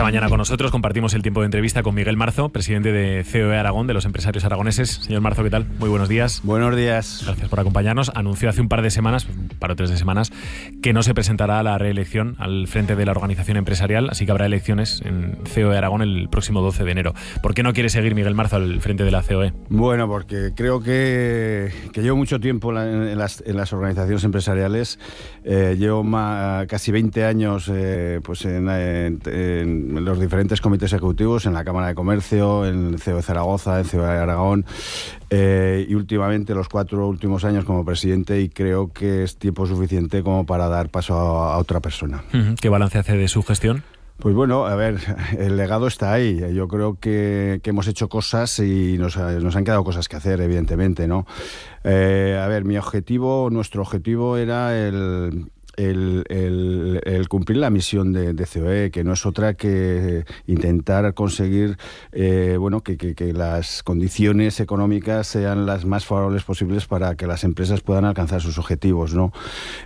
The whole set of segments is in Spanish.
Esta mañana con nosotros compartimos el tiempo de entrevista con Miguel Marzo, presidente de COE Aragón, de los empresarios aragoneses. Señor Marzo, ¿qué tal? Muy buenos días. Buenos días. Gracias por acompañarnos. Anunció hace un par de semanas, un par o tres de semanas, que no se presentará a la reelección al frente de la organización empresarial, así que habrá elecciones en COE Aragón el próximo 12 de enero. ¿Por qué no quiere seguir Miguel Marzo al frente de la COE? Bueno, porque creo que llevo mucho tiempo en las organizaciones empresariales. Llevo casi 20 años pues en los diferentes comités ejecutivos, en la Cámara de Comercio, en COE Zaragoza, en COE Aragón, y últimamente los 4 últimos años como presidente, y creo que es tiempo suficiente como para dar paso a otra persona. ¿Qué balance hace de su gestión? Pues bueno, a ver, el legado está ahí. Yo creo que hemos hecho cosas y nos han quedado cosas que hacer, evidentemente, ¿no? A ver, nuestro objetivo era el cumplir la misión de COE, que no es otra que intentar conseguir que las condiciones económicas sean las más favorables posibles para que las empresas puedan alcanzar sus objetivos, ¿no?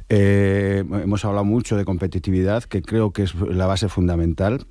Hemos hablado mucho de competitividad, que creo que es la base fundamental.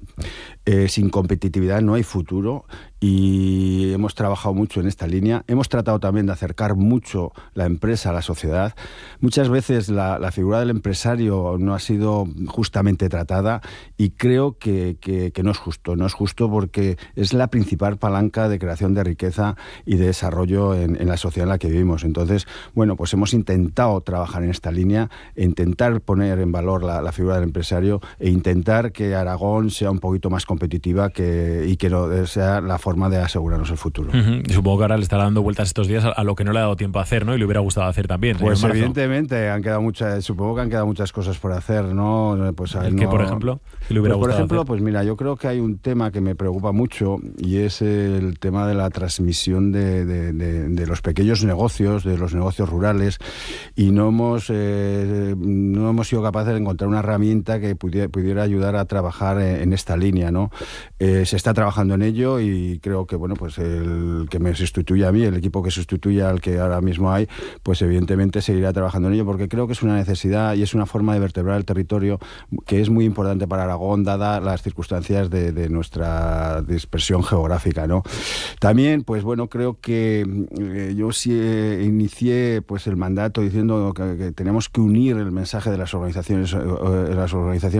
Sin competitividad no hay futuro, y hemos trabajado mucho en esta línea. Hemos tratado también de acercar mucho la empresa a la sociedad. Muchas veces la figura del empresario no ha sido justamente tratada, y creo que no es justo. No es justo porque es la principal palanca de creación de riqueza y de desarrollo en la sociedad en la que vivimos. Entonces, bueno, pues hemos intentado trabajar en esta línea, intentar poner en valor la figura del empresario e intentar que Aragón sea un poquito más competitiva y que no sea la forma de asegurarnos el futuro. Supongo que ahora le estará dando vueltas estos días a lo que no le ha dado tiempo a hacer, ¿no? Y le hubiera gustado hacer también. Pues evidentemente supongo que han quedado muchas cosas por hacer, ¿no? Pues ¿Qué, por ejemplo? ¿Qué le hubiera gustado por ejemplo, hacer? Pues mira, yo creo que hay un tema que me preocupa mucho, y es el tema de la transmisión de los pequeños negocios, de los negocios rurales, y no hemos sido capaces de encontrar una herramienta que pudiera ayudar a trabajar en esta línea, ¿no? Se está trabajando en ello, y creo que pues el que me sustituya a mí, el equipo que sustituya al que ahora mismo hay, pues evidentemente seguirá trabajando en ello, porque creo que es una necesidad y es una forma de vertebrar el territorio que es muy importante para Aragón, dada las circunstancias de nuestra dispersión geográfica, ¿no? También, pues bueno, creo que yo sí inicié pues el mandato diciendo que tenemos que unir el mensaje de las organizaciones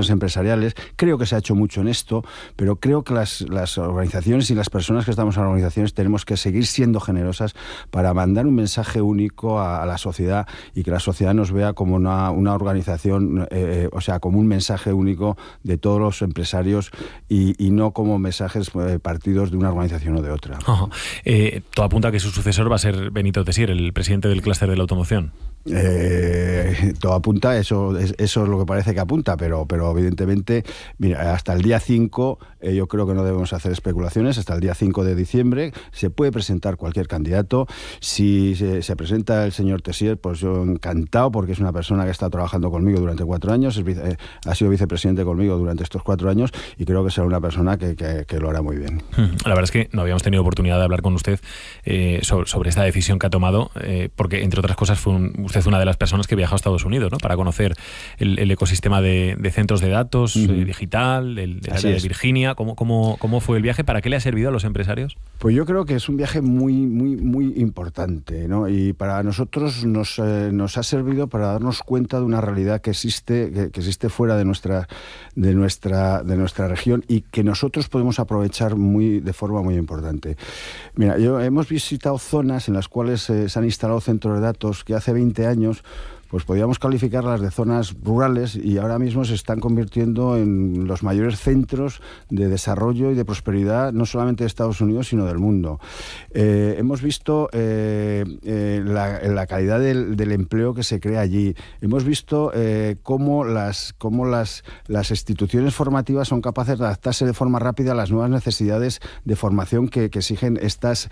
empresariales. Creo que se ha hecho mucho en esto, pero creo que las organizaciones y las personas que estamos en las organizaciones tenemos que seguir siendo generosas para mandar un mensaje único a la sociedad, y que la sociedad nos vea como una organización, como un mensaje único de todos los empresarios, y no como mensajes partidos de una organización o de otra. Todo apunta a que su sucesor va a ser Benito Tessier, el presidente del clúster de la automoción. Todo apunta, eso es lo que parece que apunta, pero evidentemente, mira, hasta el día 5 yo creo que no debemos hacer especulaciones. Hasta el día 5 de diciembre se puede presentar cualquier candidato. Si se presenta el señor Tessier, pues yo encantado, porque es una persona que está trabajando conmigo durante 4 años, ha sido vicepresidente conmigo durante estos 4 años, y creo que será una persona que lo hará muy bien. La verdad es que no habíamos tenido oportunidad de hablar con usted sobre esta decisión que ha tomado, porque entre otras cosas fue usted una de las personas que viajó a Estados Unidos, ¿no? Para conocer el ecosistema de centros de datos digital, del área de Virginia. ¿Cómo fue el viaje? ¿Para qué le ha servido a los empresarios? Pues yo creo que es un viaje muy, muy, muy importante, ¿no? Y para nosotros nos ha servido para darnos cuenta de una realidad que existe fuera de nuestra región, y que nosotros podemos aprovechar de forma muy importante. Mira, hemos visitado zonas en las cuales se han instalado centros de datos que hace 20 años pues podríamos calificarlas de zonas rurales, y ahora mismo se están convirtiendo en los mayores centros de desarrollo y de prosperidad, no solamente de Estados Unidos, sino del mundo. Hemos visto la calidad del empleo que se crea allí. Hemos visto cómo las instituciones formativas son capaces de adaptarse de forma rápida a las nuevas necesidades de formación que exigen estas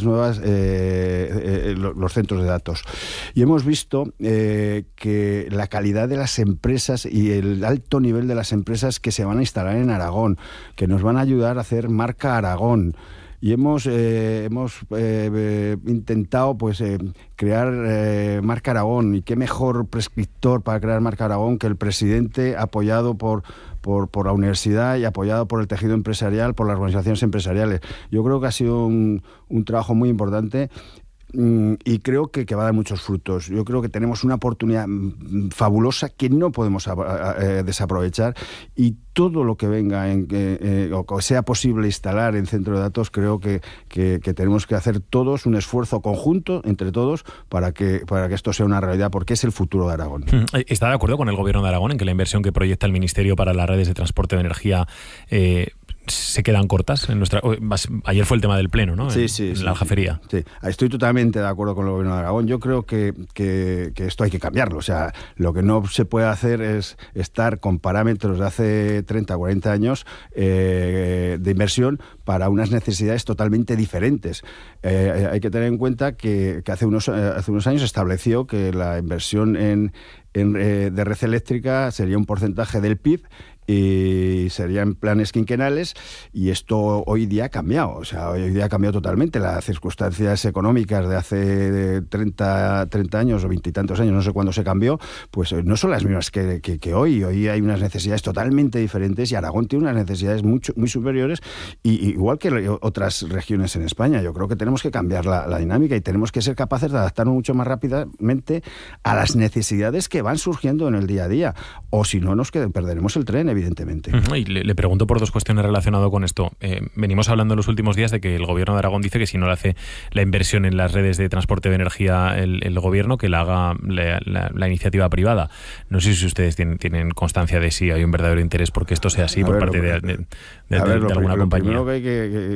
nuevas los centros de datos. Y hemos visto que la calidad de las empresas y el alto nivel de las empresas que se van a instalar en Aragón, que nos van a ayudar a hacer marca Aragón. y hemos intentado pues crear Marca Aragón, y qué mejor prescriptor para crear Marca Aragón que el presidente, apoyado por la universidad y apoyado por el tejido empresarial, por las organizaciones empresariales. Yo creo que ha sido un trabajo muy importante, y creo que va a dar muchos frutos. Yo creo que tenemos una oportunidad fabulosa que no podemos desaprovechar, y todo lo que venga o sea posible instalar en centro de datos, creo que tenemos que hacer todos un esfuerzo conjunto entre todos para que esto sea una realidad, porque es el futuro de Aragón. ¿Está de acuerdo con el Gobierno de Aragón en que la inversión que proyecta el Ministerio para las redes de transporte de energía se quedan cortas? Ayer fue el tema del pleno, ¿no? Sí, en la Aljafería. Sí, estoy totalmente de acuerdo con el Gobierno de Aragón. Yo creo que esto hay que cambiarlo. O sea, lo que no se puede hacer es estar con parámetros de hace 30, 40 años de inversión para unas necesidades totalmente diferentes. Hay que tener en cuenta que hace unos años se estableció que la inversión de red eléctrica sería un porcentaje del PIB, y serían planes quinquenales, y esto hoy día ha cambiado. O sea, hoy día ha cambiado totalmente. Las circunstancias económicas de hace 30 años o 20 y tantos años, no sé cuándo se cambió, pues no son las mismas que hoy. Hoy hay unas necesidades totalmente diferentes, y Aragón tiene unas necesidades muy superiores, y igual que otras regiones en España. Yo creo que tenemos que cambiar la dinámica, y tenemos que ser capaces de adaptarnos mucho más rápidamente a las necesidades que van surgiendo en el día a día, o si no perderemos el tren, evidentemente. Y le pregunto por dos cuestiones relacionadas con esto. Venimos hablando en los últimos días de que el Gobierno de Aragón dice que si no le hace la inversión en las redes de transporte de energía el Gobierno, que la haga la iniciativa privada. No sé si ustedes tienen constancia de si hay un verdadero interés porque esto sea así por parte de alguna compañía.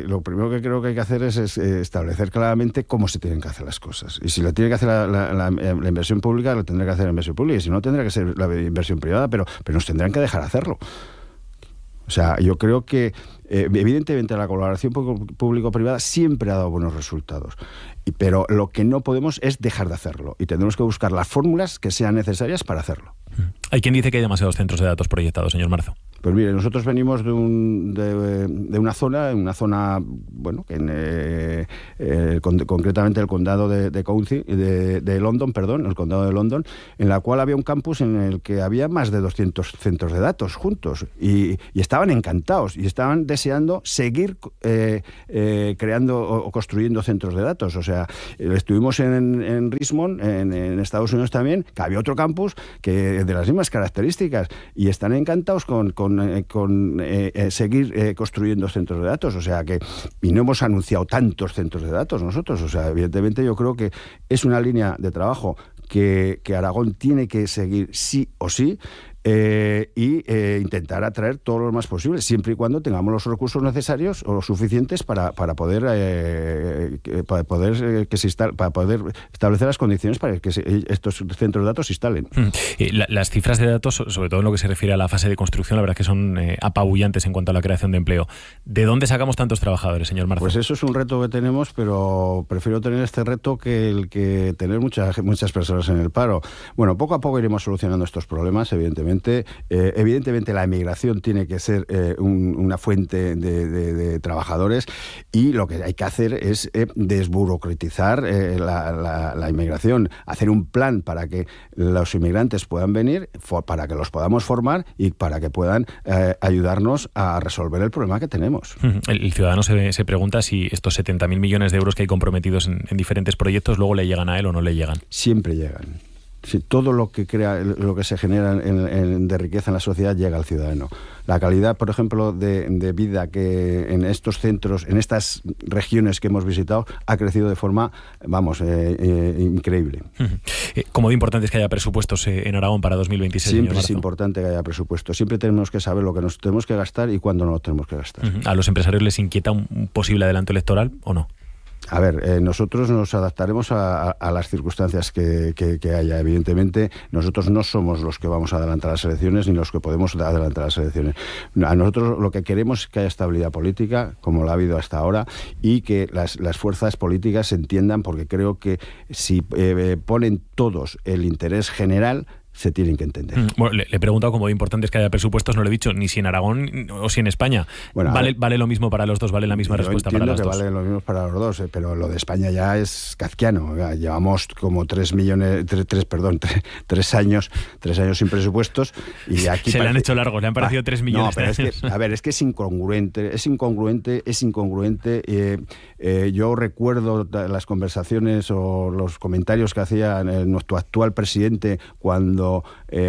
Lo primero que creo que hay que hacer es establecer claramente cómo se tienen que hacer las cosas. Y si la tiene que hacer la inversión pública, la tendrá que hacer la inversión pública, y si no, tendrá que ser la inversión privada, pero nos tendrán que dejar hacerlo. O sea, yo creo que evidentemente la colaboración público-privada siempre ha dado buenos resultados, pero lo que no podemos es dejar de hacerlo, y tendremos que buscar las fórmulas que sean necesarias para hacerlo. Hay quien dice que hay demasiados centros de datos proyectados, señor Marzo. Pues mire, nosotros venimos de una zona, bueno, concretamente el condado de London, el condado de London, en la cual había un campus en el que había más de 200 centros de datos juntos, y estaban encantados, y estaban deseando seguir creando o construyendo centros de datos. O sea, estuvimos en Richmond, en Estados Unidos también, que había otro campus que de las mismas características, y están encantados con seguir construyendo centros de datos. O sea que, y no hemos anunciado tantos centros de datos nosotros. O sea, evidentemente yo creo que es una línea de trabajo que Aragón tiene que seguir sí o sí, y intentar atraer todo lo más posible, siempre y cuando tengamos los recursos necesarios o suficientes para poder establecer las condiciones para que estos centros de datos se instalen. Las cifras de datos, sobre todo en lo que se refiere a la fase de construcción, la verdad es que son apabullantes en cuanto a la creación de empleo. ¿De dónde sacamos tantos trabajadores, señor Marzo? Pues eso es un reto que tenemos, pero prefiero tener este reto que el que tener muchas personas en el paro. Bueno, poco a poco iremos solucionando estos problemas, evidentemente. Evidentemente la emigración tiene que ser una fuente de trabajadores, y lo que hay que hacer es desburocratizar la inmigración, hacer un plan para que los inmigrantes puedan venir, para que los podamos formar y para que puedan ayudarnos a resolver el problema que tenemos. El ciudadano se pregunta si estos 70.000 millones de euros que hay comprometidos en diferentes proyectos luego le llegan a él o no le llegan. Siempre llegan. Si todo lo que se genera de riqueza en la sociedad llega al ciudadano. La calidad, por ejemplo, de vida que en estos centros, en estas regiones que hemos visitado, ha crecido de forma, increíble. ¿Cómo de importante es que haya presupuestos en Aragón para 2026? Siempre es importante que haya presupuestos. Siempre tenemos que saber lo que nos tenemos que gastar y cuándo no lo tenemos que gastar. ¿A los empresarios les inquieta un posible adelanto electoral o no? A ver, nosotros nos adaptaremos a las circunstancias que haya. Evidentemente, nosotros no somos los que vamos a adelantar las elecciones ni los que podemos adelantar las elecciones. A nosotros lo que queremos es que haya estabilidad política, como la ha habido hasta ahora, y que las fuerzas políticas se entiendan, porque creo que si ponen todos el interés general, se tienen que entender. Bueno, le he preguntado cómo de importante es que haya presupuestos, no le he dicho ni si en Aragón o si en España. Bueno, ¿Vale lo mismo para los dos? ¿Vale la misma respuesta para los dos? Vale lo mismo para los dos, pero lo de España ya es kafkiano. Llevamos como 3 años sin presupuestos y aquí se le han hecho largos, le han parecido 3 millones. No, pero es que es incongruente. Yo recuerdo las conversaciones o los comentarios que hacía nuestro actual presidente cuando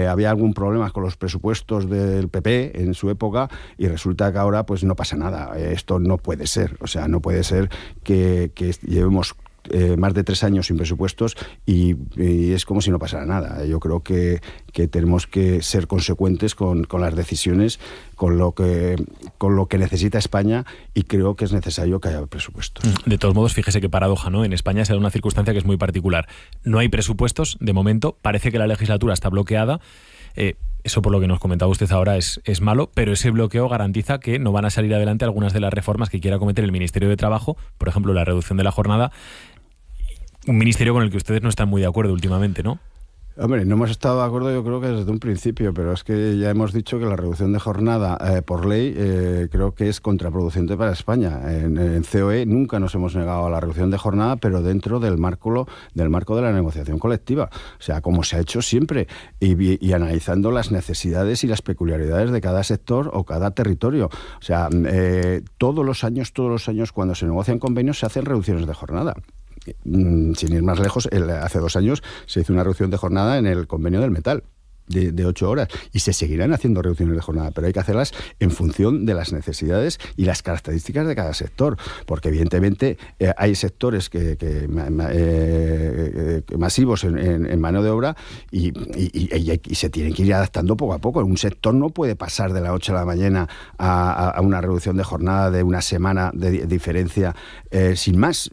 había algún problema con los presupuestos del PP en su época, y resulta que ahora pues no pasa nada. Esto no puede ser. O sea, no puede ser que llevemos más de 3 años sin presupuestos y es como si no pasara nada. Yo creo que tenemos que ser consecuentes con las decisiones, con lo que necesita España, y creo que es necesario que haya presupuestos. De todos modos, fíjese qué paradoja, ¿no? En España se da una circunstancia que es muy particular. No hay presupuestos, de momento, parece que la legislatura está bloqueada. Eso, por lo que nos comentaba usted ahora, es malo, pero ese bloqueo garantiza que no van a salir adelante algunas de las reformas que quiera cometer el Ministerio de Trabajo, por ejemplo, la reducción de la jornada. Un ministerio con el que ustedes no están muy de acuerdo últimamente, ¿no? Hombre, no hemos estado de acuerdo, yo creo que desde un principio, pero es que ya hemos dicho que la reducción de jornada por ley creo que es contraproducente para España. En COE nunca nos hemos negado a la reducción de jornada, pero dentro del marco de la negociación colectiva. O sea, como se ha hecho siempre, y analizando las necesidades y las peculiaridades de cada sector o cada territorio. O sea, todos los años cuando se negocian convenios se hacen reducciones de jornada. Sin ir más lejos, hace 2 años se hizo una reducción de jornada en el convenio del metal de 8 horas, y se seguirán haciendo reducciones de jornada, pero hay que hacerlas en función de las necesidades y las características de cada sector, porque evidentemente hay sectores masivos en mano de obra y se tienen que ir adaptando poco a poco. Un sector no puede pasar de la 8 de la mañana a una reducción de jornada de una semana de diferencia sin más,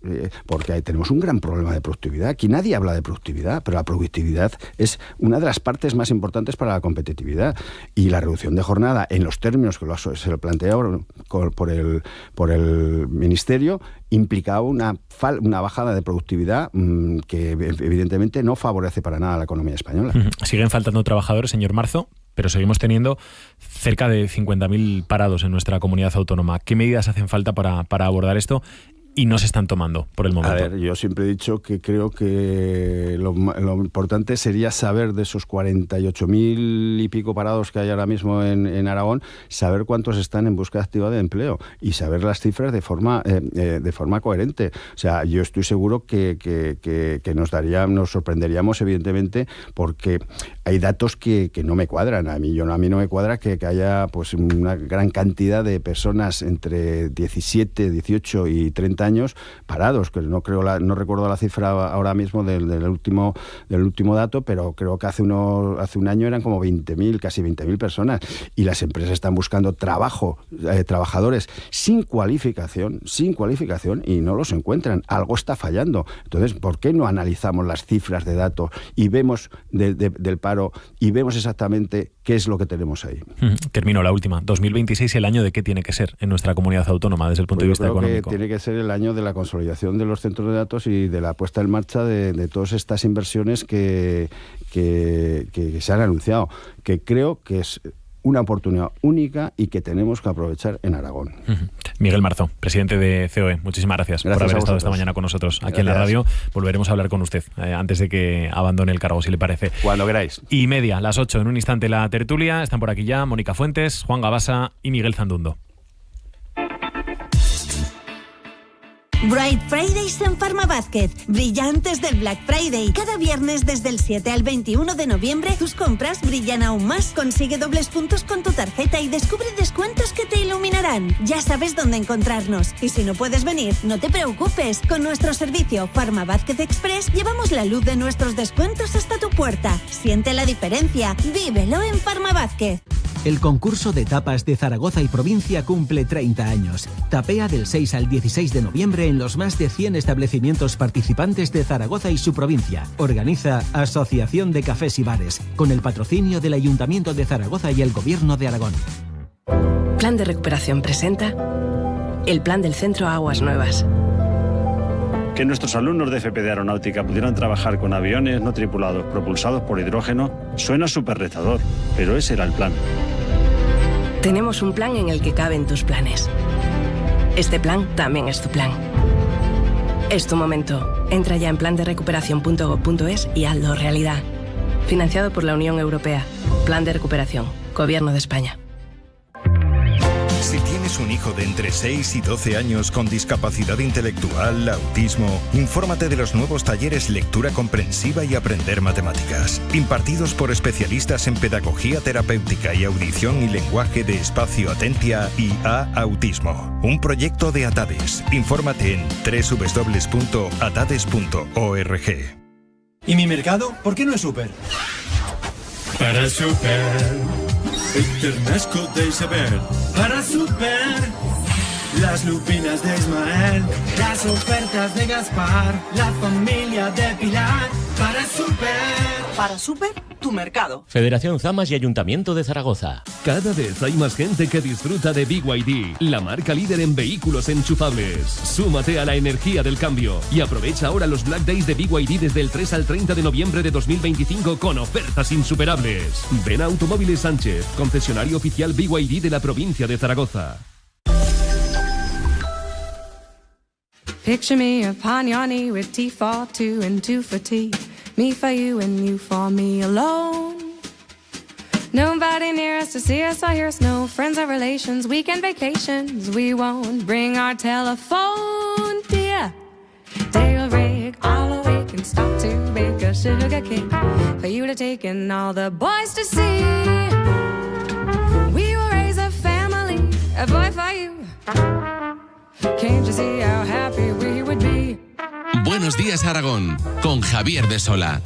porque ahí tenemos un gran problema de productividad. Aquí nadie habla de productividad, pero la productividad es una de las partes más importantes para la competitividad, y la reducción de jornada en los términos que se lo plantea por el Ministerio implicaba una bajada de productividad que evidentemente no favorece para nada a la economía española. Siguen faltando trabajadores, señor Marzo, pero seguimos teniendo cerca de 50.000 parados en nuestra comunidad autónoma. ¿Qué medidas hacen falta para abordar esto? Y no se están tomando por el momento. A ver, yo siempre he dicho que creo que lo importante sería saber de esos 48.000 y pico parados que hay ahora mismo en Aragón, saber cuántos están en búsqueda activa de empleo y saber las cifras de forma coherente. O sea, yo estoy seguro que nos sorprenderíamos, evidentemente, porque hay datos que no me cuadran. A mí no me cuadra que haya pues una gran cantidad de personas entre 17, 18 y 30 años parados, que no recuerdo la cifra ahora mismo del último dato, pero creo que hace un año eran como 20.000, casi 20.000 personas, y las empresas están buscando trabajadores sin cualificación, y no los encuentran. Algo está fallando. Entonces, ¿por qué no analizamos las cifras de datos y vemos del paro y vemos exactamente qué es lo que tenemos ahí? Termino la última. 2026, ¿el año de qué tiene que ser en nuestra comunidad autónoma desde el punto de vista económico? Tiene que ser el año de la consolidación de los centros de datos y de la puesta en marcha de todas estas inversiones que se han anunciado, que creo que es una oportunidad única y que tenemos que aprovechar en Aragón. Miguel Marzo, presidente de COE, muchísimas gracias por haber estado esta mañana con nosotros aquí en la radio. Volveremos a hablar con usted antes de que abandone el cargo, si le parece. Cuando queráis. 1:30, las 8, en un instante la tertulia. Están por aquí ya Mónica Fuentes, Juan Gabasa y Miguel Zandundo. Bright Fridays en Farmabasket. Brillantes del Black Friday. Cada viernes desde el 7 al 21 de noviembre tus compras brillan aún más. Consigue dobles puntos con tu tarjeta y descubre descuentos que te iluminarán. Ya sabes dónde encontrarnos. Y si no puedes venir, no te preocupes. Con nuestro servicio Farmabasket Express llevamos la luz de nuestros descuentos hasta tu puerta. Siente la diferencia. Vívelo en Farmabasket. El concurso de tapas de Zaragoza y provincia cumple 30 años. Tapea del 6 al 16 de noviembre en los más de 100 establecimientos participantes de Zaragoza y su provincia. Organiza Asociación de Cafés y Bares, con el patrocinio del Ayuntamiento de Zaragoza y el Gobierno de Aragón. Plan de Recuperación presenta el Plan del Centro Aguas Nuevas. Que nuestros alumnos de FP de Aeronáutica pudieran trabajar con aviones no tripulados propulsados por hidrógeno suena súper retador, pero ese era el plan. Tenemos un plan en el que caben tus planes. Este plan también es tu plan. Es tu momento. Entra ya en planderecuperación.gov.es y hazlo realidad. Financiado por la Unión Europea. Plan de Recuperación. Gobierno de España. Si tienes un hijo de entre 6 y 12 años con discapacidad intelectual, autismo, infórmate de los nuevos talleres Lectura Comprensiva y Aprender Matemáticas, impartidos por especialistas en Pedagogía Terapéutica y Audición y Lenguaje de Espacio Atentia y Autismo. Un proyecto de Atades. Infórmate en www.atades.org. ¿Y mi mercado? ¿Por qué no es súper? Para súper, Ternasco de Isabel. Para súper, las lupinas de Ismael. Las ofertas de Gaspar. La familia de Pilar. Para súper. Para súper, tu mercado. Federación Zamas y Ayuntamiento de Zaragoza. Cada vez hay más gente que disfruta de BYD, la marca líder en vehículos enchufables. Súmate a la energía del cambio y aprovecha ahora los Black Days de BYD desde el 3 al 30 de noviembre de 2025 con ofertas insuperables. Ven a Automóviles Sánchez, concesionario oficial BYD de la provincia de Zaragoza. Picture me upon your knee with tea for two and two for tea. Me for you and you for me alone. Nobody near us to see us or hear us, no friends or relations, weekend vacations. We won't bring our telephone, dear. Dale rig, all awake and stop to bake a sugar cake for you to take and all the boys to see. We will raise a family, a boy for you. Can't you see how happy we would be? Buenos días, Aragón, con Javier de Sola.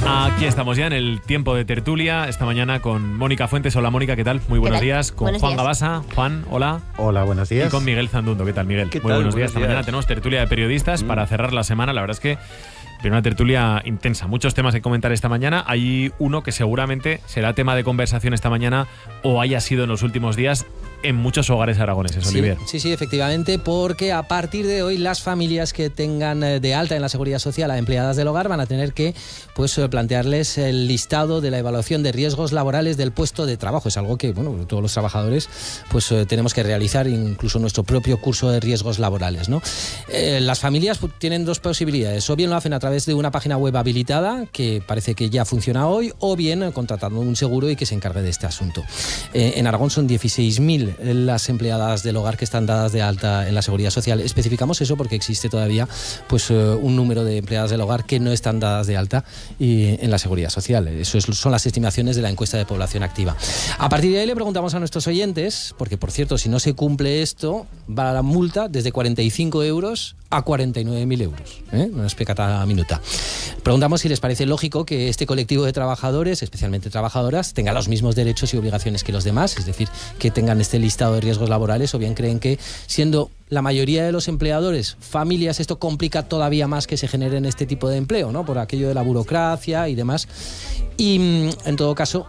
Aquí estamos ya en el tiempo de tertulia, esta mañana con Mónica Fuentes. Hola Mónica, ¿qué tal? Muy buenos días. Con buenos Juan días. Gabasa. Juan, hola. Hola, buenos días. Y con Miguel Zandundo. ¿Qué tal, Miguel? ¿Qué Muy tal? buenos días. Esta Buenos mañana días. tenemos tertulia de periodistas para cerrar la semana. La verdad es que una tertulia intensa. Muchos temas que comentar esta mañana. Hay uno que seguramente será tema de conversación esta mañana o haya sido en los últimos días en muchos hogares aragoneses, Olivier. Sí, efectivamente, porque a partir de hoy las familias que tengan de alta en la Seguridad Social a empleadas del hogar van a tener que plantearles el listado de la evaluación de riesgos laborales del puesto de trabajo. Es algo que todos los trabajadores tenemos que realizar, incluso nuestro propio curso de riesgos laborales, ¿no? Las familias tienen dos posibilidades: o bien lo hacen a través de una página web habilitada, que parece que ya funciona hoy, o bien contratando un seguro y que se encargue de este asunto. En Aragón son 16.000 las empleadas del hogar que están dadas de alta en la Seguridad Social. Especificamos eso porque existe todavía un número de empleadas del hogar que no están dadas de alta en la Seguridad Social. Eso son las estimaciones de la encuesta de población activa. A partir de ahí le preguntamos a nuestros oyentes, porque por cierto, si no se cumple esto, va la multa desde 45 euros a 49.000 euros. Una especata minuta. Preguntamos si les parece lógico que este colectivo de trabajadores, especialmente trabajadoras, tenga los mismos derechos y obligaciones que los demás, es decir, que tengan este listado de riesgos laborales, o bien creen que, siendo la mayoría de los empleadores familias, esto complica todavía más que se generen este tipo de empleo, ¿no? Por aquello de la burocracia y demás. Y en todo caso,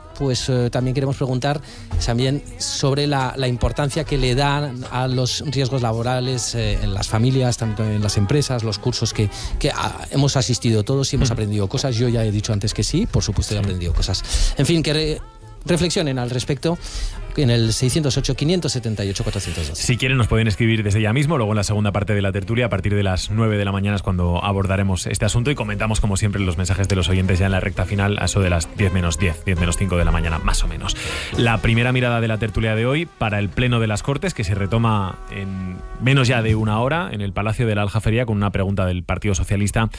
también queremos preguntar también sobre la importancia que le dan a los riesgos laborales en las familias, tanto en las empresas, los cursos que hemos asistido todos y hemos aprendido cosas. Yo ya he dicho antes que sí, por supuesto he aprendido cosas. En fin, que reflexionen al respecto en el 608-578-412. Si quieren nos pueden escribir desde ya mismo, luego en la segunda parte de la tertulia, a partir de las 9 de la mañana es cuando abordaremos este asunto y comentamos como siempre los mensajes de los oyentes ya en la recta final, a eso de las 10 menos 5 de la mañana, más o menos. La primera mirada de la tertulia de hoy para el Pleno de las Cortes, que se retoma en menos ya de una hora en el Palacio de la Aljafería, con una pregunta del Partido Socialista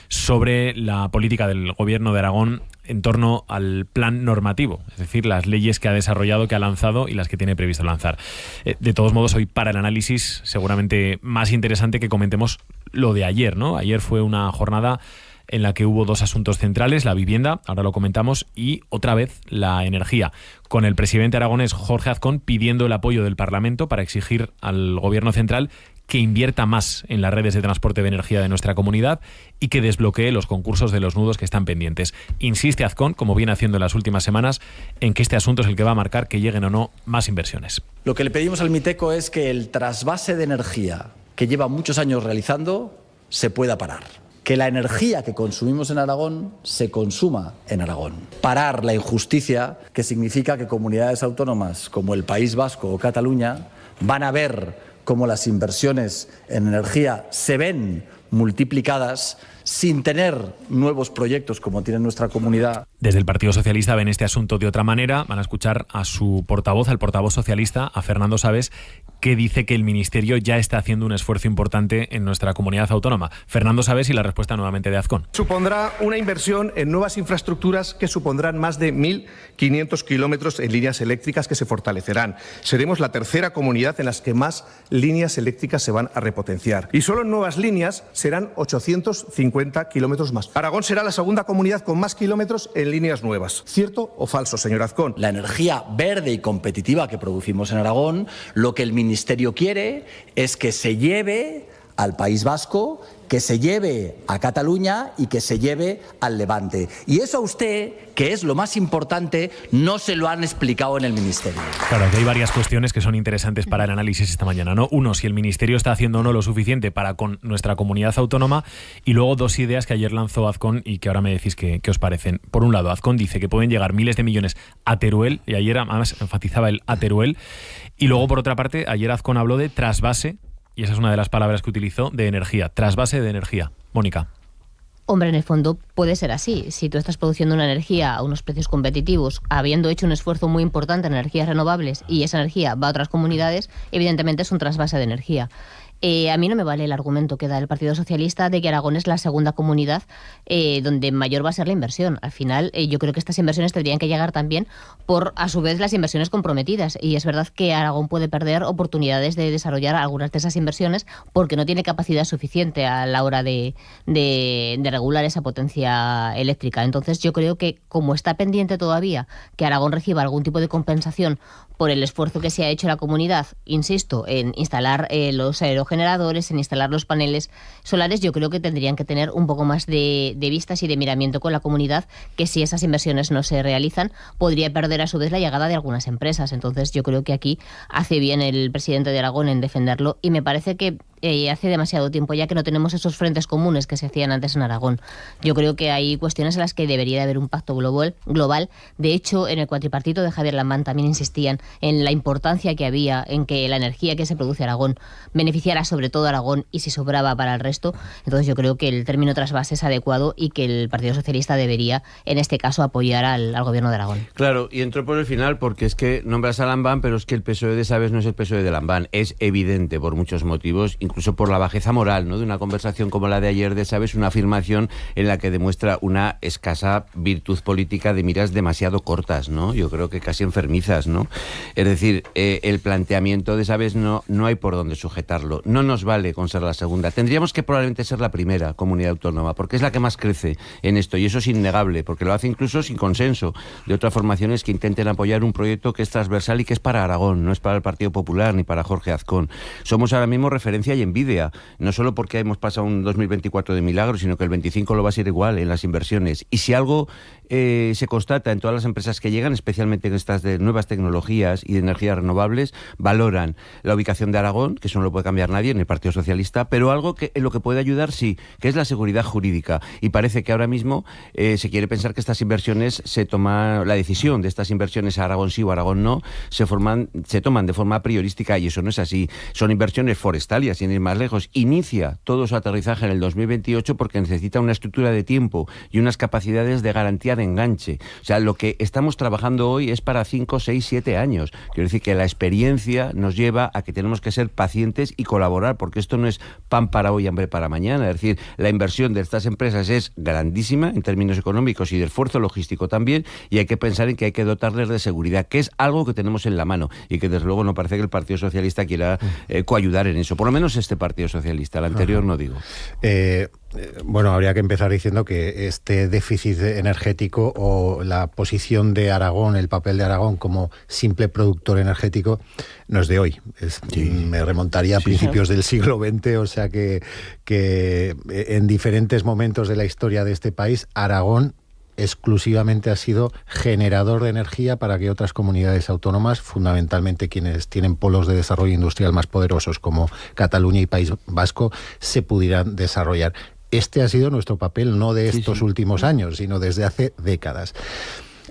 sobre la política del Gobierno de Aragón en torno al plan normativo, es decir, las leyes que ha desarrollado, que ha lanzado y las que tiene previsto lanzar. De todos modos, hoy para el análisis seguramente más interesante que comentemos lo de ayer, ¿no? Ayer fue una jornada en la que hubo dos asuntos centrales, la vivienda, ahora lo comentamos, y otra vez la energía, con el presidente aragonés Jorge Azcón pidiendo el apoyo del Parlamento para exigir al Gobierno central que invierta más en las redes de transporte de energía de nuestra comunidad y que desbloquee los concursos de los nudos que están pendientes. Insiste Azcón, como viene haciendo en las últimas semanas, en que este asunto es el que va a marcar que lleguen o no más inversiones. Lo que le pedimos al Miteco es que el trasvase de energía que lleva muchos años realizando se pueda parar. Que la energía que consumimos en Aragón se consuma en Aragón. Parar la injusticia que significa que comunidades autónomas como el País Vasco o Cataluña van a ver cómo las inversiones en energía se ven multiplicadas sin tener nuevos proyectos como tiene nuestra comunidad. Desde el Partido Socialista ven este asunto de otra manera. Van a escuchar a su portavoz, al portavoz socialista, a Fernando Sabes, que dice que el Ministerio ya está haciendo un esfuerzo importante en nuestra comunidad autónoma. Fernando Sabes y la respuesta nuevamente de Azcón. Supondrá una inversión en nuevas infraestructuras que supondrán más de 1.500 kilómetros en líneas eléctricas que se fortalecerán. Seremos la tercera comunidad en las que más líneas eléctricas se van a repotenciar. Y solo en nuevas líneas serán 850 kilómetros más. Aragón será la segunda comunidad con más kilómetros en líneas nuevas. ¿Cierto o falso, señor Azcón? La energía verde y competitiva que producimos en Aragón, lo que el Ministerio quiere es que se lleve al País Vasco, que se lleve a Cataluña y que se lleve al Levante. Y eso a usted, que es lo más importante, no se lo han explicado en el Ministerio. Claro, que hay varias cuestiones que son interesantes para el análisis esta mañana, ¿no? Uno, si el Ministerio está haciendo o no lo suficiente para con nuestra comunidad autónoma, y luego dos ideas que ayer lanzó Azcón y que ahora me decís qué os parecen. Por un lado, Azcón dice que pueden llegar miles de millones a Teruel, y ayer además enfatizaba el a Teruel, y luego por otra parte, ayer Azcón habló de trasvase, y esa es una de las palabras que utilizó, de energía, trasvase de energía. Mónica. Hombre, en el fondo puede ser así. Si tú estás produciendo una energía a unos precios competitivos, habiendo hecho un esfuerzo muy importante en energías renovables y esa energía va a otras comunidades, evidentemente es un trasvase de energía. A mí no me vale el argumento que da el Partido Socialista de que Aragón es la segunda comunidad donde mayor va a ser la inversión. Al final, yo creo que estas inversiones tendrían que llegar también por, a su vez, las inversiones comprometidas. Y es verdad que Aragón puede perder oportunidades de desarrollar algunas de esas inversiones porque no tiene capacidad suficiente a la hora de regular esa potencia eléctrica. Entonces, yo creo que como está pendiente todavía que Aragón reciba algún tipo de compensación por el esfuerzo que se ha hecho la comunidad, insisto, en instalar los aerogeneradores, en instalar los paneles solares, yo creo que tendrían que tener un poco más de vistas y de miramiento con la comunidad, que si esas inversiones no se realizan, podría perder a su vez la llegada de algunas empresas. Entonces yo creo que aquí hace bien el presidente de Aragón en defenderlo, y me parece que hace demasiado tiempo ya que no tenemos esos frentes comunes que se hacían antes en Aragón. Yo creo que hay cuestiones en las que debería de haber un pacto global. De hecho, en el cuatripartito de Javier Lambán también insistían en la importancia que había en que la energía que se produce en Aragón beneficiara sobre todo a Aragón, y si sobraba para el resto. Entonces yo creo que el término trasvase es adecuado y que el Partido Socialista debería, en este caso, apoyar al Gobierno de Aragón. Claro, y entro por el final porque es que nombras a Lambán, pero es que el PSOE de Sabes no es el PSOE de Lambán. Es evidente por muchos motivos, incluso por la bajeza moral, ¿no?, de una conversación como la de ayer de Sabes, una afirmación en la que demuestra una escasa virtud política de miras demasiado cortas, ¿no? Yo creo que casi enfermizas, ¿no? Es decir, el planteamiento de Sabes no hay por dónde sujetarlo. No nos vale con ser la segunda. Tendríamos que probablemente ser la primera comunidad autónoma, porque es la que más crece en esto, y eso es innegable, porque lo hace incluso sin consenso de otras formaciones que intenten apoyar un proyecto que es transversal y que es para Aragón, no es para el Partido Popular ni para Jorge Azcón. Somos ahora mismo referencia y envidia, no solo porque hemos pasado un 2024 de milagro, sino que el 25 lo va a ser igual en las inversiones. Y si algo se constata en todas las empresas que llegan, especialmente en estas de nuevas tecnologías y de energías renovables, valoran la ubicación de Aragón, que eso no lo puede cambiar nadie en el Partido Socialista, pero algo que en lo que puede ayudar sí, que es la seguridad jurídica. Y parece que ahora mismo se quiere pensar que estas inversiones la decisión de estas inversiones a Aragón sí o Aragón no, se toman de forma priorística, y eso no es así. Son inversiones forestales, sin ir más lejos. Inicia todo su aterrizaje en el 2028 porque necesita una estructura de tiempo y unas capacidades de garantía de enganche. O sea, lo que estamos trabajando hoy es para 5, 6, 7 años. Quiero decir que la experiencia nos lleva a que tenemos que ser pacientes y colaborar, porque esto no es pan para hoy, hambre para mañana. Es decir, la inversión de estas empresas es grandísima en términos económicos y de esfuerzo logístico también, y hay que pensar en que hay que dotarles de seguridad, que es algo que tenemos en la mano y que desde luego no parece que el Partido Socialista quiera coayudar en eso, por lo menos este Partido Socialista, el anterior no digo. Bueno, habría que empezar diciendo que este déficit energético o la posición de Aragón, el papel de Aragón como simple productor energético, no es de hoy. Me remontaría a principios del siglo XX, o sea que en diferentes momentos de la historia de este país, Aragón exclusivamente ha sido generador de energía para que otras comunidades autónomas, fundamentalmente quienes tienen polos de desarrollo industrial más poderosos como Cataluña y País Vasco, se pudieran desarrollar. Este ha sido nuestro papel no de estos últimos años, sino desde hace décadas.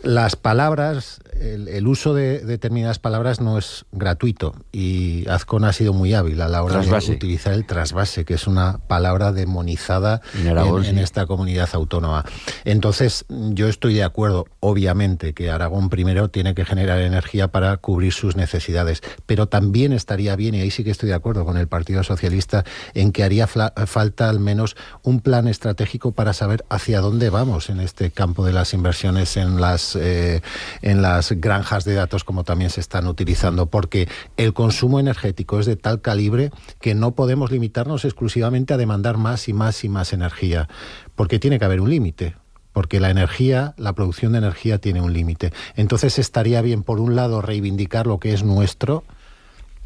Las palabras, el uso de determinadas palabras no es gratuito y Azcón ha sido muy hábil a la hora de utilizar el trasvase, que es una palabra demonizada en esta comunidad autónoma. Entonces, yo estoy de acuerdo, obviamente, que Aragón primero tiene que generar energía para cubrir sus necesidades, pero también estaría bien, y ahí sí que estoy de acuerdo con el Partido Socialista, en que haría falta al menos un plan estratégico para saber hacia dónde vamos en este campo de las inversiones en las granjas de datos, como también se están utilizando, porque el consumo energético es de tal calibre que no podemos limitarnos exclusivamente a demandar más y más y más energía, porque tiene que haber un límite. Porque la energía, la producción de energía tiene un límite. Entonces estaría bien, por un lado, reivindicar lo que es nuestro,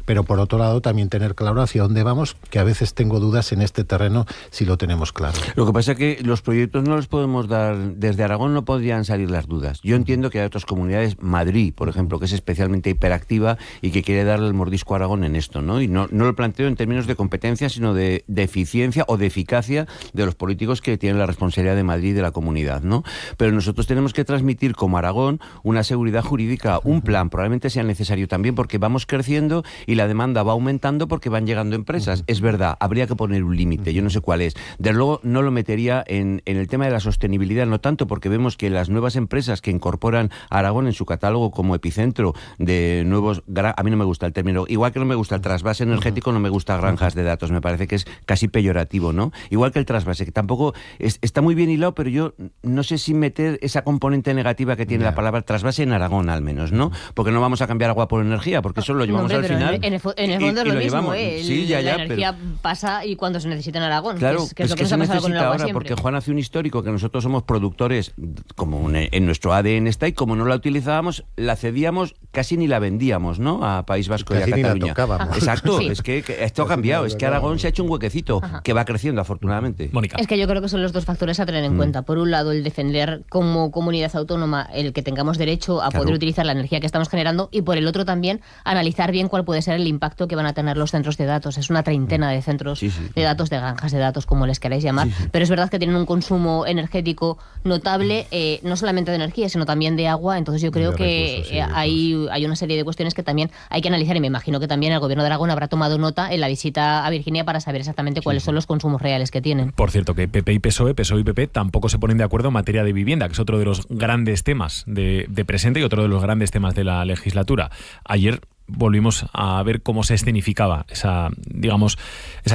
pero por otro lado también tener claro hacia dónde vamos, que a veces tengo dudas en este terreno si lo tenemos claro. Lo que pasa es que los proyectos no los podemos dar, desde Aragón no podrían salir las dudas. Yo entiendo que hay otras comunidades, Madrid, por ejemplo, que es especialmente hiperactiva y que quiere darle el mordisco a Aragón en esto, ¿no? Y no lo planteo en términos de competencia, sino de eficiencia o de eficacia de los políticos que tienen la responsabilidad de Madrid y de la comunidad, ¿no? Pero nosotros tenemos que transmitir como Aragón una seguridad jurídica, un plan, probablemente sea necesario también porque vamos creciendo y la demanda va aumentando porque van llegando empresas. Es verdad, habría que poner un límite, yo no sé cuál es. Desde luego no lo metería en el tema de la sostenibilidad, no tanto porque vemos que las nuevas empresas que incorporan a Aragón en su catálogo como epicentro de nuevos... A mí no me gusta el término, igual que no me gusta el trasvase energético, no me gusta granjas de datos, me parece que es casi peyorativo, ¿no? Igual que el trasvase, que tampoco está muy bien hilado, pero yo no sé si meter esa componente negativa que tiene la palabra trasvase en Aragón, al menos, ¿no? Porque no vamos a cambiar agua por energía, porque eso lo llevamos al final... En el fondo es lo mismo, la energía pasa y cuando se necesita en Aragón, claro, que es lo que nos ha pasado con el agua ahora, siempre. porque Juan hace un histórico que nosotros somos productores, como en nuestro ADN está, y como no la utilizábamos, la cedíamos, casi ni la vendíamos, ¿no? A País Vasco y a Cataluña. Ni la tocábamos. Exacto, es que esto ha cambiado, es que Aragón se ha hecho un huequecito que va creciendo, afortunadamente. Mónica. Es que yo creo que son los dos factores a tener en cuenta. Por un lado, el defender como comunidad autónoma el que tengamos derecho a poder utilizar la energía que estamos generando, y por el otro también analizar bien cuál puede ser el impacto que van a tener los centros de datos. Es una treintena de centros de datos, de granjas de datos, como les queráis llamar, pero es verdad que tienen un consumo energético notable, no solamente de energía, sino también de agua. Entonces yo creo que hay una serie de cuestiones que también hay que analizar, y me imagino que también el gobierno de Aragón habrá tomado nota en la visita a Virginia para saber exactamente cuáles son los consumos reales que tienen. Por cierto, que PP y PSOE y PP tampoco se ponen de acuerdo en materia de vivienda, que es otro de los grandes temas de presente y otro de los grandes temas de la legislatura. Ayer volvimos a ver cómo se escenificaba esas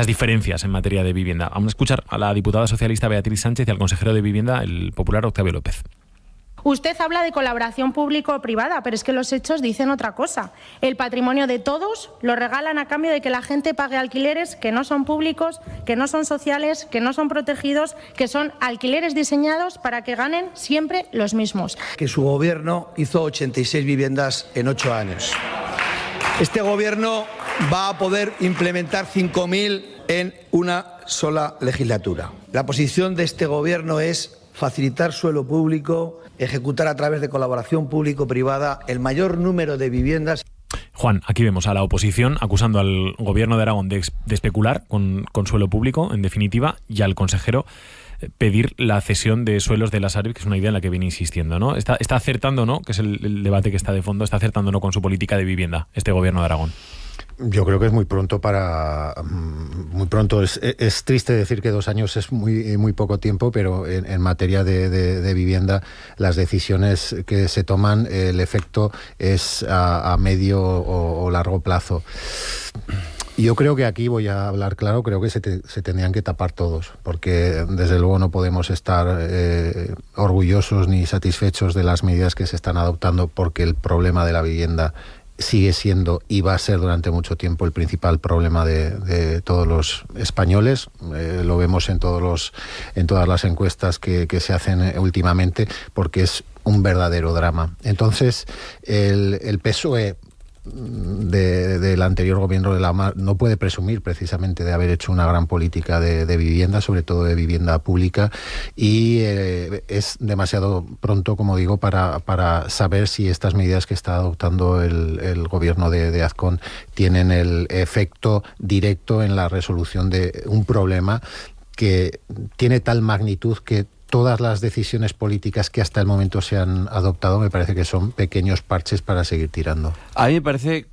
diferencias en materia de vivienda. Vamos a escuchar a la diputada socialista Beatriz Sánchez y al consejero de Vivienda, el popular Octavio López. Usted habla de colaboración público-privada, pero es que los hechos dicen otra cosa. El patrimonio de todos lo regalan a cambio de que la gente pague alquileres que no son públicos, que no son sociales, que no son protegidos, que son alquileres diseñados para que ganen siempre los mismos. Que su gobierno hizo 86 viviendas en 8 años. Este gobierno va a poder implementar 5.000 en una sola legislatura. La posición de este gobierno es facilitar suelo público, ejecutar a través de colaboración público-privada el mayor número de viviendas. Juan, aquí vemos a la oposición acusando al gobierno de Aragón de especular con suelo público, en definitiva, y al consejero pedir la cesión de suelos de la Sareb, que es una idea en la que viene insistiendo, ¿no? Está acertando, ¿no? Que es el debate que está de fondo, está acertando, ¿no?, con su política de vivienda este gobierno de Aragón. Yo creo que es muy pronto muy pronto. Es triste decir que 2 años es muy poco tiempo, pero en materia de vivienda las decisiones que se toman, el efecto es a medio o largo plazo. Yo creo que aquí, voy a hablar claro, creo que se tendrían que tapar todos, porque desde luego no podemos estar orgullosos ni satisfechos de las medidas que se están adoptando, porque el problema de la vivienda sigue siendo y va a ser durante mucho tiempo el principal problema de todos los españoles. Lo vemos en todas las encuestas que se hacen últimamente, porque es un verdadero drama. Entonces, el PSOE del anterior gobierno de la Mar no puede presumir precisamente de haber hecho una gran política de vivienda, sobre todo de vivienda pública, y es demasiado pronto, como digo, para saber si estas medidas que está adoptando el gobierno de Azcón tienen el efecto directo en la resolución de un problema que tiene tal magnitud que todas las decisiones políticas que hasta el momento se han adoptado me parece que son pequeños parches para seguir tirando. A mí me parece,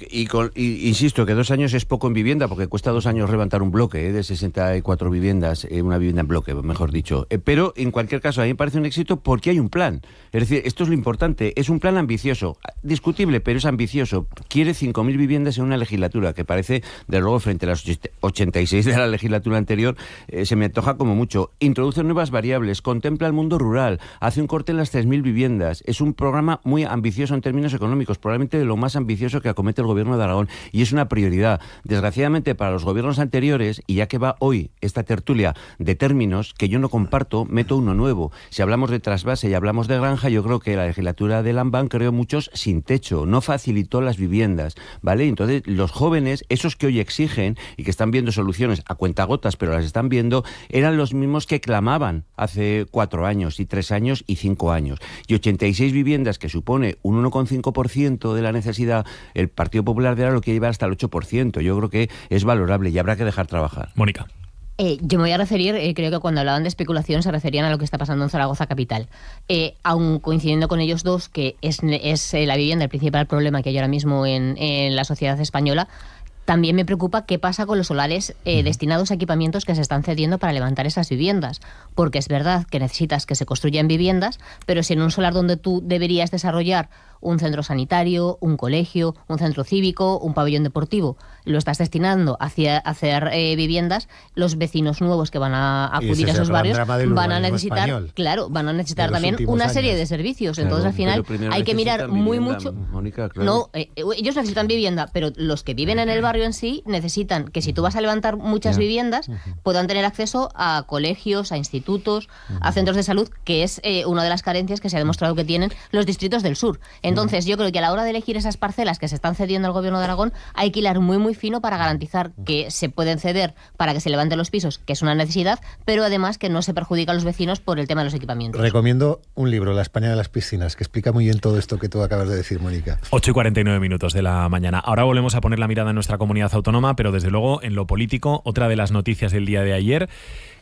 insisto, que 2 años es poco en vivienda, porque cuesta 2 años levantar un bloque de 64 viviendas, una vivienda en bloque, mejor dicho. Pero, en cualquier caso, a mí me parece un éxito porque hay un plan. Es decir, esto es lo importante, es un plan ambicioso, discutible, pero es ambicioso. Quiere 5.000 viviendas en una legislatura, que parece, de luego, frente a las 86 de la legislatura anterior, se me antoja como mucho. Introduce nuevas variables, contempla el mundo rural, hace un corte en las 3.000 viviendas. Es un programa muy ambicioso en términos económicos, probablemente de lo más ambicioso que acomete el gobierno de Aragón, y es una prioridad. Desgraciadamente para los gobiernos anteriores, y ya que va hoy esta tertulia de términos que yo no comparto, meto uno nuevo. Si hablamos de trasvase y hablamos de granja, yo creo que la legislatura de Lambán creó muchos sin techo, no facilitó las viviendas, ¿vale? Entonces los jóvenes, esos que hoy exigen y que están viendo soluciones a cuentagotas, pero las están viendo, eran los mismos que clamaban hace 4 años y 3 años y 5 años. Y 86 viviendas, que supone un 1,5% de la necesidad, el Partido Popular de ahora lo quiere llevar hasta el 8%. Yo creo que es valorable y habrá que dejar trabajar. Mónica. Yo me voy a referir, creo que cuando hablaban de especulación se referían a lo que está pasando en Zaragoza capital. Aun coincidiendo con ellos dos, que es la vivienda el principal problema que hay ahora mismo en la sociedad española, también me preocupa qué pasa con los solares destinados a equipamientos que se están cediendo para levantar esas viviendas. Porque es verdad que necesitas que se construyan viviendas, pero si en un solar donde tú deberías desarrollar un centro sanitario, un colegio, un centro cívico, un pabellón deportivo, lo estás destinando hacia hacer viviendas, los vecinos nuevos que van a acudir a esos barrios van a necesitar, también una serie de servicios. Claro, entonces al final hay que mirar muy mucho. Mónica, claro. No, ellos necesitan vivienda, pero los que viven en el barrio en sí necesitan que si tú vas a levantar muchas viviendas puedan tener acceso a colegios, a institutos, a centros de salud, que es una de las carencias que se ha demostrado que tienen los distritos del sur. Entonces yo creo que a la hora de elegir esas parcelas que se están cediendo al gobierno de Aragón hay que hilar muy muy fino para garantizar que se pueden ceder para que se levanten los pisos, que es una necesidad, pero además que no se perjudica a los vecinos por el tema de los equipamientos. Recomiendo un libro, La España de las piscinas, que explica muy bien todo esto que tú acabas de decir, Mónica. 8:49 de la mañana. Ahora volvemos a poner la mirada en nuestra comunidad autónoma, pero desde luego en lo político, otra de las noticias del día de ayer,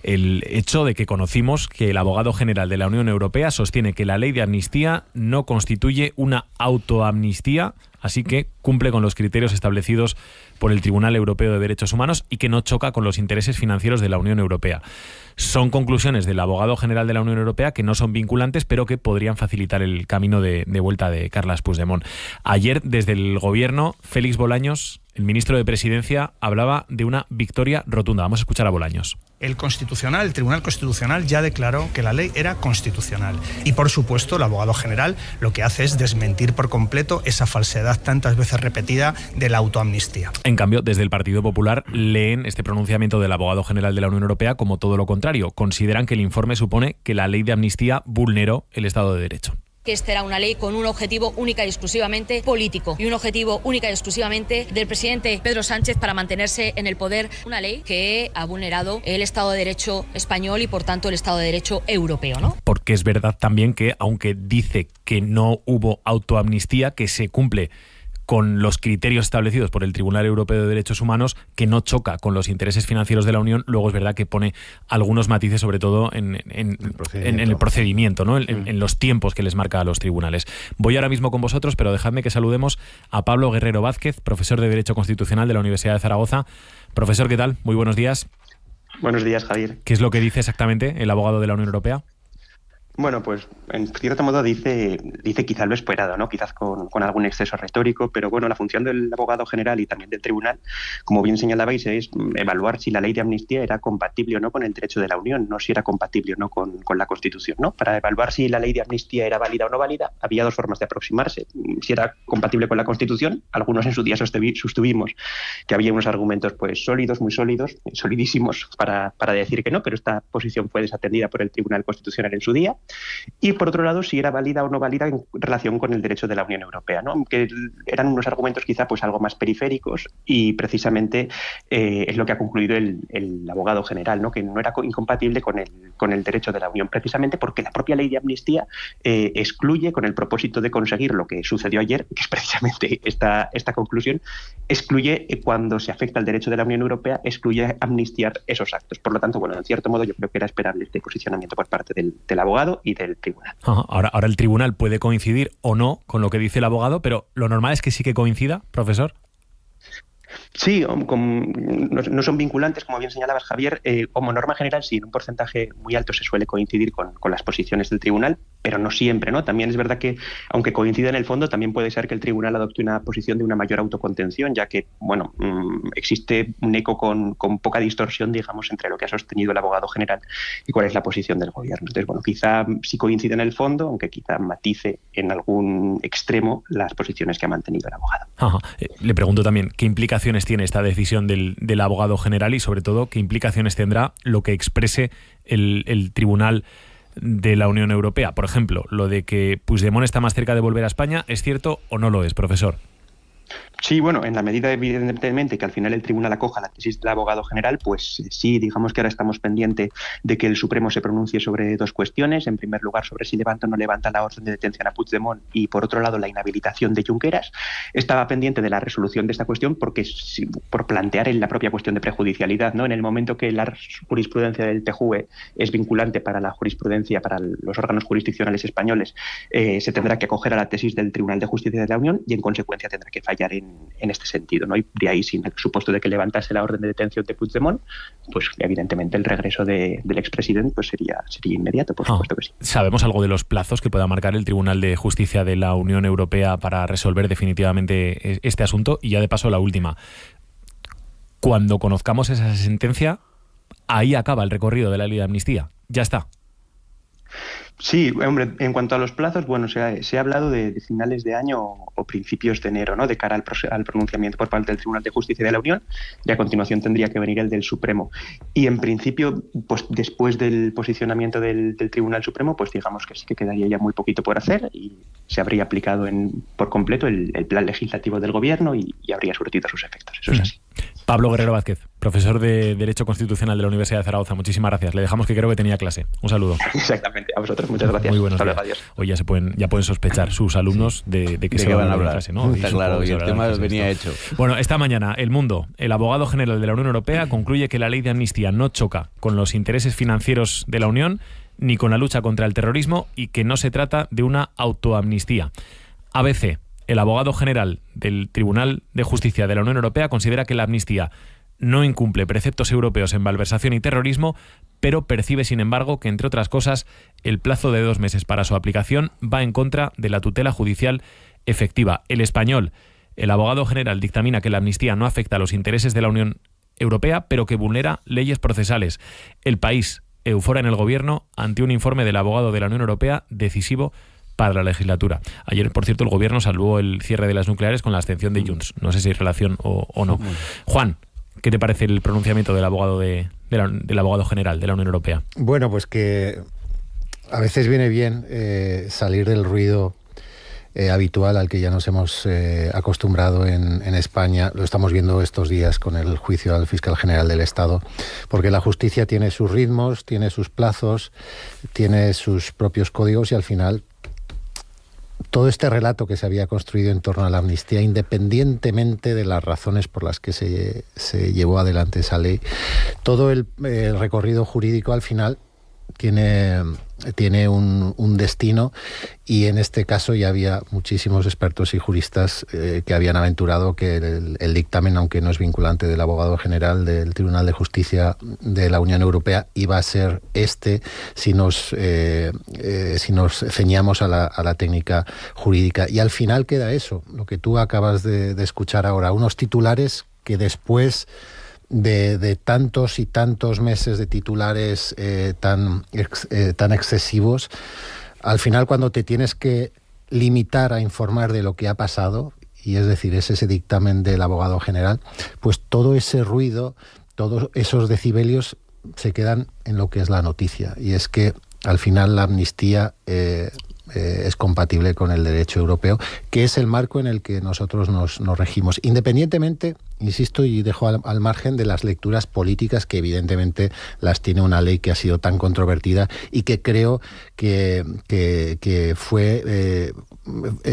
el hecho de que conocimos que el abogado general de la Unión Europea sostiene que la ley de amnistía no constituye una autoamnistía, así que cumple con los criterios establecidos por el Tribunal Europeo de Derechos Humanos y que no choca con los intereses financieros de la Unión Europea. Son conclusiones del abogado general de la Unión Europea que no son vinculantes, pero que podrían facilitar el camino de vuelta de Carles Puigdemont. Ayer, desde el gobierno, Félix Bolaños, el ministro de Presidencia, hablaba de una victoria rotunda. Vamos a escuchar a Bolaños. El Tribunal Constitucional ya declaró que la ley era constitucional. Y por supuesto, el abogado general lo que hace es desmentir por completo esa falsedad tantas veces repetida de la autoamnistía. En cambio, desde el Partido Popular leen este pronunciamiento del abogado general de la Unión Europea como todo lo contrario. Consideran que el informe supone que la ley de amnistía vulneró el Estado de Derecho. Que esta era una ley con un objetivo única y exclusivamente político y un objetivo única y exclusivamente del presidente Pedro Sánchez para mantenerse en el poder. Una ley que ha vulnerado el Estado de Derecho español y por tanto el Estado de Derecho europeo, ¿no? Porque es verdad también que, aunque dice que no hubo autoamnistía, que se cumple con los criterios establecidos por el Tribunal Europeo de Derechos Humanos, que no choca con los intereses financieros de la Unión, luego es verdad que pone algunos matices, sobre todo en el procedimiento, ¿no? en los tiempos que les marca a los tribunales. Voy ahora mismo con vosotros, pero dejadme que saludemos a Pablo Guerrero Vázquez, profesor de Derecho Constitucional de la Universidad de Zaragoza. Profesor, ¿qué tal? Muy buenos días. Buenos días, Javier. ¿Qué es lo que dice exactamente el abogado de la Unión Europea? Bueno, pues en cierto modo dice quizás lo esperado, ¿no? Quizás con algún exceso retórico, pero bueno, la función del abogado general y también del tribunal, como bien señalabais, es evaluar si la ley de amnistía era compatible o no con el derecho de la Unión, no si era compatible o no con la Constitución, ¿no? Para evaluar si la ley de amnistía era válida o no válida, había dos formas de aproximarse. Si era compatible con la Constitución, algunos en su día sostuvimos que había unos argumentos pues sólidos, muy sólidos, solidísimos para decir que no, pero esta posición fue desatendida por el Tribunal Constitucional en su día. Y por otro lado, si era válida o no válida en relación con el derecho de la Unión Europea, ¿no? Aunque eran unos argumentos quizá pues algo más periféricos, y precisamente es lo que ha concluido el abogado general, ¿no? Que no era incompatible con el derecho de la Unión, precisamente porque la propia ley de amnistía excluye, con el propósito de conseguir lo que sucedió ayer, que es precisamente esta conclusión, excluye cuando se afecta al derecho de la Unión Europea, excluye amnistiar esos actos. Por lo tanto, bueno, en cierto modo yo creo que era esperable este posicionamiento por parte del abogado y del tribunal. Ahora el tribunal puede coincidir o no con lo que dice el abogado, pero lo normal es que sí que coincida, profesor. Sí, no son vinculantes, como bien señalabas, Javier. Como norma general, sí, en un porcentaje muy alto se suele coincidir con las posiciones del tribunal, pero no siempre, ¿no? También es verdad que, aunque coincida en el fondo, también puede ser que el tribunal adopte una posición de una mayor autocontención, ya que, bueno, existe un eco con poca distorsión, digamos, entre lo que ha sostenido el abogado general y cuál es la posición del gobierno. Entonces, bueno, quizá sí coincide en el fondo, aunque quizá matice en algún extremo las posiciones que ha mantenido el abogado. Le pregunto también, ¿qué implicaciones tiene esta decisión del abogado general y, sobre todo, qué implicaciones tendrá lo que exprese el Tribunal de la Unión Europea? Por ejemplo, lo de que Puigdemont está más cerca de volver a España, ¿es cierto o no lo es, profesor? Sí, bueno, en la medida evidentemente que al final el tribunal acoja la tesis del abogado general, pues sí, digamos que ahora estamos pendientes de que el Supremo se pronuncie sobre dos cuestiones. En primer lugar, sobre si levanta o no levanta la orden de detención a Puigdemont, y por otro lado, la inhabilitación de Junqueras. Estaba pendiente de la resolución de esta cuestión porque por plantear en la propia cuestión de prejudicialidad, ¿no? En el momento que la jurisprudencia del TJUE es vinculante para la jurisprudencia, para los órganos jurisdiccionales españoles, se tendrá que acoger a la tesis del Tribunal de Justicia de la Unión y en consecuencia tendrá que fallar en este sentido, ¿no? Y de ahí, sin el supuesto de que levantase la orden de detención de Puigdemont, pues evidentemente el regreso del expresidente pues sería inmediato, por supuesto que sí. ¿Sabemos algo de los plazos que pueda marcar el Tribunal de Justicia de la Unión Europea para resolver definitivamente este asunto? Y ya de paso la última. Cuando conozcamos esa sentencia, ahí acaba el recorrido de la ley de amnistía. Ya está. Sí, hombre, en cuanto a los plazos, bueno, se ha hablado de finales de año o principios de enero, ¿no? De cara al pronunciamiento por parte del Tribunal de Justicia de la Unión, y a continuación tendría que venir el del Supremo. Y en principio, pues después del posicionamiento del Tribunal Supremo, pues digamos que sí que quedaría ya muy poquito por hacer y se habría aplicado por completo el plan legislativo del Gobierno y habría surtido sus efectos. Eso es así. Pablo Guerrero Vázquez, profesor de Derecho Constitucional de la Universidad de Zaragoza. Muchísimas gracias. Le dejamos, que creo que tenía clase. Un saludo. Exactamente. A vosotros, muchas gracias. Muy buenos días. Adiós. Hoy ya pueden sospechar sus alumnos de que se van a hablar en clase, ¿no? Está claro, y el tema venía hecho. Bueno, esta mañana, El Mundo, el abogado general de la Unión Europea concluye que la ley de amnistía no choca con los intereses financieros de la Unión ni con la lucha contra el terrorismo y que no se trata de una autoamnistía. ABC, el abogado general del Tribunal de Justicia de la Unión Europea, considera que la amnistía no incumple preceptos europeos en malversación y terrorismo, pero percibe, sin embargo, que, entre otras cosas, el plazo de 2 meses para su aplicación va en contra de la tutela judicial efectiva. El Español, el abogado general, dictamina que la amnistía no afecta a los intereses de la Unión Europea, pero que vulnera leyes procesales. El País, eufora en el Gobierno ante un informe del abogado de la Unión Europea decisivo para la legislatura. Ayer, por cierto, el Gobierno salvó el cierre de las nucleares con la abstención de Junts. No sé si hay relación o no. Juan, ¿qué te parece el pronunciamiento del abogado del abogado general de la Unión Europea? Bueno, pues que a veces viene bien salir del ruido habitual al que ya nos hemos acostumbrado en España. Lo estamos viendo estos días con el juicio al fiscal general del Estado, porque la justicia tiene sus ritmos, tiene sus plazos, tiene sus propios códigos, y al final todo este relato que se había construido en torno a la amnistía, independientemente de las razones por las que se llevó adelante esa ley, todo el recorrido jurídico al final tiene un destino, y en este caso ya había muchísimos expertos y juristas que habían aventurado que el dictamen, aunque no es vinculante, del abogado general del Tribunal de Justicia de la Unión Europea, iba a ser si nos ceñamos a la técnica jurídica. Y al final queda eso, lo que tú acabas de escuchar ahora, unos titulares que después de tantos y tantos meses de titulares tan excesivos, al final, cuando te tienes que limitar a informar de lo que ha pasado, y es decir, es ese dictamen del abogado general, pues todo ese ruido, todos esos decibelios se quedan en lo que es la noticia, y es que al final la amnistía es compatible con el derecho europeo, que es el marco en el que nosotros nos regimos, independientemente, insisto, y dejo al margen de las lecturas políticas que evidentemente las tiene una ley que ha sido tan controvertida y que creo que fue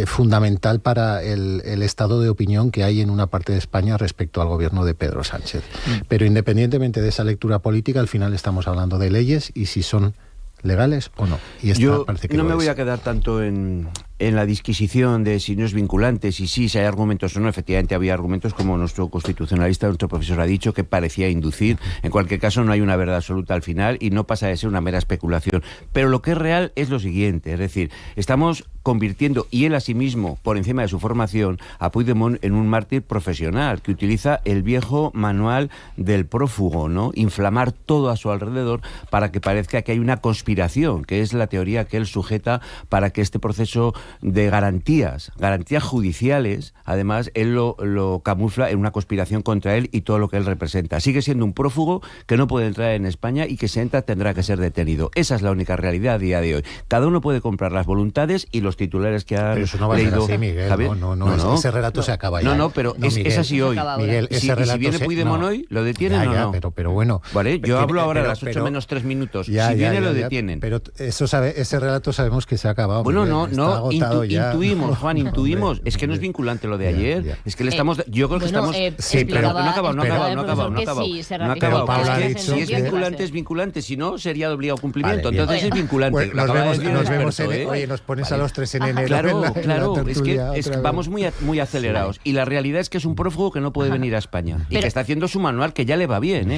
fundamental para el estado de opinión que hay en una parte de España respecto al gobierno de Pedro Sánchez. Pero independientemente de esa lectura política, al final estamos hablando de leyes y si son legales o no. Y yo no me voy a quedar tanto en la disquisición de si no es vinculante, si hay argumentos o no. Efectivamente había argumentos, como nuestro constitucionalista, nuestro profesor ha dicho, que parecía inducir. En cualquier caso, no hay una verdad absoluta al final y no pasa de ser una mera especulación. Pero lo que es real es lo siguiente, es decir, estamos convirtiendo, y él a sí mismo, por encima de su formación, a Puigdemont en un mártir profesional que utiliza el viejo manual del prófugo, ¿no? Inflamar todo a su alrededor para que parezca que hay una conspiración, que es la teoría que él sujeta para que este proceso de garantías judiciales, además, él lo camufla en una conspiración contra él y todo lo que él representa. Sigue siendo un prófugo que no puede entrar en España y que si entra tendrá que ser detenido. Esa es la única realidad a día de hoy. Cada uno puede comprar las voluntades y los titulares que han leído. Pero eso no va a ser así, Miguel. Javier, no, ese relato se acaba ya. Pero es así hoy. Miguel, si viene Puigdemont hoy, ¿lo detienen o no? Pero bueno. Vale, yo hablo ahora a las 8 menos 3 minutos. Si viene, lo detienen. Pero ese relato sabemos que se ha acabado. Bueno, Miguel, intuimos, Juan, intuimos. Es que no es vinculante lo de ayer. Es que le estamos... Yo creo que estamos... Sí, pero no ha acabado. Si es vinculante, es vinculante. Si no, sería de obligado cumplimiento. Entonces es vinculante. Nos vemos oye, nos pones a los 3 en enero. Claro. Es que vamos muy acelerados. Y la realidad es que es un prófugo que no puede venir a España. Y que está haciendo su manual, que ya le va bien,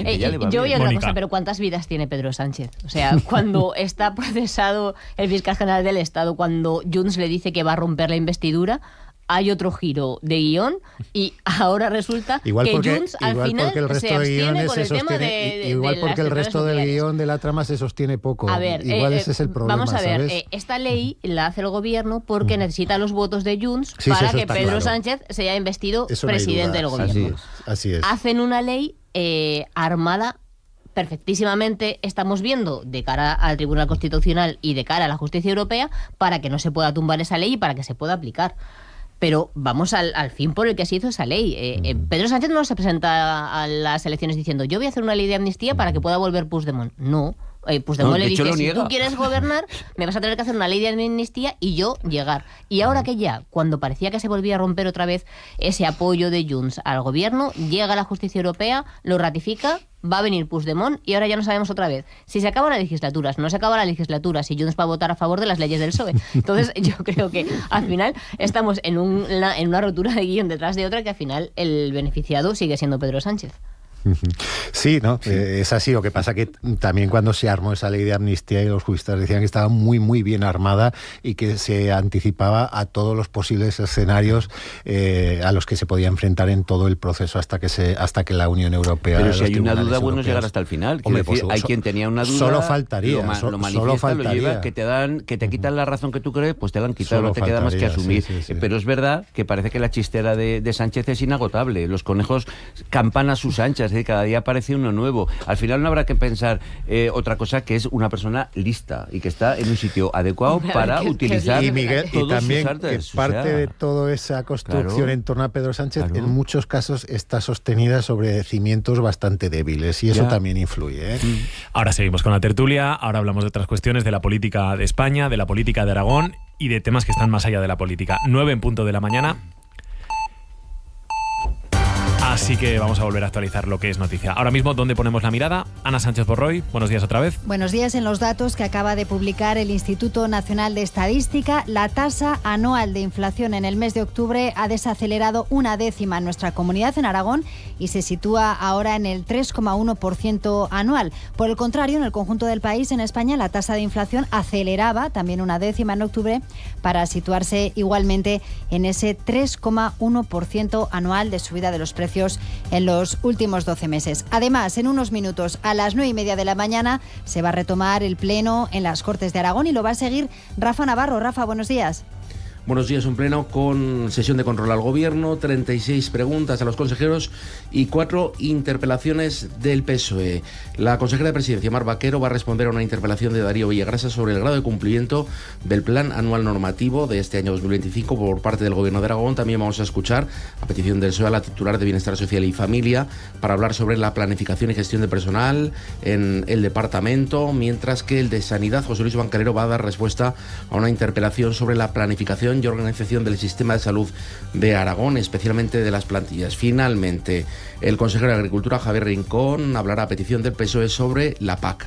Yo oí otra cosa, pero ¿cuántas vidas tiene Pedro Sánchez? O sea, cuando está procesado el fiscal general del Estado, cuando Junts le dice que va a romper la investidura, hay otro giro de guión y ahora resulta que Junts al final se abstiene con el tema de igual porque el resto del guión de la trama se sostiene poco. A ver, igual ese es el problema. Vamos a ver, ¿sabes? Esta ley la hace el gobierno porque necesita los votos de Junts para que Pedro Sánchez sea investido presidente del gobierno. Así es. Hacen una ley armada perfectísimamente, estamos viendo, de cara al Tribunal Constitucional y de cara a la justicia europea, para que no se pueda tumbar esa ley y para que se pueda aplicar. Pero vamos al fin por el que se hizo esa ley. Pedro Sánchez no se presenta a las elecciones diciendo yo voy a hacer una ley de amnistía para que pueda volver Puigdemont. No. Puigdemont le dice, si tú quieres gobernar, me vas a tener que hacer una ley de amnistía y yo llegar. Y ahora que ya, cuando parecía que se volvía a romper otra vez ese apoyo de Junts al gobierno, llega la justicia europea, lo ratifica, va a venir Puigdemont y ahora ya no sabemos otra vez si se acaba la legislatura, si no se acaba la legislatura, si Junts va a votar a favor de las leyes del PSOE. Entonces yo creo que al final estamos en una rotura de guión detrás de otra, que al final el beneficiado sigue siendo Pedro Sánchez. Sí, ¿no? Es así. Lo que pasa que también cuando se armó esa ley de amnistía y los juristas decían que estaba muy, muy bien armada y que se anticipaba a todos los posibles escenarios a los que se podía enfrentar en todo el proceso hasta que la Unión Europea... Pero si hay una duda, bueno es llegar hasta el final. Hombre, decir, hay quien tenía una duda... Solo faltaría. Lo manifiesta, lo lleva, que te quitan la razón que tú crees, pues te la han quitado, no te queda más que asumir. Sí. Pero es verdad que parece que la chistera de Sánchez es inagotable. Los conejos campan a sus anchas. Cada día aparece uno nuevo. Al final no habrá que pensar otra cosa, que es una persona lista y que está en un sitio adecuado para utilizar y Miguel, todos y también sus artes. Que parte de toda esa construcción en torno a Pedro Sánchez en muchos casos está sostenida sobre cimientos bastante débiles y eso también influye. Ahora seguimos con la tertulia, ahora hablamos de otras cuestiones, de la política de España, de la política de Aragón y de temas que están más allá de la política. 9 en punto de la mañana. Así que vamos a volver a actualizar lo que es noticia. Ahora mismo, ¿dónde ponemos la mirada? Ana Sánchez Borroy, buenos días otra vez. Buenos días. En los datos que acaba de publicar el Instituto Nacional de Estadística, la tasa anual de inflación en el mes de octubre ha desacelerado 1/10 en nuestra comunidad, en Aragón, y se sitúa ahora en el 3,1% anual. Por el contrario, en el conjunto del país, en España, la tasa de inflación aceleraba también 1/10 en octubre para situarse igualmente en ese 3,1% anual de subida de los precios en los últimos 12 meses. Además, en unos minutos, a las 9:30 de la mañana, se va a retomar el pleno en las Cortes de Aragón y lo va a seguir Rafa Navarro. Rafa, buenos días. Buenos días, un pleno con sesión de control al Gobierno, 36 preguntas a los consejeros y 4 interpelaciones del PSOE. La consejera de Presidencia, Mar Vaquero, va a responder a una interpelación de Darío Villagrasa sobre el grado de cumplimiento del Plan Anual Normativo de este año 2025 por parte del Gobierno de Aragón. También vamos a escuchar, a petición del PSOE, a la titular de Bienestar Social y Familia para hablar sobre la planificación y gestión de personal en el departamento, mientras que el de Sanidad, José Luis Bancalero, va a dar respuesta a una interpelación sobre la planificación y organización del sistema de salud de Aragón, especialmente de las plantillas. Finalmente, el consejero de Agricultura, Javier Rincón, hablará a petición del PSOE sobre la PAC.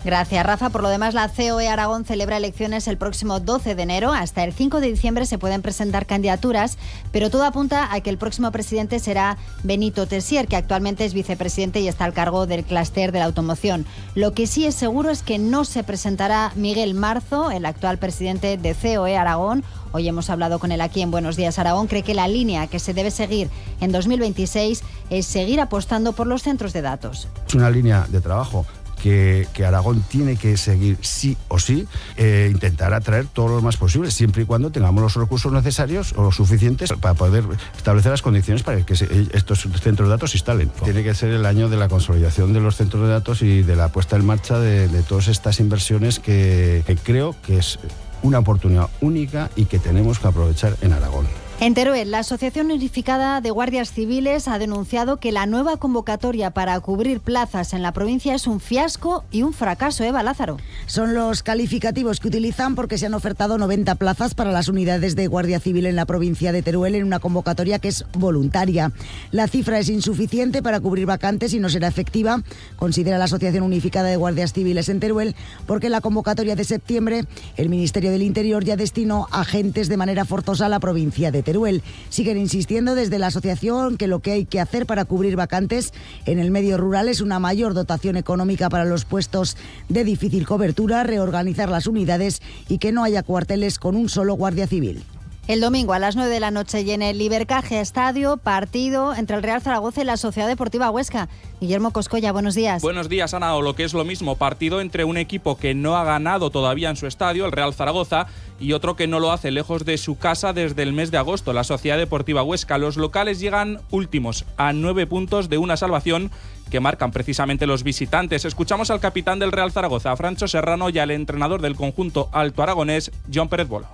Gracias, Rafa. Por lo demás, la COE Aragón celebra elecciones el próximo 12 de enero. Hasta el 5 de diciembre se pueden presentar candidaturas, pero todo apunta a que el próximo presidente será Benito Tessier, que actualmente es vicepresidente y está al cargo del clúster de la automoción. Lo que sí es seguro es que no se presentará Miguel Marzo, el actual presidente de COE Aragón. Hoy hemos hablado con él aquí en Buenos Días Aragón. Cree que la línea que se debe seguir en 2026 es seguir apostando por los centros de datos. Es una línea de trabajo que Aragón tiene que seguir sí o sí, intentar atraer todo lo más posible, siempre y cuando tengamos los recursos necesarios o suficientes para poder establecer las condiciones para que estos centros de datos se instalen. Tiene que ser el año de la consolidación de los centros de datos y de la puesta en marcha de todas estas inversiones que creo que es una oportunidad única y que tenemos que aprovechar en Aragón. En Teruel, la Asociación Unificada de Guardias Civiles ha denunciado que la nueva convocatoria para cubrir plazas en la provincia es un fiasco y un fracaso. Eva Lázaro. Son los calificativos que utilizan porque se han ofertado 90 plazas para las unidades de Guardia Civil en la provincia de Teruel en una convocatoria que es voluntaria. La cifra es insuficiente para cubrir vacantes y no será efectiva, considera la Asociación Unificada de Guardias Civiles en Teruel, porque en la convocatoria de septiembre el Ministerio del Interior ya destinó agentes de manera forzosa a la provincia de Teruel. Siguen insistiendo desde la asociación que lo que hay que hacer para cubrir vacantes en el medio rural es una mayor dotación económica para los puestos de difícil cobertura, reorganizar las unidades y que no haya cuarteles con un solo guardia civil. El domingo a las 9 de la noche y en el Ibercaja Estadio, partido entre el Real Zaragoza y la Sociedad Deportiva Huesca. Guillermo Coscolla, buenos días. Buenos días, Ana. O lo que es lo mismo, partido entre un equipo que no ha ganado todavía en su estadio, el Real Zaragoza, y otro que no lo hace lejos de su casa desde el mes de agosto, la Sociedad Deportiva Huesca. Los locales llegan últimos, a 9 puntos de una salvación que marcan precisamente los visitantes. Escuchamos al capitán del Real Zaragoza, Francho Serrano, y al entrenador del conjunto alto aragonés, John Pérez Bolo.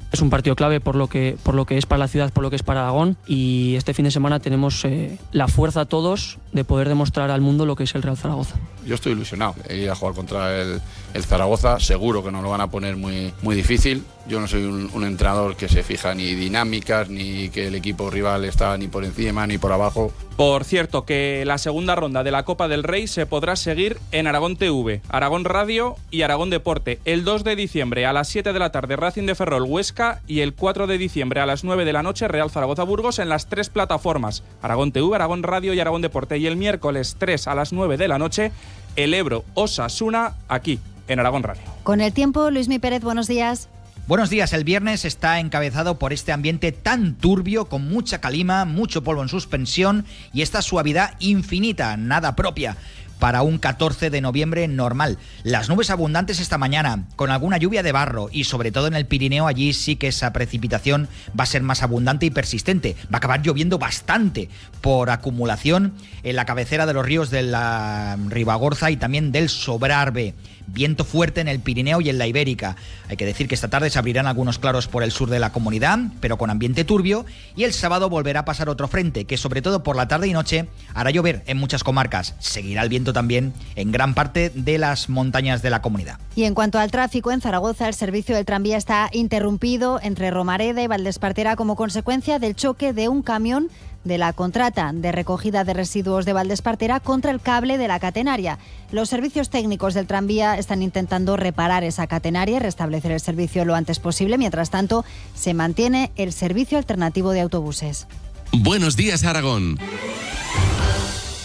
Es un partido clave por lo que es para la ciudad, por lo que es para Aragón, y este fin de semana tenemos la fuerza todos de poder demostrar al mundo lo que es el Real Zaragoza. Yo estoy ilusionado de ir a jugar contra el Zaragoza. Seguro que nos lo van a poner muy, muy difícil. Yo no soy un entrenador que se fija ni dinámicas, ni que el equipo rival está ni por encima ni por abajo. Por cierto, que la segunda ronda de la Copa del Rey se podrá seguir en Aragón TV, Aragón Radio y Aragón Deporte. El 2 de diciembre a las 7 de la tarde Racing de Ferrol Huesca y el 4 de diciembre a las 9 de la noche Real Zaragoza Burgos en las 3 plataformas, Aragón TV, Aragón Radio y Aragón Deporte. Y el miércoles 3 a las 9 de la noche el Ebro Osasuna aquí en Aragón Radio. Con el tiempo, Luismi Pérez, buenos días. Buenos días, el viernes está encabezado por este ambiente tan turbio, con mucha calima, mucho polvo en suspensión y esta suavidad infinita, nada propia para un 14 de noviembre normal. Las nubes abundantes esta mañana, con alguna lluvia de barro y sobre todo en el Pirineo, allí sí que esa precipitación va a ser más abundante y persistente. Va a acabar lloviendo bastante por acumulación en la cabecera de los ríos de la Ribagorza y también del Sobrarbe. Viento fuerte en el Pirineo y en la Ibérica. Hay que decir que esta tarde se abrirán algunos claros por el sur de la comunidad, pero con ambiente turbio, y el sábado volverá a pasar otro frente, que sobre todo por la tarde y noche hará llover en muchas comarcas. Seguirá el viento también en gran parte de las montañas de la comunidad. Y en cuanto al tráfico, en Zaragoza el servicio del tranvía está interrumpido entre Romareda y Valdespartera como consecuencia del choque de un camión de la contrata de recogida de residuos de Valdespartera contra el cable de la catenaria. Los servicios técnicos del tranvía están intentando reparar esa catenaria y restablecer el servicio lo antes posible. Mientras tanto, se mantiene el servicio alternativo de autobuses. Buenos días, Aragón.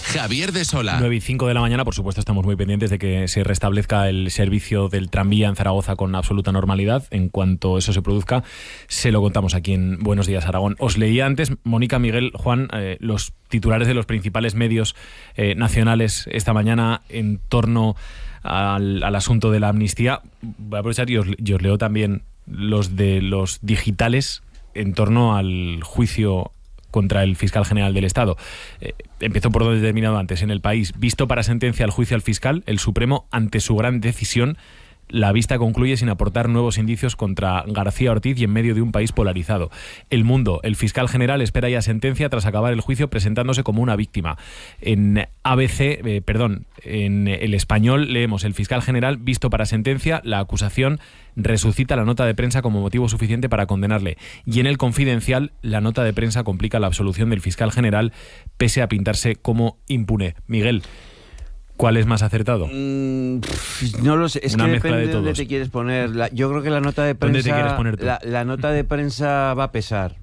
Javier de Sola. 9:05 de la mañana, por supuesto, estamos muy pendientes de que se restablezca el servicio del tranvía en Zaragoza con absoluta normalidad. En cuanto eso se produzca, se lo contamos aquí en Buenos Días, Aragón. Os leía antes, Mónica, Miguel, Juan, los titulares de los principales medios nacionales esta mañana en torno al asunto de la amnistía. Voy a aprovechar y os leo también los de los digitales en torno al juicio contra el fiscal general del Estado. Empezó por donde he terminado antes. En El País, visto para sentencia el juicio al fiscal, el Supremo, ante su gran decisión, la vista concluye sin aportar nuevos indicios contra García Ortiz y en medio de un país polarizado. El Mundo, el fiscal general espera ya sentencia tras acabar el juicio presentándose como una víctima. En en El Español leemos, el fiscal general visto para sentencia, la acusación resucita la nota de prensa como motivo suficiente para condenarle. Y en El Confidencial, la nota de prensa complica la absolución del fiscal general pese a pintarse como impune. Miguel, ¿cuál es más acertado? No lo sé, es una que mezcla depende de de dónde todos. te quieres poner. Yo creo que la nota de prensa... ¿Dónde te quieres poner tú? La nota de prensa va a pesar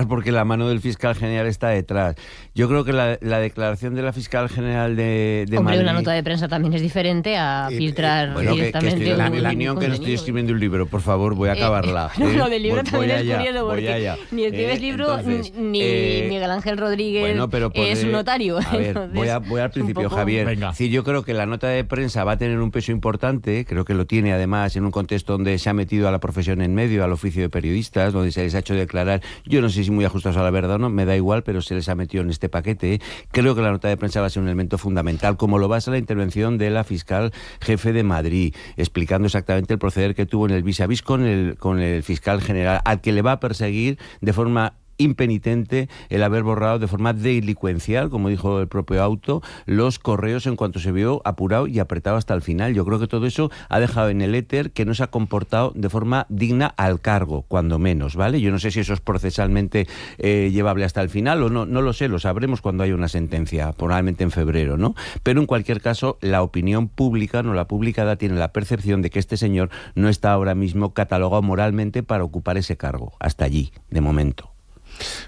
porque la mano del fiscal general está detrás. Yo creo que la declaración de la fiscal general de Madrid... una nota de prensa también es diferente a filtrar directamente la opinión que no estoy escribiendo un libro, por favor, voy a acabarla. Lo del libro también es allá, curioso porque ni escribes libro ni Miguel Ángel Rodríguez es notario. A ver, voy al principio, Javier. Venga. Sí, yo creo que la nota de prensa va a tener un peso importante, creo que lo tiene además en un contexto donde se ha metido a la profesión en medio, al oficio de periodistas, donde se les ha hecho declarar, yo no sé si muy ajustados a la verdad o no, me da igual, pero se les ha metido en este paquete. Creo que la nota de prensa va a ser un elemento fundamental, como lo va a ser la intervención de la fiscal jefe de Madrid, explicando exactamente el proceder que tuvo en el vis a vis con el fiscal general, al que le va a perseguir de forma impenitente el haber borrado de forma delincuencial, como dijo el propio auto, los correos en cuanto se vio apurado y apretado hasta el final. Yo creo que todo eso ha dejado en el éter que no se ha comportado de forma digna al cargo, cuando menos, ¿vale? Yo no sé si eso es procesalmente llevable hasta el final o no lo sé, lo sabremos cuando haya una sentencia, probablemente en febrero, ¿no? Pero en cualquier caso, la opinión pública, no la publicada, tiene la percepción de que este señor no está ahora mismo catalogado moralmente para ocupar ese cargo, hasta allí, de momento.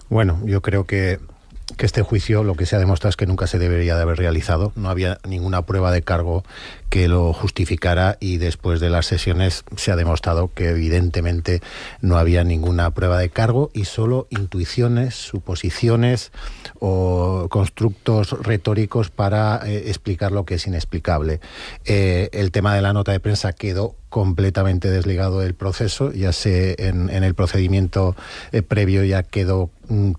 Bueno, yo creo que este juicio lo que se ha demostrado es que nunca se debería de haber realizado. No había ninguna prueba de cargo que lo justificara y después de las sesiones se ha demostrado que evidentemente no había ninguna prueba de cargo y solo intuiciones, suposiciones o constructos retóricos para explicar lo que es inexplicable. El tema de la nota de prensa quedó completamente desligado del proceso, ya en el procedimiento previo ya quedó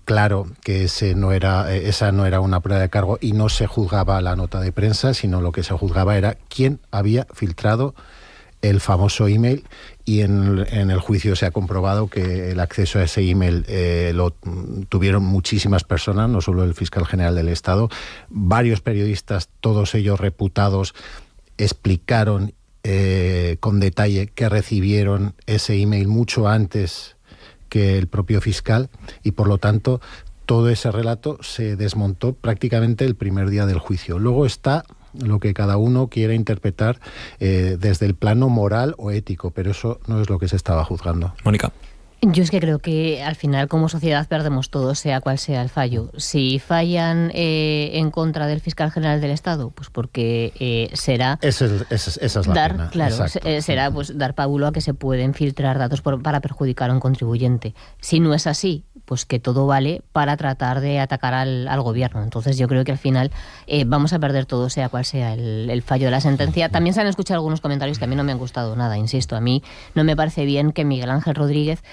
claro que esa no era una prueba de cargo y no se juzgaba la nota de prensa, sino lo que se juzgaba era quién había filtrado el famoso email, y en el juicio se ha comprobado que el acceso a ese email lo tuvieron muchísimas personas, no solo el fiscal general del Estado. Varios periodistas, todos ellos reputados, explicaron con detalle que recibieron ese email mucho antes que el propio fiscal y por lo tanto todo ese relato se desmontó prácticamente el primer día del juicio. Luego está lo que cada uno quiera interpretar desde el plano moral o ético, pero eso no es lo que se estaba juzgando. Mónica. Yo es que creo que al final como sociedad perdemos todo, sea cual sea el fallo. Si fallan en contra del fiscal general del Estado, pues porque será esa es la dar, pena. claro, Exacto. será pues dar pábulo a que se pueden filtrar datos para perjudicar a un contribuyente. Si no es así, pues que todo vale para tratar de atacar al gobierno. Entonces yo creo que al final vamos a perder todo, sea cual sea el fallo de la sentencia. También se han escuchado algunos comentarios que a mí no me han gustado nada, insisto. A mí no me parece bien que Miguel Ángel Rodríguez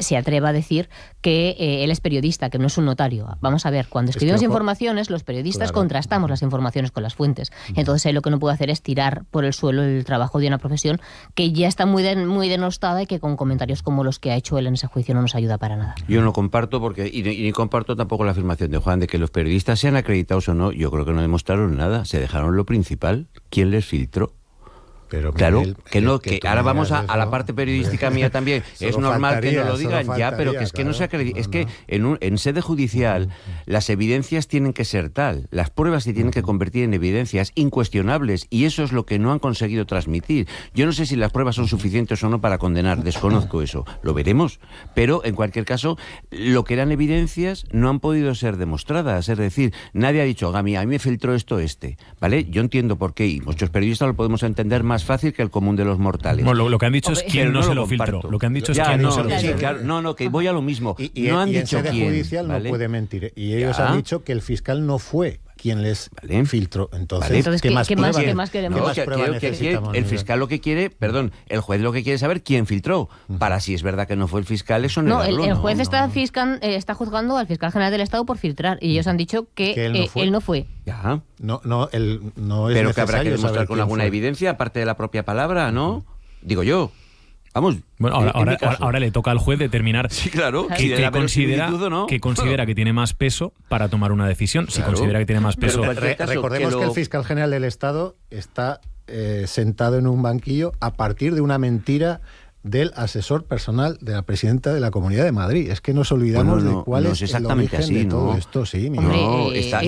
se atreva a decir que él es periodista, que no es un notario. Vamos a ver, cuando escribimos informaciones, los periodistas contrastamos las informaciones con las fuentes. Entonces él lo que no puede hacer es tirar por el suelo el trabajo de una profesión que ya está muy denostada y que con comentarios como los que ha hecho él en ese juicio no nos ayuda para nada. Yo no comparto y ni comparto tampoco la afirmación de Juan de que los periodistas sean acreditados o no. Yo creo que no demostraron nada, se dejaron lo principal. ¿Quién les filtró? Pero claro, Miguel, que no, que que ahora vamos a eso, la parte periodística mía también. Es normal que no lo digan ya, pero que es que no se acredita. Es que en sede judicial las evidencias tienen que ser tal, las pruebas se tienen que convertir en evidencias incuestionables, y eso es lo que no han conseguido transmitir. Yo no sé si las pruebas son suficientes o no para condenar, desconozco eso, lo veremos, pero en cualquier caso, lo que eran evidencias no han podido ser demostradas. Es decir, nadie ha dicho, a mí me filtró esto, ¿vale? Yo entiendo por qué, y muchos periodistas lo podemos entender más fácil que el común de los mortales. Bueno, lo que han dicho es quién no se lo filtró. Lo que han dicho es quién no se lo filtró. Claro, no, que voy a lo mismo. No han y dicho en sede quién, judicial ¿vale? no puede mentir. Y ellos han dicho que el fiscal no fue quien les filtró. Entonces, ¿qué más pruebas necesitamos? El fiscal lo que quiere, el juez lo que quiere es saber quién filtró. Para si es verdad que no fue el fiscal, eso no es el juez está juzgando al fiscal general del Estado por filtrar, y ellos han dicho que él no fue. Ya. Él no es pero que habrá que demostrar con alguna fue. evidencia, aparte de la propia palabra, ¿no? Digo yo. Vamos. Bueno, ahora le toca al juez determinar que considera que tiene más peso para tomar una decisión. Si considera que tiene más peso. Recordemos que el fiscal general del Estado está sentado en un banquillo a partir de una mentira del asesor personal de la presidenta de la Comunidad de Madrid. Es que nos olvidamos de cuál es exactamente el origen así, de todo esto. Sí,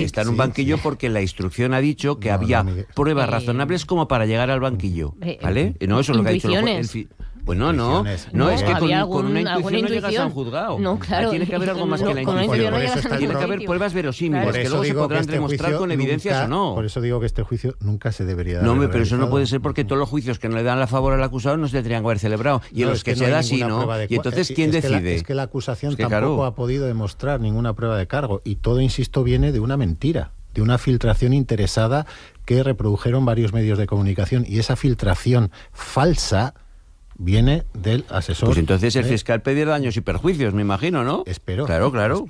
está en un banquillo porque la instrucción ha dicho que había pruebas razonables como para llegar al banquillo, ¿vale? No, eso es lo que ha dicho el Pues no, es que con una intuición no llegas a un juzgado. No, claro. Tiene que haber algo más que la intuición. Tiene que haber pruebas verosímiles, que luego se podrán demostrar con evidencias o no. Por eso digo que este juicio nunca se debería dar. No, pero eso no puede ser, porque todos los juicios que no le dan la favor al acusado no se tendrían que haber celebrado. Y en los que se da sí, ¿no? Y entonces, ¿quién decide? Es que la acusación tampoco ha podido demostrar ninguna prueba de cargo. Y todo, insisto, viene de una mentira, de una filtración interesada que reprodujeron varios medios de comunicación. Y esa filtración falsa viene del asesor. Pues entonces el fiscal pedirá daños y perjuicios, me imagino, ¿no? Espero. Claro.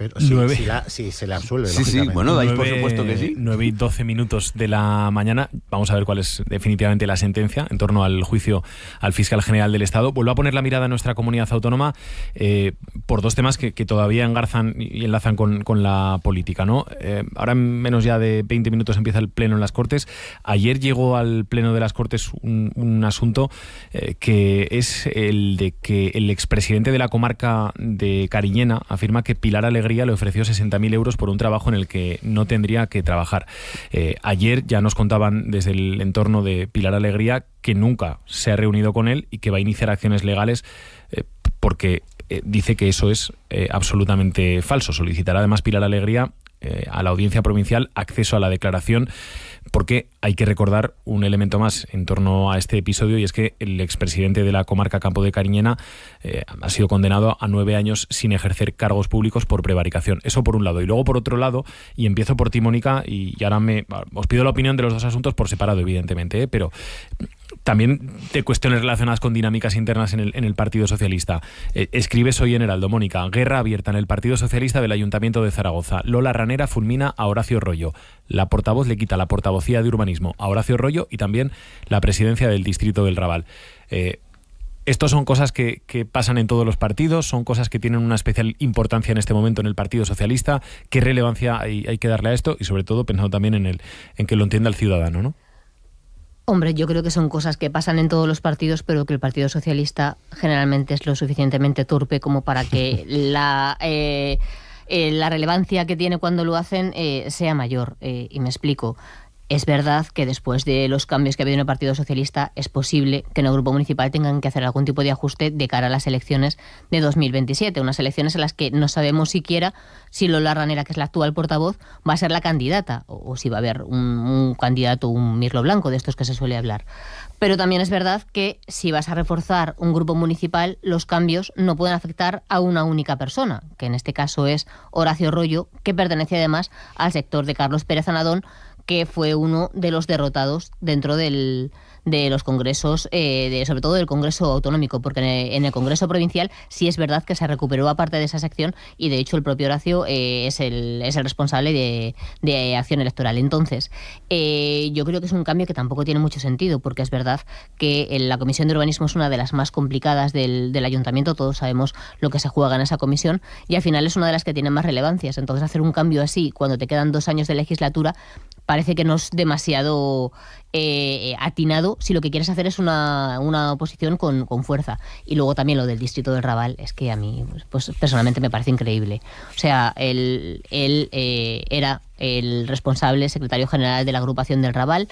Si se le absuelve. Sí, bueno, dais por supuesto que sí. 9:12 de la mañana. Vamos a ver cuál es definitivamente la sentencia en torno al juicio al fiscal general del Estado. Vuelvo a poner la mirada en nuestra comunidad autónoma por dos temas que todavía engarzan y enlazan con la política, ¿no? Ahora en menos ya de 20 minutos empieza el pleno en las Cortes. Ayer llegó al pleno de las Cortes un asunto que es el de que el expresidente de la comarca de Cariñena afirma que Pilar Alegría le ofreció 60.000 euros por un trabajo en el que no tendría que trabajar. Ayer ya nos contaban desde el entorno de Pilar Alegría que nunca se ha reunido con él y que va a iniciar acciones legales porque dice que eso es absolutamente falso. Solicitará además Pilar Alegría a la Audiencia Provincial acceso a la declaración, porque hay que recordar un elemento más en torno a este episodio, y es que el expresidente de la comarca Campo de Cariñena ha sido condenado a 9 años sin ejercer cargos públicos por prevaricación. Eso por un lado. Y luego por otro lado, y empiezo por ti, Mónica, y ahora os pido la opinión de los dos asuntos por separado, evidentemente, pero también de cuestiones relacionadas con dinámicas internas en el Partido Socialista. Escribes hoy en Heraldo, Mónica: guerra abierta en el Partido Socialista del Ayuntamiento de Zaragoza. Lola Ranera fulmina a Horacio Rollo. La portavoz le quita la portavocía de urbanismo a Horacio Rollo y también la presidencia del distrito del Raval. Estos son cosas que pasan en todos los partidos, son cosas que tienen una especial importancia en este momento en el Partido Socialista. ¿Qué relevancia hay que darle a esto? Y sobre todo pensando también en que lo entienda el ciudadano, ¿no? Hombre, yo creo que son cosas que pasan en todos los partidos, pero que el Partido Socialista generalmente es lo suficientemente torpe como para que la relevancia que tiene cuando lo hacen sea mayor. Y me explico. Es verdad que después de los cambios que ha habido en el Partido Socialista es posible que en el grupo municipal tengan que hacer algún tipo de ajuste de cara a las elecciones de 2027, unas elecciones en las que no sabemos siquiera si Lola Ranera, que es la actual portavoz, va a ser la candidata o si va a haber un candidato, un mirlo blanco, de estos que se suele hablar. Pero también es verdad que si vas a reforzar un grupo municipal, los cambios no pueden afectar a una única persona, que en este caso es Horacio Rollo, que pertenece además al sector de Carlos Pérez Anadón, que fue uno de los derrotados dentro de los congresos, sobre todo del Congreso Autonómico, porque en el Congreso Provincial sí es verdad que se recuperó aparte de esa sección, y de hecho el propio Horacio es el responsable de acción electoral. Entonces, yo creo que es un cambio que tampoco tiene mucho sentido, porque es verdad que la Comisión de Urbanismo es una de las más complicadas del Ayuntamiento, todos sabemos lo que se juega en esa comisión, y al final es una de las que tiene más relevancias. Entonces, hacer un cambio así cuando te quedan 2 años de legislatura parece que no es demasiado atinado si lo que quieres hacer es una oposición con fuerza. Y luego también lo del distrito del Raval, es que a mí pues personalmente me parece increíble. O sea, él era el responsable, secretario general de la agrupación del Raval.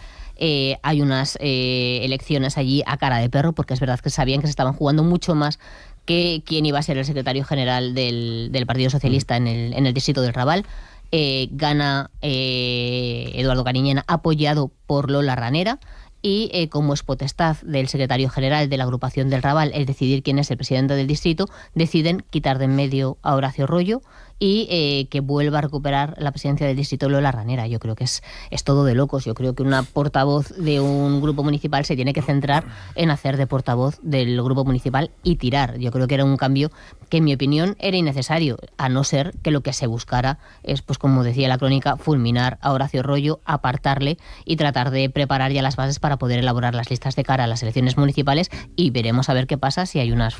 Hay unas elecciones allí a cara de perro, porque es verdad que sabían que se estaban jugando mucho más que quién iba a ser el secretario general del Partido Socialista en el distrito del Raval. Gana Eduardo Cariñena, apoyado por Lola Ranera, y como es potestad del secretario general de la agrupación del Raval el decidir quién es el presidente del distrito, deciden quitar de en medio a Horacio Rollo y que vuelva a recuperar la presidencia del distrito Lola Ranera. Yo creo que es todo de locos. Yo creo que una portavoz de un grupo municipal se tiene que centrar en hacer de portavoz del grupo municipal y tirar. Yo creo que era un cambio que, en mi opinión, era innecesario, a no ser que lo que se buscara es, pues como decía la crónica, fulminar a Horacio Rollo, apartarle y tratar de preparar ya las bases para poder elaborar las listas de cara a las elecciones municipales, y veremos a ver qué pasa si hay unas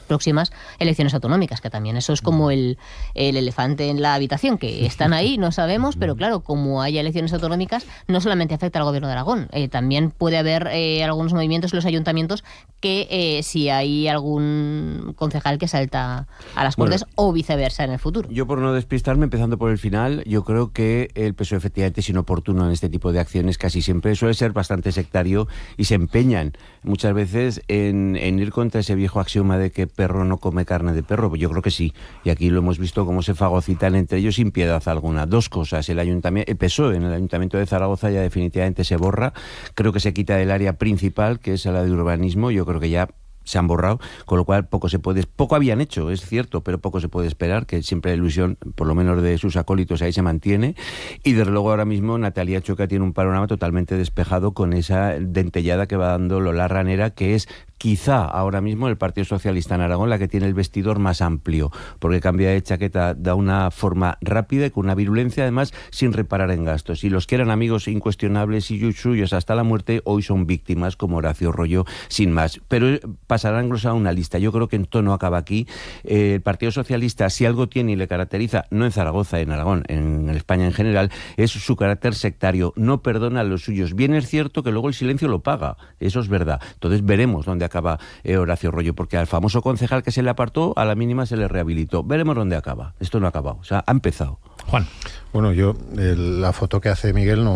próximas elecciones autonómicas, que también eso es como el elefante en la habitación, que están ahí, no sabemos, pero claro, como haya elecciones autonómicas, no solamente afecta al gobierno de Aragón, también puede haber algunos movimientos en los ayuntamientos que si hay algún concejal que salta a las Cortes, o viceversa en el futuro. Yo, por no despistarme, empezando por el final, yo creo que el PSOE efectivamente es inoportuno en este tipo de acciones, casi siempre suele ser bastante sectario y se empeñan muchas veces en ir contra ese viejo axioma de que perro no come carne de perro. Yo creo que sí, y aquí lo hemos visto cómo se fagocitan entre ellos sin piedad alguna. Dos cosas: el PSOE en el Ayuntamiento de Zaragoza ya definitivamente se borra, creo que se quita del área principal, que es la de urbanismo. Yo creo que ya se han borrado, con lo cual poco habían hecho, es cierto, pero poco se puede esperar, que siempre la ilusión, por lo menos de sus acólitos, ahí se mantiene. Y desde luego ahora mismo Natalia Choca tiene un panorama totalmente despejado con esa dentellada que va dando Lola Ranera, que es quizá ahora mismo el Partido Socialista en Aragón la que tiene el vestidor más amplio, porque cambia de chaqueta de una forma rápida y con una virulencia, además, sin reparar en gastos. Y los que eran amigos incuestionables y suyos hasta la muerte, hoy son víctimas, como Horacio Rollo, sin más. Pero pasará a engrosar una lista. Yo creo que en tono acaba aquí. El Partido Socialista, si algo tiene y le caracteriza, no en Zaragoza, en Aragón, en España en general, es su carácter sectario. No perdona a los suyos. Bien es cierto que luego el silencio lo paga. Eso es verdad. Entonces veremos dónde acaba Horacio Rollo, porque al famoso concejal que se le apartó, a la mínima se le rehabilitó. Veremos dónde acaba. Esto no ha acabado. O sea, ha empezado. Juan. Bueno, yo la foto que hace Miguel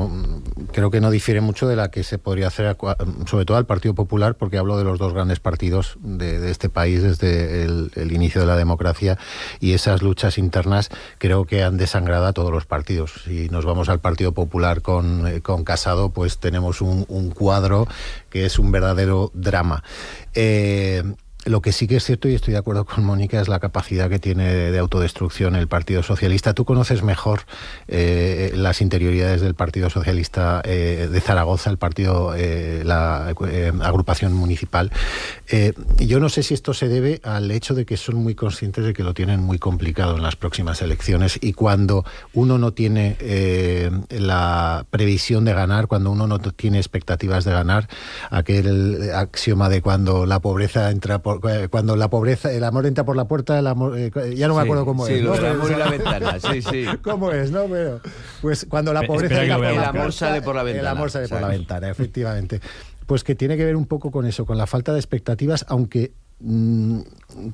creo que no difiere mucho de la que se podría hacer, sobre todo al Partido Popular, porque hablo de los dos grandes partidos de este país desde el inicio de la democracia, y esas luchas internas creo que han desangrado a todos los partidos. Si nos vamos al Partido Popular con Casado, pues tenemos un cuadro que es un verdadero drama. Lo que sí que es cierto, y estoy de acuerdo con Mónica, es la capacidad que tiene de autodestrucción el Partido Socialista. Tú conoces mejor las interioridades del Partido Socialista de Zaragoza, la agrupación municipal. Yo no sé si esto se debe al hecho de que son muy conscientes de que lo tienen muy complicado en las próximas elecciones, y cuando uno no tiene la previsión de ganar, cuando uno no tiene expectativas de ganar, aquel axioma de cuando la pobreza entra cuando el amor entra por la puerta, ya no me acuerdo cómo es, ¿no? El amor y la ventana, sí. ¿Cómo es, no? Pero, pues cuando la pobreza entra por la puerta, el amor sale por la ventana. El amor sale por la ventana, efectivamente. Pues que tiene que ver un poco con eso, con la falta de expectativas, aunque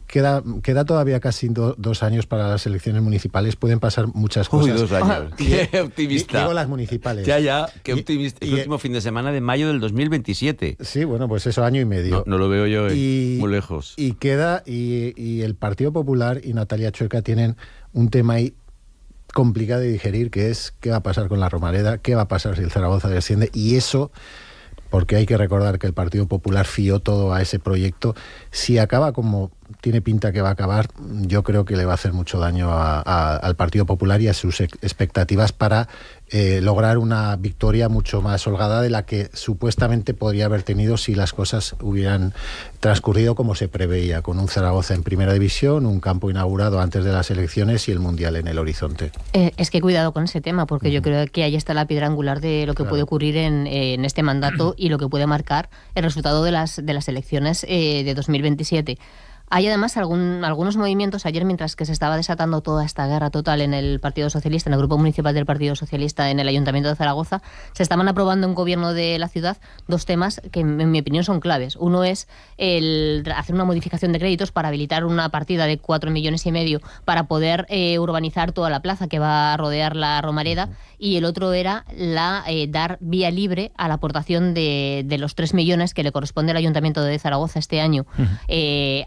queda todavía casi 2 años para las elecciones municipales. Pueden pasar muchas cosas. 2 años. Qué optimista. Digo las municipales. Ya, qué optimista. El último fin de semana de mayo del 2027. Sí, bueno, pues eso, año y medio. No lo veo yo muy lejos. Y el Partido Popular y Natalia Chueca tienen un tema ahí complicado de digerir, que es qué va a pasar con la Romareda, qué va a pasar si el Zaragoza desciende, y eso, porque hay que recordar que el Partido Popular fió todo a ese proyecto. Si acaba como tiene pinta que va a acabar, yo creo que le va a hacer mucho daño al Partido Popular y a sus expectativas para lograr una victoria mucho más holgada de la que supuestamente podría haber tenido si las cosas hubieran transcurrido como se preveía, con un Zaragoza en primera división, un campo inaugurado antes de las elecciones y el Mundial en el horizonte. Es que cuidado con ese tema, porque yo creo que ahí está la piedra angular de lo que puede ocurrir en este mandato y lo que puede marcar el resultado de las elecciones de 2027. Hay además algunos movimientos. Ayer, mientras que se estaba desatando toda esta guerra total en el Partido Socialista, en el Grupo Municipal del Partido Socialista, en el Ayuntamiento de Zaragoza, se estaban aprobando en gobierno de la ciudad 2 temas que, en mi opinión, son claves. Uno es el hacer una modificación de créditos para habilitar una partida de 4,5 millones para poder urbanizar toda la plaza que va a rodear la Romareda, y el otro era dar vía libre a la aportación de los 3 millones que le corresponde al Ayuntamiento de Zaragoza este año,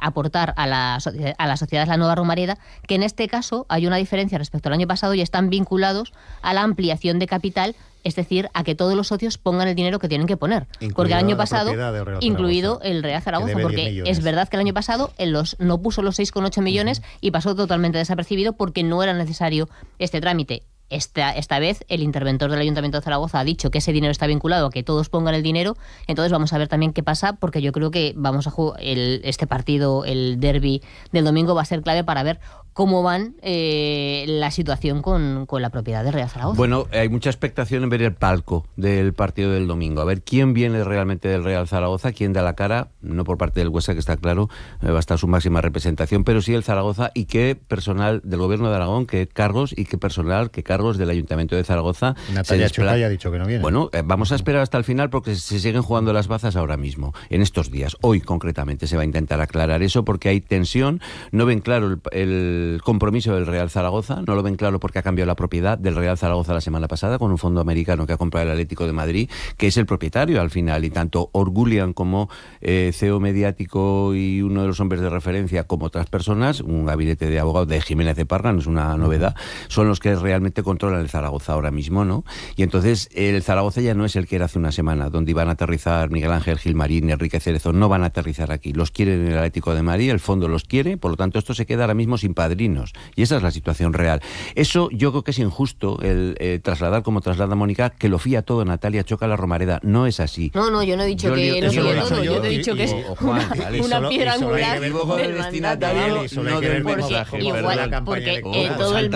aportar a la sociedad La Nueva Romareda, que en este caso hay una diferencia respecto al año pasado y están vinculados a la ampliación de capital, es decir, a que todos los socios pongan el dinero que tienen que poner. Porque el año pasado, incluido el Real Zaragoza, porque es verdad que el año pasado no puso los 6,8 millones y pasó totalmente desapercibido porque no era necesario este trámite. Esta vez el interventor del Ayuntamiento de Zaragoza ha dicho que ese dinero está vinculado a que todos pongan el dinero. Entonces vamos a ver también qué pasa, porque yo creo que vamos a jugar este partido, el derbi del domingo, va a ser clave para ver cómo van la situación con la propiedad de Real Zaragoza. Bueno, hay mucha expectación en ver el palco del partido del domingo, a ver quién viene realmente del Real Zaragoza, quién da la cara, no por parte del Huesca, que está claro, va a estar su máxima representación, pero sí el Zaragoza, y qué personal del Gobierno de Aragón, qué cargos y qué personal, qué cargos del Ayuntamiento de Zaragoza. Natalia Choca ya ha dicho que no viene. Bueno, vamos a esperar hasta el final porque se siguen jugando las bazas ahora mismo, en estos días. Hoy concretamente se va a intentar aclarar eso porque hay tensión, no ven claro el compromiso del Real Zaragoza, no lo ven claro porque ha cambiado la propiedad del Real Zaragoza la semana pasada con un fondo americano que ha comprado el Atlético de Madrid, que es el propietario al final, y tanto Orgulian como CEO mediático y uno de los hombres de referencia, como otras personas, un gabinete de abogados de Jiménez de Parga, no es una novedad, son los que realmente controlan el Zaragoza ahora mismo, ¿no? Y entonces el Zaragoza ya no es el que era hace una semana, donde iban a aterrizar Miguel Ángel Gilmarín y Enrique Cerezo, no van a aterrizar aquí, los quieren en el Atlético de Madrid, el fondo los quiere, por lo tanto esto se queda ahora mismo sin padrinos, y esa es la situación real. Eso yo creo que es injusto el trasladar, como traslada Mónica, que lo fía todo Natalia Choca a la Romareda. No es así. No, yo no he dicho que lo fía todo, yo he dicho que es una piedra angular del mandatario. Porque todo el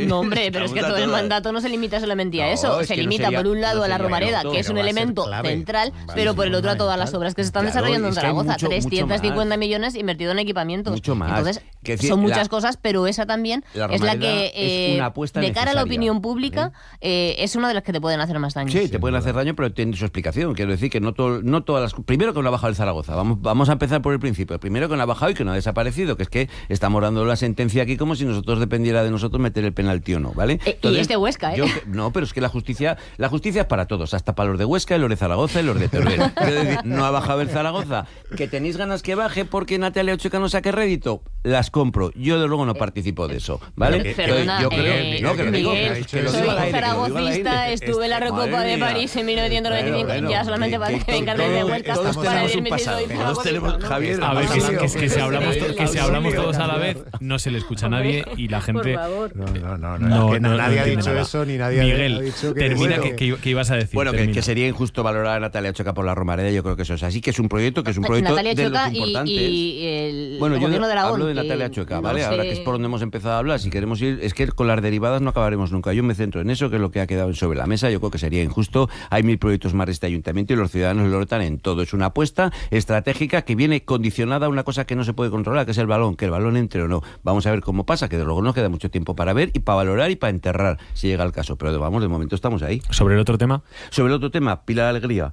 no, hombre, pero es que todo el mandato no se limita solamente a eso, se limita por un lado a la Romareda, que es un elemento central, pero por el otro a todas las obras que se están desarrollando en Zaragoza. 350 millones invertido en equipamientos. Mucho más. Entonces, son muchas cosas, pero esa también es la que, de cara a la opinión pública, es una de las que te pueden hacer más daño. Sí, te pueden hacer daño, pero tiene su explicación. Quiero decir que no todas las... Primero que no ha bajado el Zaragoza. Vamos a empezar por el principio. Primero que no ha bajado y que no ha desaparecido, que es que estamos dando la sentencia aquí como si nosotros dependiera de nosotros meter el penalti o no, ¿vale? Entonces, y es de Huesca, ¿eh? No, pero es que la justicia es para todos, hasta para los de Huesca, y los de Zaragoza y los de Teruel. Quiero decir, no ha bajado el Zaragoza. ¿Que tenéis ganas que baje porque Natalia Choca no saque rédito? Las compro. Yo de luego no participo de eso, ¿vale? Perdona, yo creo que lo digo. Soy zaragocista, estuve en la Recopa de París en 1995, ya solamente para vengarme de Huesca. Todos tenemos un pasado. Todos tenemos, Javier, a ver, que si hablamos todos a la vez, no se le escucha a nadie y la gente... No, nadie ha dicho eso, ni nadie Miguel, ha dicho que... termina, que ibas a decir. Bueno, que sería injusto valorar a Natalia Choca por la Romareda, yo creo que eso es así, que es un proyecto Natalia de Choca los importantes. y el Gobierno de Aragón. Hablo de Natalia Choca, ¿vale? Ahora que es por donde hemos empezado a hablar, si queremos ir, es que con las derivadas no acabaremos nunca. Yo me centro en eso, que es lo que ha quedado sobre la mesa. Yo creo que sería injusto. Hay 1000 proyectos más de este ayuntamiento y los ciudadanos lo notan en todo. Es una apuesta estratégica que viene condicionada a una cosa que no se puede controlar, que es el balón, que el balón entre o no. Vamos a ver cómo pasa, que de luego nos queda mucho tiempo para ver y para valorar y para enterrar, si llega el caso. Pero vamos, de momento estamos ahí. ¿Sobre el otro tema? Sobre el otro tema, Pilar Alegría.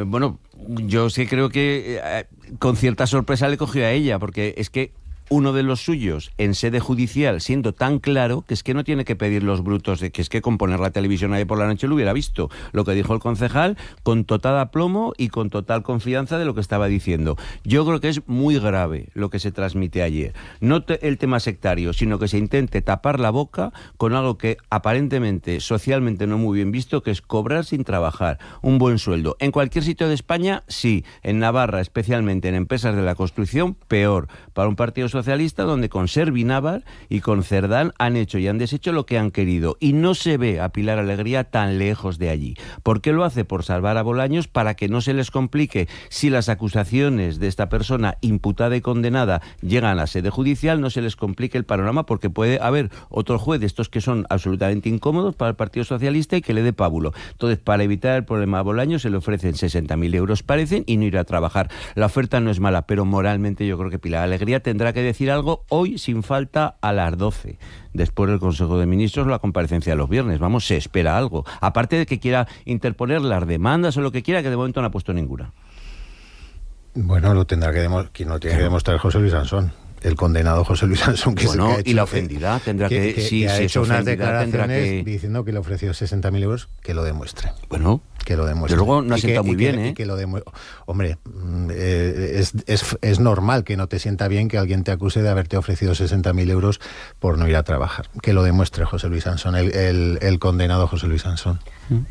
Bueno, yo sí creo que con cierta sorpresa le cogió a ella, porque es que uno de los suyos en sede judicial, siendo tan claro que es que no tiene que pedir los brutos, de que es que con poner la televisión ahí por la noche lo hubiera visto. Lo que dijo el concejal con total aplomo y con total confianza de lo que estaba diciendo. Yo creo que es muy grave lo que se transmite ayer. No el tema sectario, sino que se intente tapar la boca con algo que aparentemente, socialmente no muy bien visto, que es cobrar sin trabajar. Un buen sueldo. En cualquier sitio de España, sí. En Navarra, especialmente en empresas de la construcción, peor. Para un partido Socialista, donde con Servinávar y con Cerdán han hecho y han deshecho lo que han querido. Y no se ve a Pilar Alegría tan lejos de allí. ¿Por qué lo hace? Por salvar a Bolaños, para que no se les complique. Si las acusaciones de esta persona imputada y condenada llegan a la sede judicial, no se les complique el panorama, porque puede haber otro juez de estos que son absolutamente incómodos para el Partido Socialista y que le dé pábulo. Entonces, para evitar el problema a Bolaños, se le ofrecen 60.000 euros, parecen, y no irá a trabajar. La oferta no es mala, pero moralmente yo creo que Pilar Alegría tendrá que decir algo hoy, sin falta, a las 12. Después del Consejo de Ministros, la comparecencia de los viernes. Vamos, se espera algo. Aparte de que quiera interponer las demandas o lo que quiera, que de momento no ha puesto ninguna. Bueno, lo tendrá que demostrar José Luis Sansón. El condenado José Luis Sansón, que bueno, ha hecho, y la ofendida tendrá que si ha hecho unas declaraciones diciendo que le ofreció 60.000 euros, que lo demuestre. Bueno, que lo demuestre. Pero luego no ha sentado muy bien, ¿eh? Que lo Hombre, es normal que no te sienta bien que alguien te acuse de haberte ofrecido 60.000 euros por no ir a trabajar. Que lo demuestre José Luis Sansón, el condenado José Luis Sansón.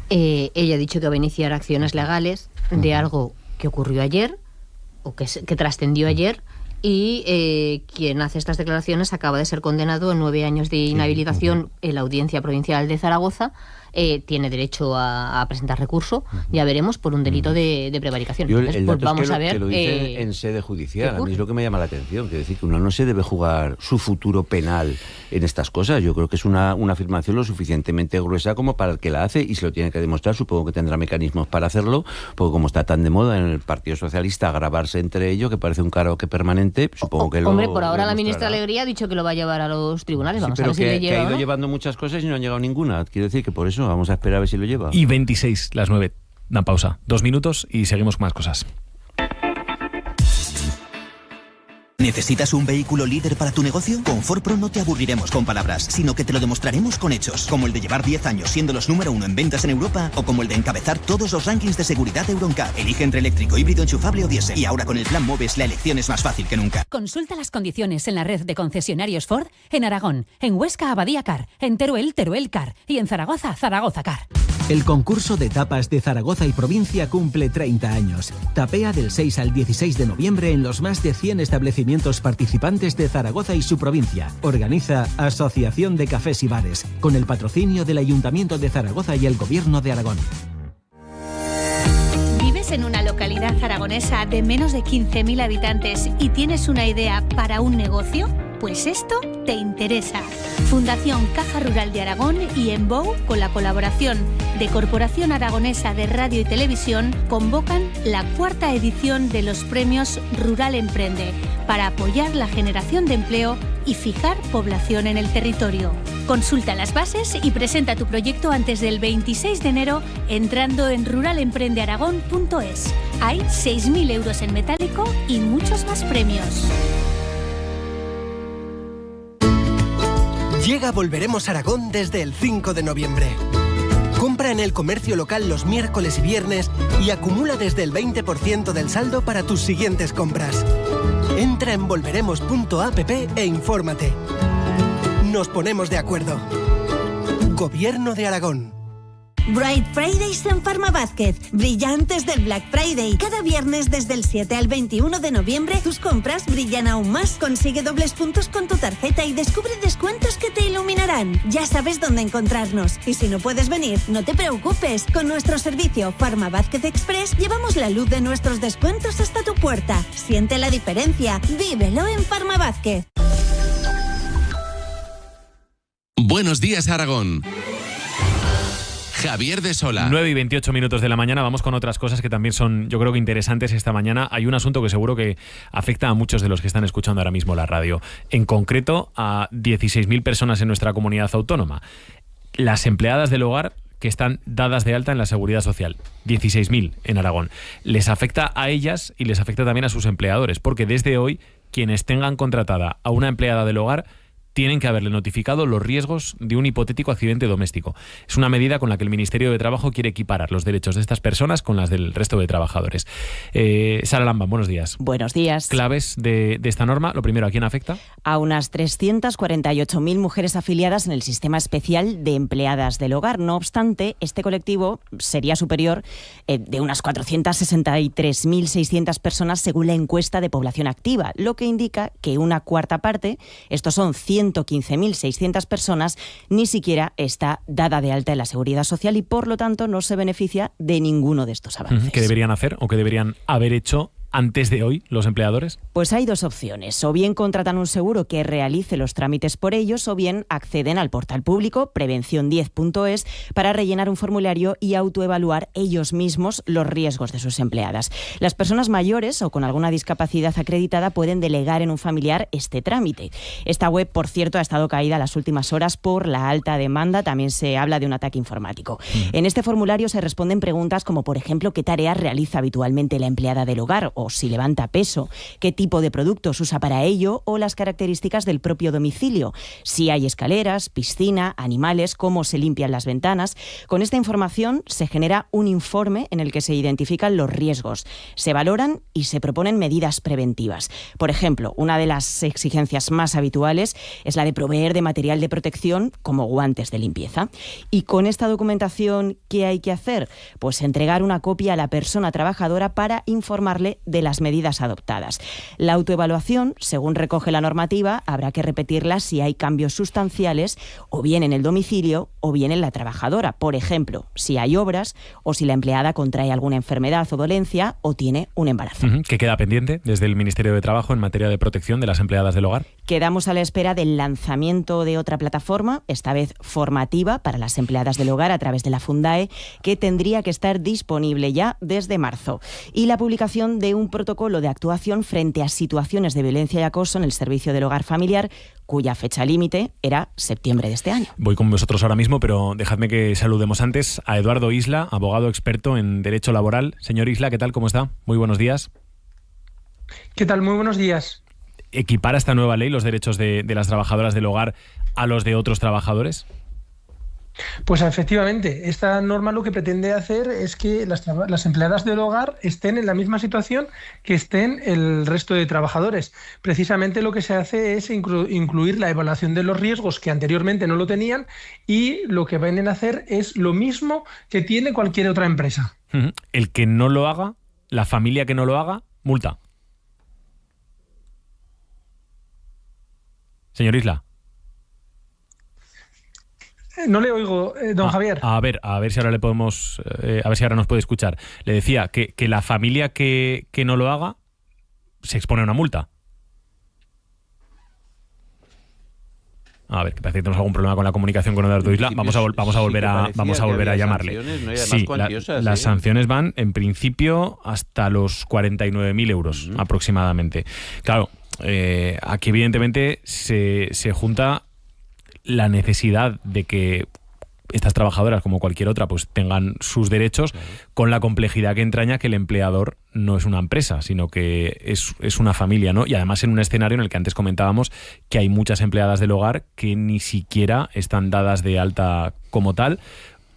Ella ha dicho que va a iniciar acciones legales de algo que ocurrió ayer, o que trascendió ayer, y quien hace estas declaraciones acaba de ser condenado a 9 años de inhabilitación en la Audiencia Provincial de Zaragoza. Tiene derecho a presentar recurso, ya veremos, por un delito de prevaricación. Entonces, pues vamos a ver. Que lo dice en sede judicial. A mí es lo que me llama la atención, que decir que uno no se debe jugar su futuro penal en estas cosas. Yo creo que es una afirmación lo suficientemente gruesa como para el que la hace, y se lo tiene que demostrar. Supongo que tendrá mecanismos para hacerlo, porque como está tan de moda en el Partido Socialista grabarse entre ellos, que parece un karaoke permanente, supongo que Hombre, por ahora la ministra Alegría ha dicho que lo va a llevar a los tribunales. Vamos a ver si le lleva. Que ha ido llevando muchas cosas y no ha llegado ninguna. Quiero decir que por eso vamos a esperar a ver si lo lleva. Y 26, las 9. Dan pausa. 2 minutos y seguimos con más cosas. ¿Necesitas un vehículo líder para tu negocio? Con Ford Pro no te aburriremos con palabras, sino que te lo demostraremos con hechos, como el de llevar 10 años siendo los número 1 en ventas en Europa, o como el de encabezar todos los rankings de seguridad de Euroncap. Elige entre eléctrico, híbrido, enchufable o diésel. Y ahora con el plan MOVES la elección es más fácil que nunca. Consulta las condiciones en la red de concesionarios Ford en Aragón, en Huesca, Abadía Car, en Teruel, Teruel Car y en Zaragoza, Zaragoza Car. El concurso de tapas de Zaragoza y provincia cumple 30 años. Tapea del 6 al 16 de noviembre en los más de 100 establecimientos participantes de Zaragoza y su provincia. Organiza Asociación de Cafés y Bares, con el patrocinio del Ayuntamiento de Zaragoza y el Gobierno de Aragón. ¿Vives en una localidad aragonesa de menos de 15.000 habitantes y tienes una idea para un negocio? Pues esto te interesa. Fundación Caja Rural de Aragón y Enbow, con la colaboración de Corporación Aragonesa de Radio y Televisión, convocan la 4ª edición de los premios Rural Emprende para apoyar la generación de empleo y fijar población en el territorio. Consulta las bases y presenta tu proyecto antes del 26 de enero entrando en ruralemprendearagón.es. Hay 6.000 euros en metálico y muchos más premios. Llega Volveremos a Aragón desde el 5 de noviembre. Compra en el comercio local los miércoles y viernes y acumula desde el 20% del saldo para tus siguientes compras. Entra en volveremos.app e infórmate. Nos ponemos de acuerdo. Gobierno de Aragón. Bright Fridays en Farmavázquez, brillantes del Black Friday. Cada viernes desde el 7 al 21 de noviembre tus compras brillan aún más. Consigue dobles puntos con tu tarjeta y descubre descuentos que te iluminarán. Ya sabes dónde encontrarnos. Y si no puedes venir, no te preocupes. Con nuestro servicio Farmavázquez Express llevamos la luz de nuestros descuentos hasta tu puerta. Siente la diferencia. Vívelo en Farmavázquez. Buenos días, Aragón. Javier de Sola. 9 y 28 minutos de la mañana. Vamos con otras cosas que también son, yo creo que interesantes esta mañana. Hay un asunto que seguro que afecta a muchos de los que están escuchando ahora mismo la radio. En concreto, a 16.000 personas en nuestra comunidad autónoma. Las empleadas del hogar que están dadas de alta en la Seguridad Social. 16.000 en Aragón. Les afecta a ellas y les afecta también a sus empleadores, porque desde hoy, quienes tengan contratada a una empleada del hogar tienen que haberle notificado los riesgos de un hipotético accidente doméstico. Es una medida con la que el Ministerio de Trabajo quiere equiparar los derechos de estas personas con las del resto de trabajadores. Sara Lambán, buenos días. Buenos días. Claves de esta norma. Lo primero, ¿a quién afecta? A unas 348.000 mujeres afiliadas en el Sistema Especial de Empleadas del Hogar. No obstante, este colectivo sería superior de unas 463.600 personas según la encuesta de población activa, lo que indica que una cuarta parte, estos son 115.600 personas, ni siquiera está dada de alta en la Seguridad Social y por lo tanto no se beneficia de ninguno de estos avances. ¿Qué deberían hacer o qué deberían haber hecho antes de hoy los empleadores? Pues hay dos opciones. O bien contratan un seguro que realice los trámites por ellos o bien acceden al portal público prevención10.es para rellenar un formulario y autoevaluar ellos mismos los riesgos de sus empleadas. Las personas mayores o con alguna discapacidad acreditada pueden delegar en un familiar este trámite. Esta web, por cierto, ha estado caída las últimas horas por la alta demanda. También se habla de un ataque informático. En este formulario se responden preguntas como, por ejemplo, qué tareas realiza habitualmente la empleada del hogar o si levanta peso, qué tipo de productos usa para ello o las características del propio domicilio, si hay escaleras, piscina, animales, cómo se limpian las ventanas. Con esta información se genera un informe en el que se identifican los riesgos, se valoran y se proponen medidas preventivas. Por ejemplo, una de las exigencias más habituales es la de proveer de material de protección como guantes de limpieza. Y con esta documentación, ¿qué hay que hacer? Pues entregar una copia a la persona trabajadora para informarle de las medidas adoptadas. La autoevaluación, según recoge la normativa, habrá que repetirla si hay cambios sustanciales o bien en el domicilio o bien en la trabajadora. Por ejemplo, si hay obras o si la empleada contrae alguna enfermedad o dolencia o tiene un embarazo. ¿Qué queda pendiente desde el Ministerio de Trabajo en materia de protección de las empleadas del hogar? Quedamos a la espera del lanzamiento de otra plataforma, esta vez formativa para las empleadas del hogar a través de la Fundae, que tendría que estar disponible ya desde marzo. Y la publicación de un protocolo de actuación frente a situaciones de violencia y acoso en el servicio del hogar familiar, cuya fecha límite era septiembre de este año. Voy con vosotros ahora mismo, pero dejadme que saludemos antes a Eduardo Isla, abogado experto en Derecho Laboral. Señor Isla, ¿qué tal? ¿Cómo está? Muy buenos días. ¿Qué tal? Muy buenos días. ¿Equipara esta nueva ley los derechos de las trabajadoras del hogar a los de otros trabajadores? Pues efectivamente, esta norma lo que pretende hacer es que las empleadas del hogar estén en la misma situación que estén el resto de trabajadores. Precisamente lo que se hace es incluir la evaluación de los riesgos que anteriormente no lo tenían y lo que vienen a hacer es lo mismo que tiene cualquier otra empresa. El que no lo haga, la familia que no lo haga, multa. Señor Isla. No le oigo, don Javier. A ver si ahora le podemos, a ver si ahora nos puede escuchar. Le decía que la familia que no lo haga se expone a una multa. A ver, que parece que tenemos algún problema con la comunicación con Eduardo Isla. Vamos a volver a llamarle. Sí, las sanciones van en principio hasta los 49.000 euros aproximadamente. Claro, aquí evidentemente se junta la necesidad de que estas trabajadoras, como cualquier otra, pues tengan sus derechos, con la complejidad que entraña que el empleador no es una empresa, sino que es una familia, ¿no? Y además en un escenario en el que antes comentábamos que hay muchas empleadas del hogar que ni siquiera están dadas de alta como tal,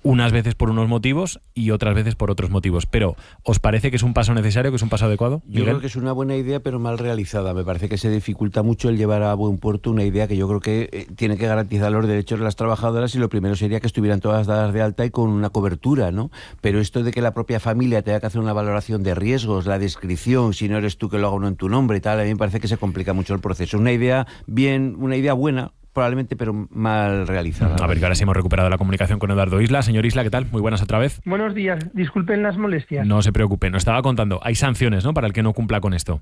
unas veces por unos motivos y otras veces por otros motivos. Pero, ¿os parece que es un paso necesario, que es un paso adecuado? Yo creo que es una buena idea, pero mal realizada. Me parece que se dificulta mucho el llevar a buen puerto una idea que yo creo que tiene que garantizar los derechos de las trabajadoras y lo primero sería que estuvieran todas dadas de alta y con una cobertura, ¿no? Pero esto de que la propia familia tenga que hacer una valoración de riesgos, la descripción, si no eres tú que lo haga uno en tu nombre y tal, a mí me parece que se complica mucho el proceso. Una idea buena, probablemente, pero mal realizada. A ver, que ahora sí hemos recuperado la comunicación con Eduardo Isla. Señor Isla, ¿qué tal? Muy buenas otra vez. Buenos días, disculpen las molestias. No se preocupen, nos estaba contando, hay sanciones, ¿no?, para el que no cumpla con esto.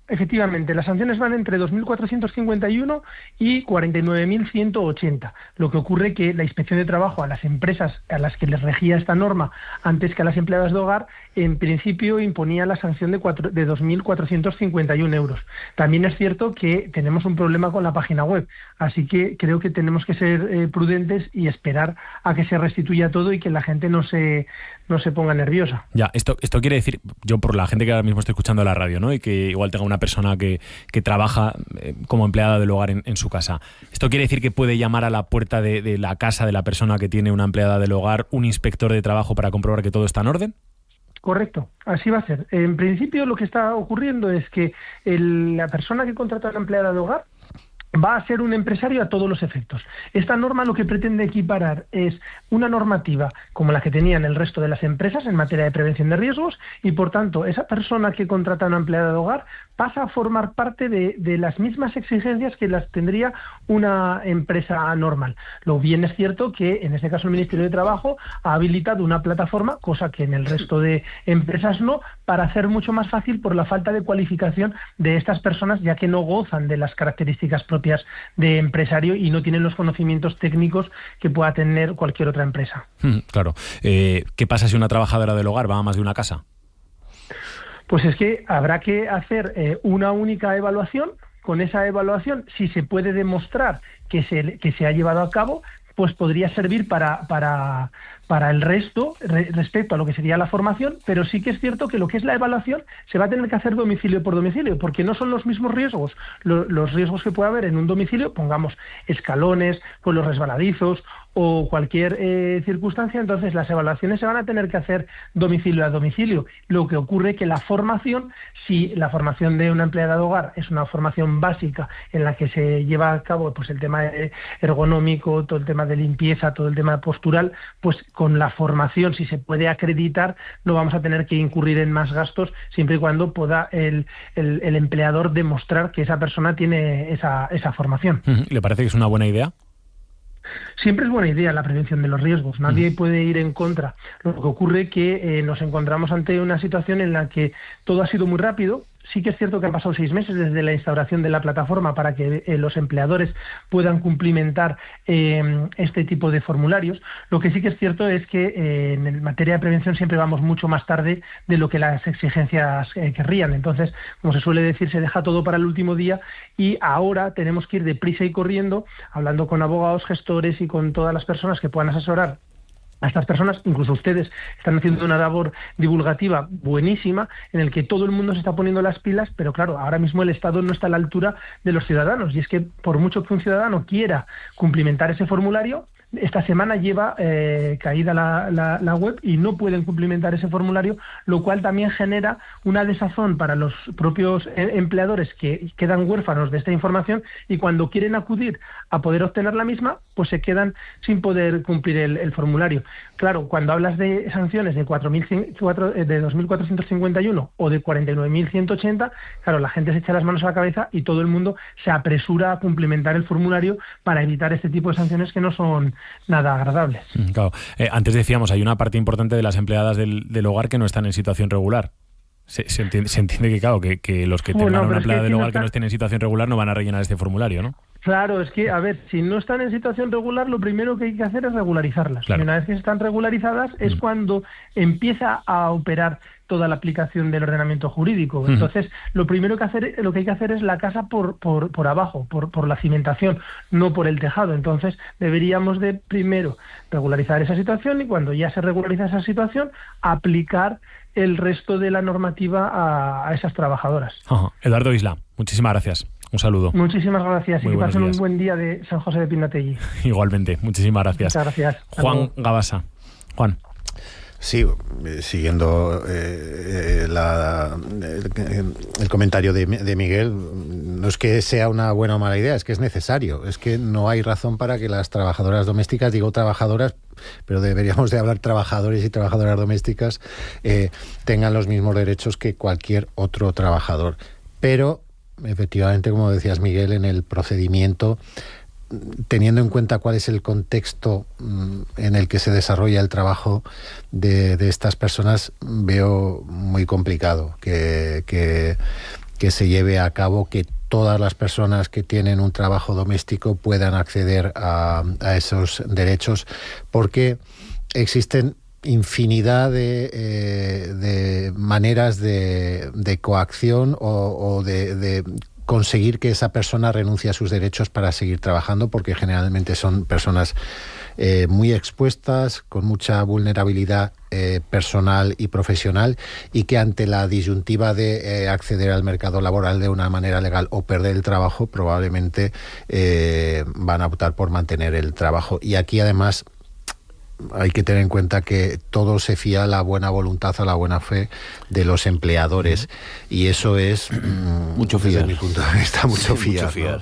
Efectivamente, las sanciones van entre 2.451 y 49.180. Lo que ocurre que la Inspección de Trabajo a las empresas a las que les regía esta norma antes que a las empleadas de hogar, en principio imponía la sanción de 2.451 euros. También es cierto que tenemos un problema con la página web, así que creo que tenemos que ser prudentes y esperar a que se restituya todo y que la gente no se ponga nerviosa. Ya, esto quiere decir, yo por la gente que ahora mismo está escuchando la radio, ¿no?, y que igual tenga una una persona que trabaja como empleada del hogar en su casa. ¿Esto quiere decir que puede llamar a la puerta de la casa de la persona que tiene una empleada del hogar un inspector de trabajo para comprobar que todo está en orden? Correcto, así va a ser. En principio lo que está ocurriendo es que la persona que contrata a la empleada de hogar va a ser un empresario a todos los efectos. Esta norma lo que pretende equiparar es una normativa como la que tenían el resto de las empresas en materia de prevención de riesgos y, por tanto, esa persona que contrata a una empleada de hogar pasa a formar parte de las mismas exigencias que las tendría una empresa normal. Lo bien es cierto que, en este caso, el Ministerio de Trabajo ha habilitado una plataforma, cosa que en el resto de empresas no, para hacer mucho más fácil por la falta de cualificación de estas personas, ya que no gozan de las características propias de empresario y no tienen los conocimientos técnicos que pueda tener cualquier otra empresa. Claro. ¿Qué pasa si una trabajadora del hogar va a más de una casa? Pues es que habrá que hacer una única evaluación. Con esa evaluación, si se puede demostrar que se ha llevado a cabo, pues podría servir para el resto respecto a lo que sería la formación, pero sí que es cierto que lo que es la evaluación se va a tener que hacer domicilio por domicilio, porque no son los mismos riesgos, los riesgos que puede haber en un domicilio, pongamos escalones, con los resbaladizos o cualquier circunstancia. Entonces las evaluaciones se van a tener que hacer domicilio a domicilio. Lo que ocurre que la formación, si la formación de una empleada de hogar es una formación básica en la que se lleva a cabo pues el tema ergonómico, todo el tema de limpieza, todo el tema postural, pues con la formación, si se puede acreditar, no vamos a tener que incurrir en más gastos siempre y cuando pueda el empleador demostrar que esa persona tiene esa formación. ¿Le parece que es una buena idea? Siempre es buena idea la prevención de los riesgos, nadie puede ir en contra. Lo que ocurre es que nos encontramos ante una situación en la que todo ha sido muy rápido. Sí que es cierto que han pasado 6 meses desde la instauración de la plataforma para que los empleadores puedan cumplimentar este tipo de formularios. Lo que sí que es cierto es que en materia de prevención siempre vamos mucho más tarde de lo que las exigencias querrían. Entonces, como se suele decir, se deja todo para el último día y ahora tenemos que ir deprisa y corriendo, hablando con abogados, gestores y con todas las personas que puedan asesorar a estas personas. Incluso ustedes están haciendo una labor divulgativa buenísima en el que todo el mundo se está poniendo las pilas, pero claro, ahora mismo el Estado no está a la altura de los ciudadanos y es que por mucho que un ciudadano quiera cumplimentar ese formulario, esta semana lleva caída la web y no pueden cumplimentar ese formulario, lo cual también genera una desazón para los propios empleadores que quedan huérfanos de esta información y cuando quieren acudir a poder obtener la misma, pues se quedan sin poder cumplir el formulario. Claro, cuando hablas de sanciones de 2.451 o de 49.180, claro, la gente se echa las manos a la cabeza y todo el mundo se apresura a cumplimentar el formulario para evitar este tipo de sanciones que no son nada agradables. Claro. Antes decíamos, hay una parte importante de las empleadas del hogar que no están en situación regular. Se entiende que, claro, que los que tengan una empleada del hogar que no estén en situación regular no van a rellenar este formulario, ¿no? Claro, es que, a ver, si no están en situación regular, lo primero que hay que hacer es regularizarlas. Claro. Y una vez que están regularizadas es cuando empieza a operar toda la aplicación del ordenamiento jurídico. Entonces, lo primero que hay que hacer es la casa por abajo, por la cimentación, no por el tejado. Entonces, deberíamos de primero regularizar esa situación y cuando ya se regulariza esa situación, aplicar el resto de la normativa a esas trabajadoras. Eduardo Isla, muchísimas gracias. Un saludo. Muchísimas gracias y que pasen un buen día de San José de Pinategui. Igualmente, muchísimas gracias. Muchas gracias. Juan Gabasa. Juan. Sí, siguiendo el comentario de Miguel, no es que sea una buena o mala idea, es que es necesario. Es que no hay razón para que las trabajadoras domésticas, digo trabajadoras, pero deberíamos de hablar trabajadores y trabajadoras domésticas, tengan los mismos derechos que cualquier otro trabajador. Pero, efectivamente, como decías, Miguel, en el procedimiento, teniendo en cuenta cuál es el contexto en el que se desarrolla el trabajo de estas personas, veo muy complicado que se lleve a cabo que todas las personas que tienen un trabajo doméstico puedan acceder a esos derechos, porque existen infinidad de maneras de coacción o de conseguir que esa persona renuncie a sus derechos para seguir trabajando, porque generalmente son personas muy expuestas, con mucha vulnerabilidad personal y profesional, y que ante la disyuntiva de acceder al mercado laboral de una manera legal o perder el trabajo, probablemente van a optar por mantener el trabajo. Y aquí además hay que tener en cuenta que todo se fía a la buena voluntad, a la buena fe de los empleadores, y eso es mucho fiar. Desde mi punto de vista, mucho fiar.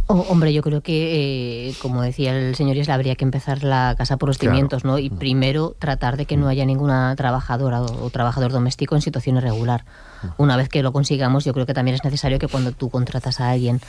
Hombre, yo creo que, como decía el señor Isla, habría que empezar la casa por los cimientos, ¿no? Y primero tratar de que no haya ninguna trabajadora o trabajador doméstico en situación irregular. Una vez que lo consigamos, yo creo que también es necesario que cuando tú contratas a alguien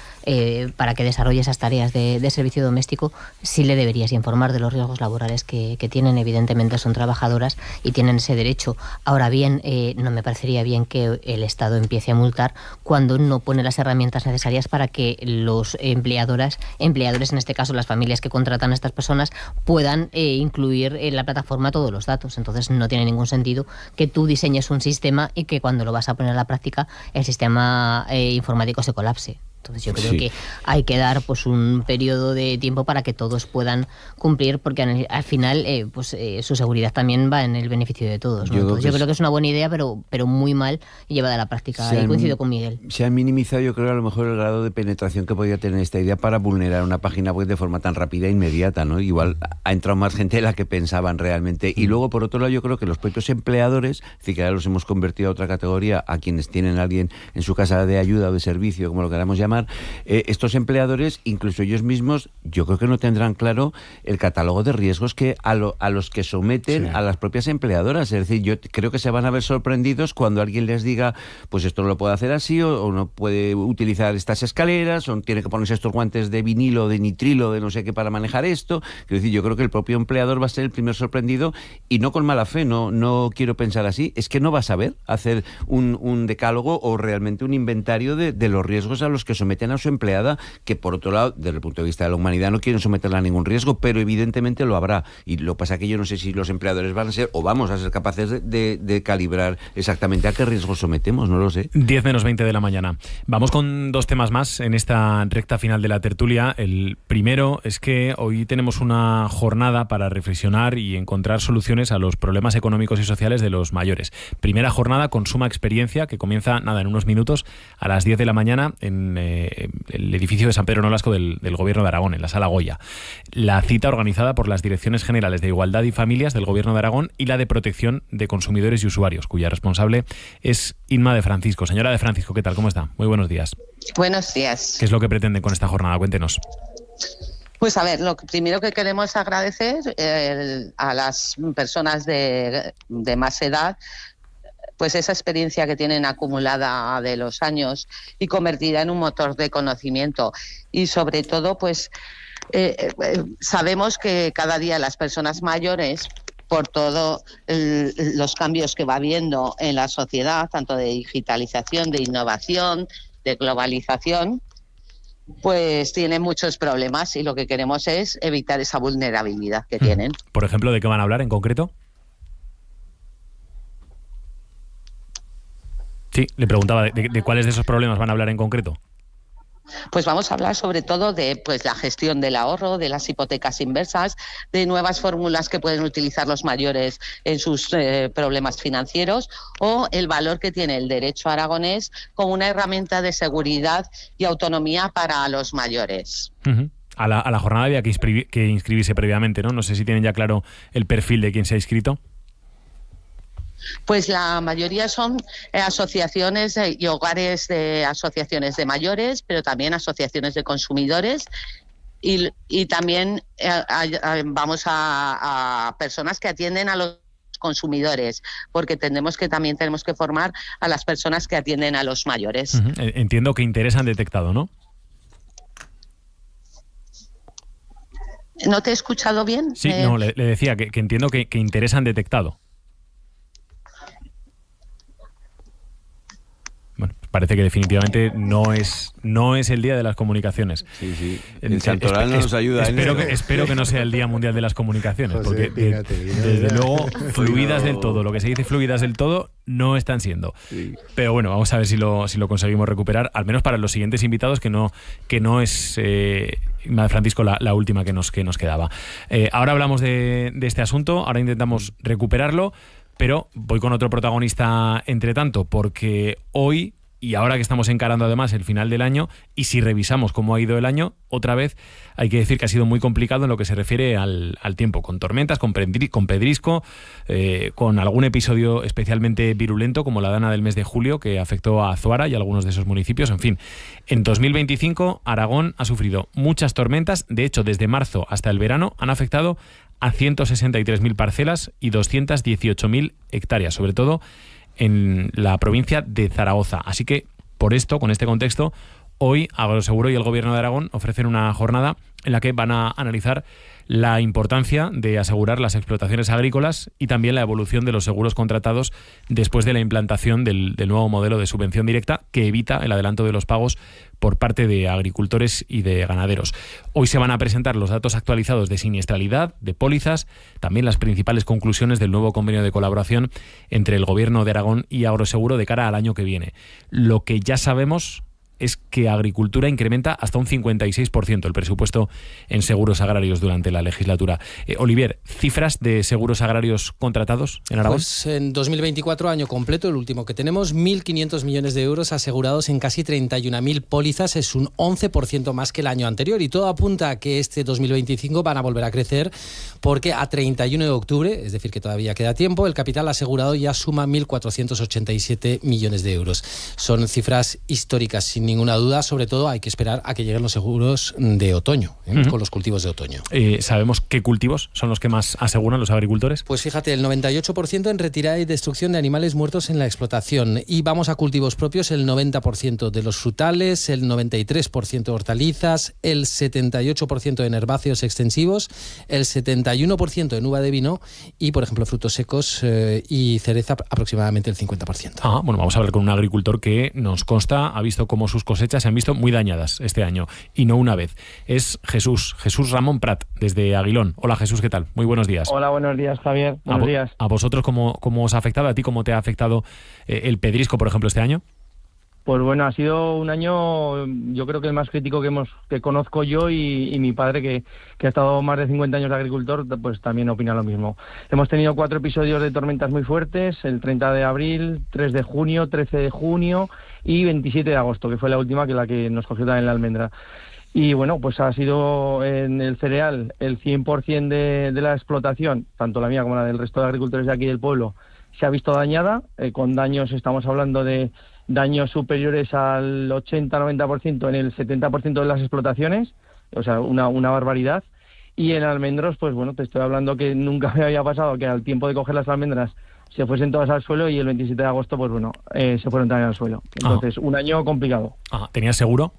para que desarrolle esas tareas de servicio doméstico, sí le deberías informar de los riesgos laborales que tienen. Evidentemente son trabajadoras y tienen ese derecho. Ahora bien, no me parecería bien que el Estado empiece a multar cuando no pone las herramientas necesarias para que los empleadores, en este caso las familias que contratan a estas personas, puedan incluir en la plataforma todos los datos. Entonces no tiene ningún sentido que tú diseñes un sistema y que cuando lo vas a poner a la práctica el sistema informático se colapse. Entonces yo creo que hay que dar pues un periodo de tiempo para que todos puedan cumplir, porque al final su seguridad también va en el beneficio de todos, ¿no? Yo creo que es una buena idea, pero muy mal llevada a la práctica. Ahí coincido con Miguel. Se ha minimizado, yo creo, a lo mejor el grado de penetración que podía tener esta idea para vulnerar una página web de forma tan rápida e inmediata, ¿no? Igual ha entrado más gente de la que pensaban realmente. Y luego, por otro lado, yo creo que los propios empleadores, es decir, que ahora los hemos convertido a otra categoría, a quienes tienen a alguien en su casa de ayuda o de servicio, como lo queramos llamar, estos empleadores, incluso ellos mismos, yo creo que no tendrán claro el catálogo de riesgos que a los que someten a las propias empleadoras. Es decir, yo creo que se van a ver sorprendidos cuando alguien les diga, pues esto no lo puede hacer así, o no puede utilizar estas escaleras, o tiene que ponerse estos guantes de vinilo, de nitrilo, de no sé qué para manejar esto. Quiero decir, yo creo que el propio empleador va a ser el primer sorprendido, y no con mala fe, no quiero pensar así, es que no va a saber hacer un decálogo o realmente un inventario de los riesgos a los que someten a su empleada, que por otro lado, desde el punto de vista de la humanidad, no quieren someterla a ningún riesgo, pero evidentemente lo habrá. Y lo que pasa es que yo no sé si los empleadores van a ser o vamos a ser capaces de calibrar exactamente a qué riesgos sometemos, no lo sé. 10 menos 20 de la mañana. Vamos con dos temas más en esta recta final de la tertulia. El primero es que hoy tenemos una jornada para reflexionar y encontrar soluciones a los problemas económicos y sociales de los mayores. Primera jornada con Suma Experiencia, que comienza en unos minutos a las 10 de la mañana en el edificio de San Pedro Nolasco del Gobierno de Aragón, en la Sala Goya. La cita organizada por las Direcciones Generales de Igualdad y Familias del Gobierno de Aragón y la de Protección de Consumidores y Usuarios, cuya responsable es Inma de Francisco. Señora de Francisco, ¿qué tal? ¿Cómo está? Muy buenos días. Buenos días. ¿Qué es lo que pretenden con esta jornada? Cuéntenos. Pues a ver, lo primero que queremos agradecer a las personas de más edad, pues esa experiencia que tienen acumulada de los años y convertida en un motor de conocimiento. Y sobre todo, pues sabemos que cada día las personas mayores, por todos los cambios que va habiendo en la sociedad, tanto de digitalización, de innovación, de globalización, pues tienen muchos problemas, y lo que queremos es evitar esa vulnerabilidad que tienen. Por ejemplo, ¿de qué van a hablar en concreto? Sí, le preguntaba de cuáles de esos problemas van a hablar en concreto. Pues vamos a hablar sobre todo de la gestión del ahorro, de las hipotecas inversas, de nuevas fórmulas que pueden utilizar los mayores en sus problemas financieros, o el valor que tiene el derecho aragonés como una herramienta de seguridad y autonomía para los mayores. Uh-huh. A la jornada había que inscribirse previamente, ¿no? No sé si tienen ya claro el perfil de quien se ha inscrito. Pues la mayoría son asociaciones y hogares de asociaciones de mayores, pero también asociaciones de consumidores, y también vamos a personas que atienden a los consumidores, porque entendemos que también tenemos que formar a las personas que atienden a los mayores. Uh-huh. Entiendo que interés han detectado, ¿no? ¿No te he escuchado bien? Sí, no, le decía que entiendo que interés han detectado. Bueno, parece que definitivamente no es el día de las comunicaciones. Sí. El santoral no nos ayuda. Espero que no sea el Día Mundial de las Comunicaciones, porque desde luego fluidas del todo, lo que se dice fluidas del todo, no están siendo. Sí. Pero bueno, vamos a ver si lo conseguimos recuperar, al menos para los siguientes invitados, que no es Francisco la última que nos quedaba. Ahora hablamos de este asunto, ahora intentamos recuperarlo, pero voy con otro protagonista entre tanto, porque hoy, y ahora que estamos encarando además el final del año, y si revisamos cómo ha ido el año, otra vez hay que decir que ha sido muy complicado en lo que se refiere al tiempo, con tormentas, con pedrisco, con algún episodio especialmente virulento como la dana del mes de julio que afectó a Azuara y a algunos de esos municipios. En fin, en 2025 Aragón ha sufrido muchas tormentas. De hecho, desde marzo hasta el verano han afectado a 163.000 parcelas y 218.000 hectáreas, sobre todo en la provincia de Zaragoza. Así que, por esto, con este contexto, hoy Agroseguro y el Gobierno de Aragón ofrecen una jornada en la que van a analizar la importancia de asegurar las explotaciones agrícolas y también la evolución de los seguros contratados después de la implantación del nuevo modelo de subvención directa que evita el adelanto de los pagos por parte de agricultores y de ganaderos. Hoy se van a presentar los datos actualizados de siniestralidad, de pólizas, también las principales conclusiones del nuevo convenio de colaboración entre el Gobierno de Aragón y Agroseguro de cara al año que viene. Lo que ya sabemos es que Agricultura incrementa hasta un 56% el presupuesto en seguros agrarios durante la legislatura. Olivier, ¿cifras de seguros agrarios contratados en Aragón? Pues en 2024, año completo, el último que tenemos, 1.500 millones de euros asegurados en casi 31.000 pólizas. Es un 11% más que el año anterior, y todo apunta a que este 2025 van a volver a crecer, porque a 31 de octubre, es decir, que todavía queda tiempo, el capital asegurado ya suma 1.487 millones de euros. Son cifras históricas, sin ninguna duda. Sobre todo hay que esperar a que lleguen los seguros de otoño, con los cultivos de otoño. ¿Sabemos qué cultivos son los que más aseguran los agricultores? Pues fíjate, el 98% en retirada y destrucción de animales muertos en la explotación. Y vamos a cultivos propios, el 90% de los frutales, el 93% hortalizas, el 78% en herbáceos extensivos, el 71% en uva de vino y, por ejemplo, frutos secos y cereza aproximadamente el 50%. Bueno, vamos a hablar con un agricultor que nos consta ha visto cómo sus cosechas se han visto muy dañadas este año, y no una vez. Es Jesús Ramón Prat, desde Aguilón. Hola Jesús, ¿qué tal? Muy buenos días. Hola, buenos días, Javier. Buenos días. ¿A vosotros cómo os ha afectado? ¿A ti cómo te ha afectado el pedrisco, por ejemplo, este año? Pues bueno, ha sido un año, yo creo que el más crítico que conozco yo, y mi padre, que ha estado más de 50 años de agricultor, pues también opina lo mismo. Hemos tenido 4 episodios de tormentas muy fuertes, el 30 de abril, 3 de junio, 13 de junio y 27 de agosto, que fue la última, que la que nos cogió también la almendra. Y bueno, pues ha sido en el cereal el 100% de la explotación, tanto la mía como la del resto de agricultores de aquí del pueblo, se ha visto dañada, con daños, estamos hablando de daños superiores al 80-90% en el 70% de las explotaciones, o sea, una barbaridad. Y en almendros, pues bueno, te estoy hablando que nunca me había pasado que al tiempo de coger las almendras se fuesen todas al suelo, y el 27 de agosto, pues bueno, se fueron también al suelo. Entonces, un año complicado. ¿Tenías seguro?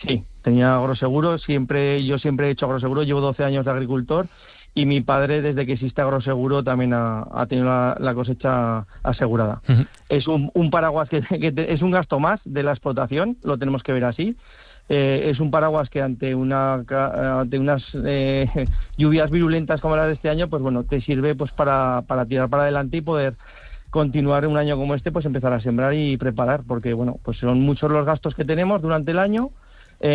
Sí, tenía agroseguro, yo siempre he hecho agroseguro, llevo 12 años de agricultor, y mi padre, desde que existe agroseguro, también ha tenido la cosecha asegurada. Uh-huh. Es un paraguas que es un gasto más de la explotación, lo tenemos que ver así. Es un paraguas que ante unas lluvias virulentas como las de este año, pues bueno, te sirve pues para tirar para adelante y poder continuar un año como este, pues empezar a sembrar y preparar, porque bueno, pues son muchos los gastos que tenemos durante el año,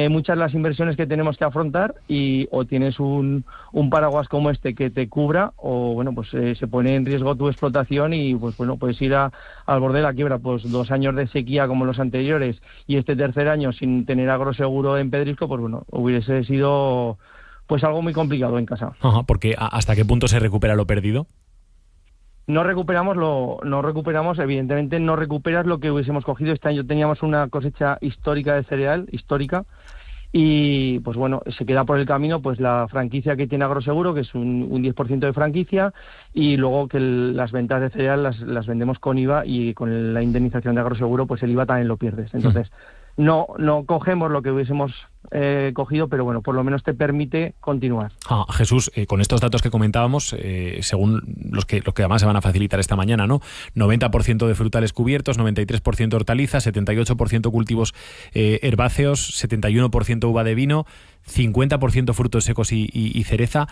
muchas las inversiones que tenemos que afrontar, y o tienes un paraguas como este que te cubra, o bueno, pues se pone en riesgo tu explotación, y pues bueno, puedes ir al borde de la quiebra. Pues 2 años de sequía como los anteriores, y este tercer año sin tener agroseguro en pedrisco, pues bueno, hubiese sido pues algo muy complicado en casa. Ajá, porque ¿hasta qué punto se recupera lo perdido? No recuperamos, evidentemente no recuperas lo que hubiésemos cogido. Este año teníamos una cosecha histórica de cereal, y pues bueno, se queda por el camino pues la franquicia que tiene Agroseguro, que es un 10% de franquicia, y luego que las ventas de cereal las vendemos con IVA, y con la indemnización de Agroseguro pues el IVA también lo pierdes. Entonces no cogemos lo que hubiésemos cogido, pero bueno, por lo menos te permite continuar. Jesús, con estos datos que comentábamos, según los que además se van a facilitar esta mañana, ¿no? 90% de frutales cubiertos, 93% hortalizas, 78% cultivos herbáceos, 71% uva de vino, 50% frutos secos y cereza.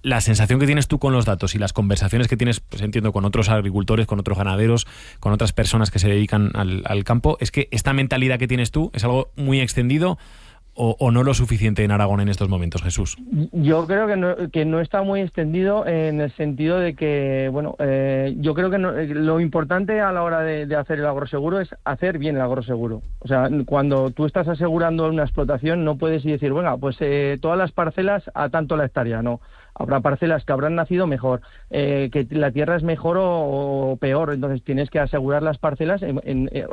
La sensación que tienes tú con los datos y las conversaciones que tienes, pues entiendo, con otros agricultores, con otros ganaderos, con otras personas que se dedican al campo, es que esta mentalidad que tienes tú es algo muy extendido o no lo suficiente en Aragón en estos momentos, Jesús. Yo creo que no está muy extendido, en el sentido de que, bueno, yo creo que lo importante a la hora de hacer el agroseguro es hacer bien el agroseguro. O sea, cuando tú estás asegurando una explotación, no puedes decir, bueno, pues todas las parcelas a tanto la hectárea, no. Habrá parcelas que habrán nacido mejor, que la tierra es mejor o peor, entonces tienes que asegurar las parcelas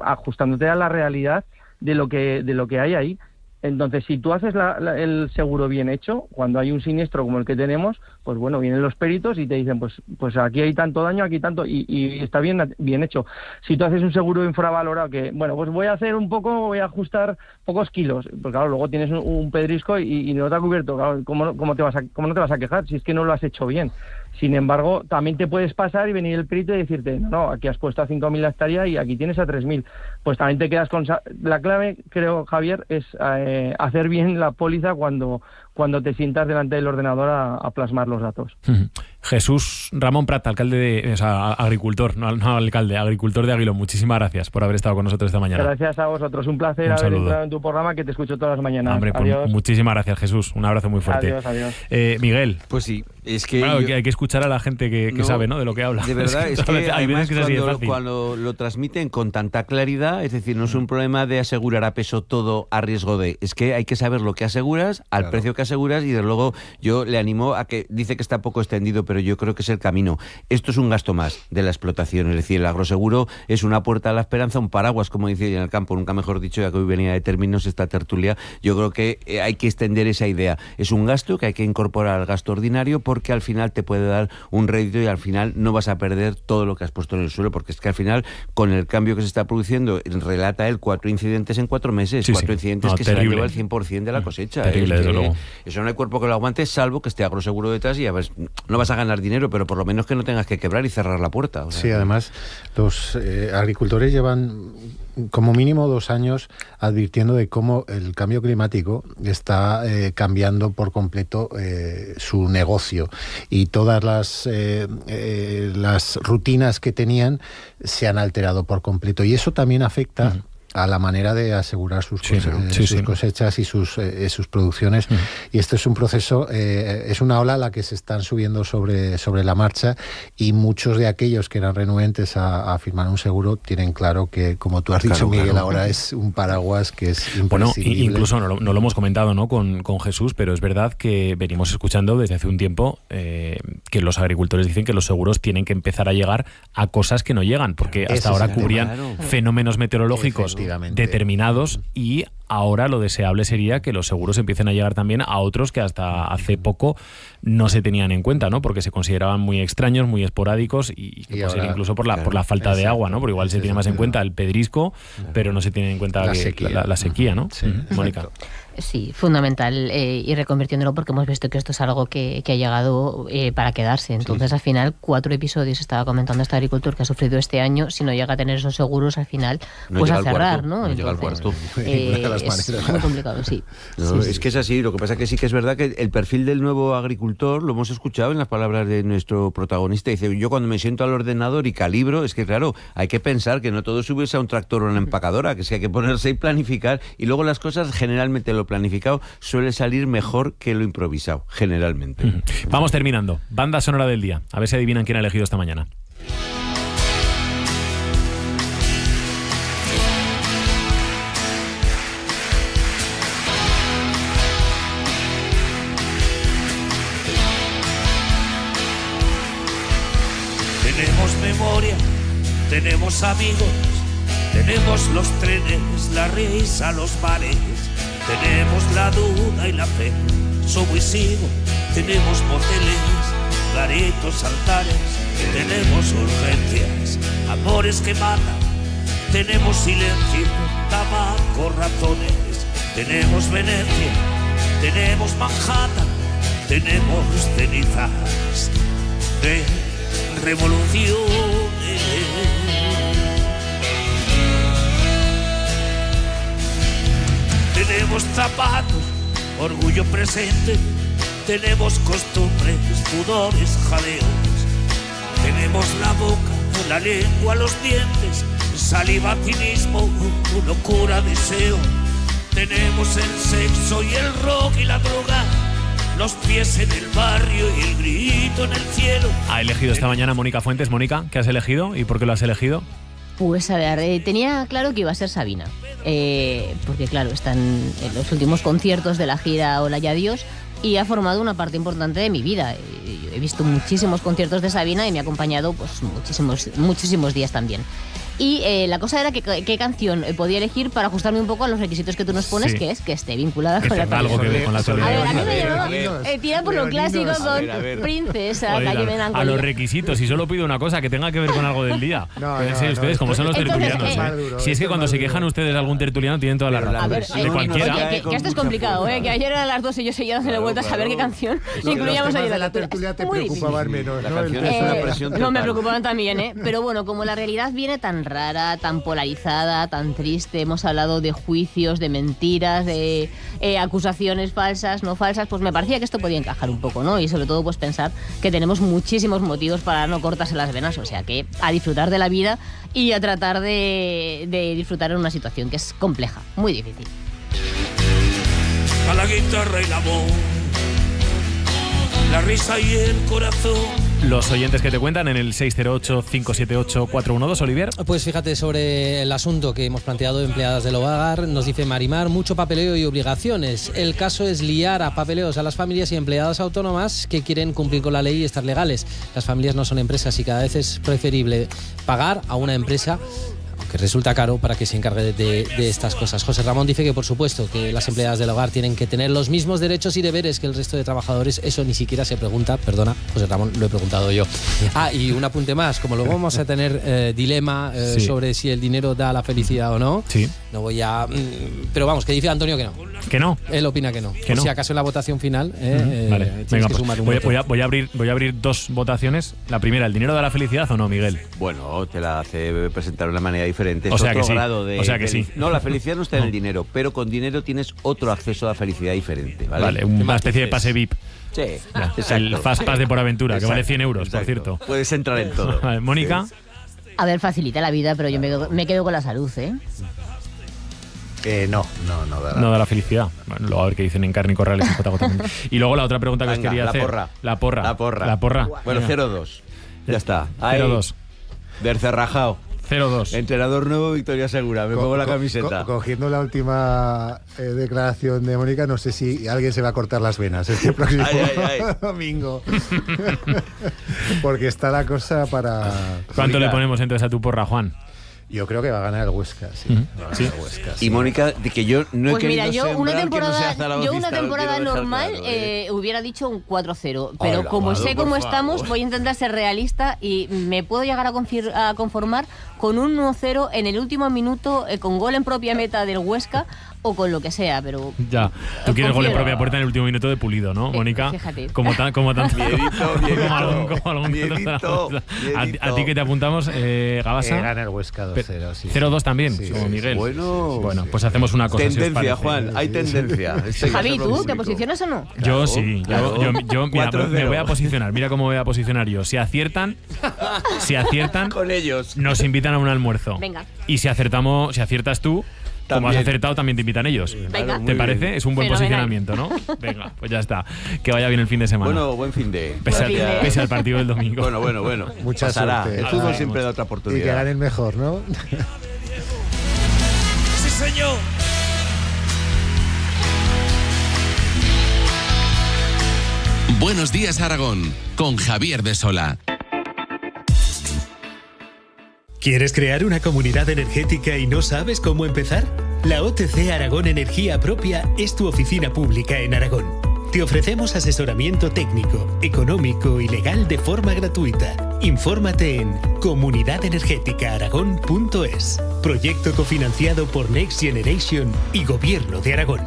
ajustándote a la realidad de lo que hay ahí. Entonces, si tú haces el seguro bien hecho, cuando hay un siniestro como el que tenemos, pues bueno, vienen los peritos y te dicen, pues aquí hay tanto daño, aquí tanto, y está bien hecho. Si tú haces un seguro infravalorado, que, bueno, pues voy a ajustar pocos kilos, pues claro, luego tienes un pedrisco y no te ha cubierto, claro, ¿cómo no te vas a quejar si es que no lo has hecho bien? Sin embargo, también te puedes pasar y venir el perito y decirte, no, aquí has puesto a 5.000 la hectárea y aquí tienes a 3.000. Pues también te quedas con... La clave, creo, Javier, es hacer bien la póliza cuando te sientas delante del ordenador a plasmar los datos. Jesús Ramón Prat, agricultor, no alcalde, agricultor de Aguilón, muchísimas gracias por haber estado con nosotros esta mañana. Gracias a vosotros, un placer haber entrado en tu programa, que te escucho todas las mañanas. Hombre, adiós. Muchísimas gracias, Jesús, un abrazo muy fuerte. Adiós. Miguel. Pues sí, es que... Claro, hay que escuchar a la gente que sabe, ¿no?, de lo que habla. De verdad, es que además además cuando lo transmiten con tanta claridad, es decir, no es un problema de asegurar a peso todo a riesgo de... Es que hay que saber lo que aseguras, al precio que aseguras, y desde luego yo le animo a que... Dice que está poco extendido, pero yo creo que es el camino. Esto es un gasto más de la explotación, es decir, el agroseguro es una puerta a la esperanza, un paraguas, como dice en el campo, nunca mejor dicho, ya que hoy venía de términos esta tertulia. Yo creo que hay que extender esa idea. Es un gasto que hay que incorporar al gasto ordinario, porque al final te puede dar un rédito y al final no vas a perder todo lo que has puesto en el suelo, porque es que al final, con el cambio que se está produciendo, relata él 4 incidentes en 4 meses, 4 incidentes que terrible. Se la lleva el 100% de la cosecha. Terrible, desde luego. Eso no hay cuerpo que lo aguante, salvo que esté agroseguro detrás, y ya ves, no vas a ganar dinero, pero por lo menos que no tengas que quebrar y cerrar la puerta. O sea, sí, además, los agricultores llevan como mínimo 2 años advirtiendo de cómo el cambio climático está cambiando por completo su negocio, y todas las rutinas que tenían se han alterado por completo, y eso también afecta a la manera de asegurar sus cosechas y sus producciones. Y esto es un proceso, es una ola a la que se están subiendo sobre la marcha, y muchos de aquellos que eran renuentes a firmar un seguro tienen claro que, como tú has dicho, Miguel, ahora es un paraguas que es imprescindible. Bueno, incluso no lo hemos comentado, ¿no?, con Jesús, pero es verdad que venimos escuchando desde hace un tiempo que los agricultores dicen que los seguros tienen que empezar a llegar a cosas que no llegan, porque hasta ahora cubrían fenómenos meteorológicos determinados, y ahora lo deseable sería que los seguros empiecen a llegar también a otros que hasta hace poco no se tenían en cuenta, ¿no?, porque se consideraban muy extraños, muy esporádicos, y que puede ser incluso por la falta de agua, ¿no?, porque igual se tiene más en cuenta el pedrisco, pero no se tiene en cuenta la sequía, ¿no? Sí, Mónica. Sí, fundamental, y reconvirtiéndolo, porque hemos visto que esto es algo que ha llegado para quedarse. Entonces, al final, 4 episodios, estaba comentando este agricultor, que ha sufrido este año. Si no llega a tener esos seguros, al final, pues a cerrar, ¿no? No llega al cuarto. Es muy complicado, sí. No, es que es así. Lo que pasa es que sí que es verdad que el perfil del nuevo agricultor lo hemos escuchado en las palabras de nuestro protagonista. Dice, yo cuando me siento al ordenador y calibro, es que claro, hay que pensar que no todo subirse a un tractor o una empacadora, que sí hay que ponerse y planificar, y luego las cosas, generalmente lo planificado suele salir mejor que lo improvisado, generalmente. Vamos terminando. Banda sonora del día. A ver si adivinan quién ha elegido esta mañana. Tenemos memoria, tenemos amigos, tenemos los trenes, la risa, los bares, tenemos la duda y la fe, subo y sigo, tenemos moteles, garitos, altares, tenemos urgencias, amores que matan, tenemos silencio, tabaco, ratones, tenemos Venecia, tenemos Manhattan, tenemos cenizas de revoluciones. Tenemos zapatos, orgullo presente, tenemos costumbres, pudores, jadeos. Tenemos la boca, la lengua, los dientes, saliva, cinismo, locura, deseo. Tenemos el sexo y el rock y la droga, los pies en el barrio y el grito en el cielo. Ha elegido esta mañana Mónica Fuentes. Mónica, ¿qué has elegido y por qué lo has elegido? Pues a ver, tenía claro que iba a ser Sabina, porque claro, están en los últimos conciertos de la gira Hola y Adiós y ha formado una parte importante de mi vida. He visto muchísimos conciertos de Sabina y me ha acompañado pues muchísimos días también. Y la cosa era qué canción podía elegir para ajustarme un poco a los requisitos que tú nos pones, sí, que es que esté vinculada con la actualidad. Algo que ver con la actualidad. A ver, a mí me llamaba tira por lo clásico con Princesa, Calle Melancolía. A los requisitos, y solo pido una cosa, que tenga que ver con algo del día. Ustedes, como son los tertulianos. Si es que cuando se quejan ustedes de algún tertuliano, tienen toda la razón. A ver, de cualquiera. Que esto es complicado, que ayer eran las 12 y yo seguía dándole vueltas a ver qué canción incluíamos ahí en la tertulia. Te preocupaban menos, ¿no? La canción es una presión total. No, me preocupaban también, pero bueno, como la realidad viene tan rara, tan polarizada, tan triste, hemos hablado de juicios, de mentiras, de acusaciones falsas, no falsas, pues me parecía que esto podía encajar un poco, ¿no? Y sobre todo pues pensar que tenemos muchísimos motivos para no cortarse las venas, o sea que a disfrutar de la vida y a tratar de disfrutar en una situación que es compleja, muy difícil. A la guitarra y la voz, la risa y el corazón. Los oyentes que te cuentan en el 608-578-412, Olivier. Pues fíjate, sobre el asunto que hemos planteado de empleadas del hogar, nos dice Marimar, mucho papeleo y obligaciones. El caso es liar a papeleos a las familias y empleadas autónomas que quieren cumplir con la ley y estar legales. Las familias no son empresas y cada vez es preferible pagar a una empresa que resulta caro para que se encargue de estas cosas. José Ramón dice que por supuesto que las empleadas del hogar tienen que tener los mismos derechos y deberes que el resto de trabajadores. Eso ni siquiera se pregunta, perdona, José Ramón, lo he preguntado yo. Y un apunte más, como luego vamos a tener dilema sobre si el dinero da la felicidad o no, no voy a... pero vamos, que dice Antonio que no. ¿Que no? Él opina que no. ¿Que no? Si acaso en la votación final vale. Venga, pues voy a abrir dos votaciones. La primera, ¿el dinero da la felicidad o no, Miguel? Bueno, te la hace presentar de una manera diferente. O sea que sí. O sea que sí. No, la felicidad no está en el dinero, pero con dinero tienes otro acceso a la felicidad diferente. Vale, una especie de pase VIP. Sí, el Fast Pass de por aventura, que vale 100 euros, por cierto. Puedes entrar en todo. Vale, Mónica. A ver, facilita la vida, pero yo me quedo con la salud, No da la felicidad. Bueno, luego a ver qué dicen en Carne y Corrales. Y luego la otra pregunta que os quería hacer. La porra. Bueno, 0-2. Ya está. 0-2. Del Cerrajao. 0-2. Entrenador nuevo, victoria segura. Me pongo la camiseta. Cogiendo la última declaración de Mónica, no sé si alguien se va a cortar las venas este próximo domingo. Porque está la cosa para... ¿Cuánto le ponemos entonces a tu porra, Juan? Yo creo que va a ganar el Huesca, sí. Y Mónica, de que yo no pues he mira, querido yo una sembrar temporada normal hubiera dicho un 4-0, pero como sé cómo estamos, voy a intentar ser realista y me puedo llegar a conformar con un 1-0 en el último minuto con gol en propia meta del Huesca o con lo que sea, pero... Ya, tú quieres gol en propia puerta en el último minuto de Pulido, ¿no, Mónica? Fíjate. Como tanto... Miedito. ¿A ti que te apuntamos, Gabasa? Gana el Huesca 2-0, sí. 0-2 también, como Miguel. Bueno, pues hacemos una cosa. Tendencia, Juan, hay tendencia. Javi, ¿tú te posicionas o no? Yo sí, yo mira, me voy a posicionar. Mira cómo voy a posicionar yo. Si aciertan con ellos, nos invitan a un almuerzo. Venga. Y si aciertas tú, como has acertado, también te invitan ellos. Venga. ¿Te parece? Es un buen posicionamiento, ¿no? Venga, pues ya está. Que vaya bien el fin de semana. Bueno, buen fin de... Pese al partido del domingo. Bueno. Mucha suerte. El fútbol siempre da otra oportunidad. Y que ganen mejor, ¿no? Sí, señor. Buenos días, Aragón, con Javier de Sola. ¿Quieres crear una comunidad energética y no sabes cómo empezar? La OTC Aragón Energía Propia es tu oficina pública en Aragón. Te ofrecemos asesoramiento técnico, económico y legal de forma gratuita. Infórmate en comunidadenergéticaaragón.es. Proyecto cofinanciado por Next Generation y Gobierno de Aragón.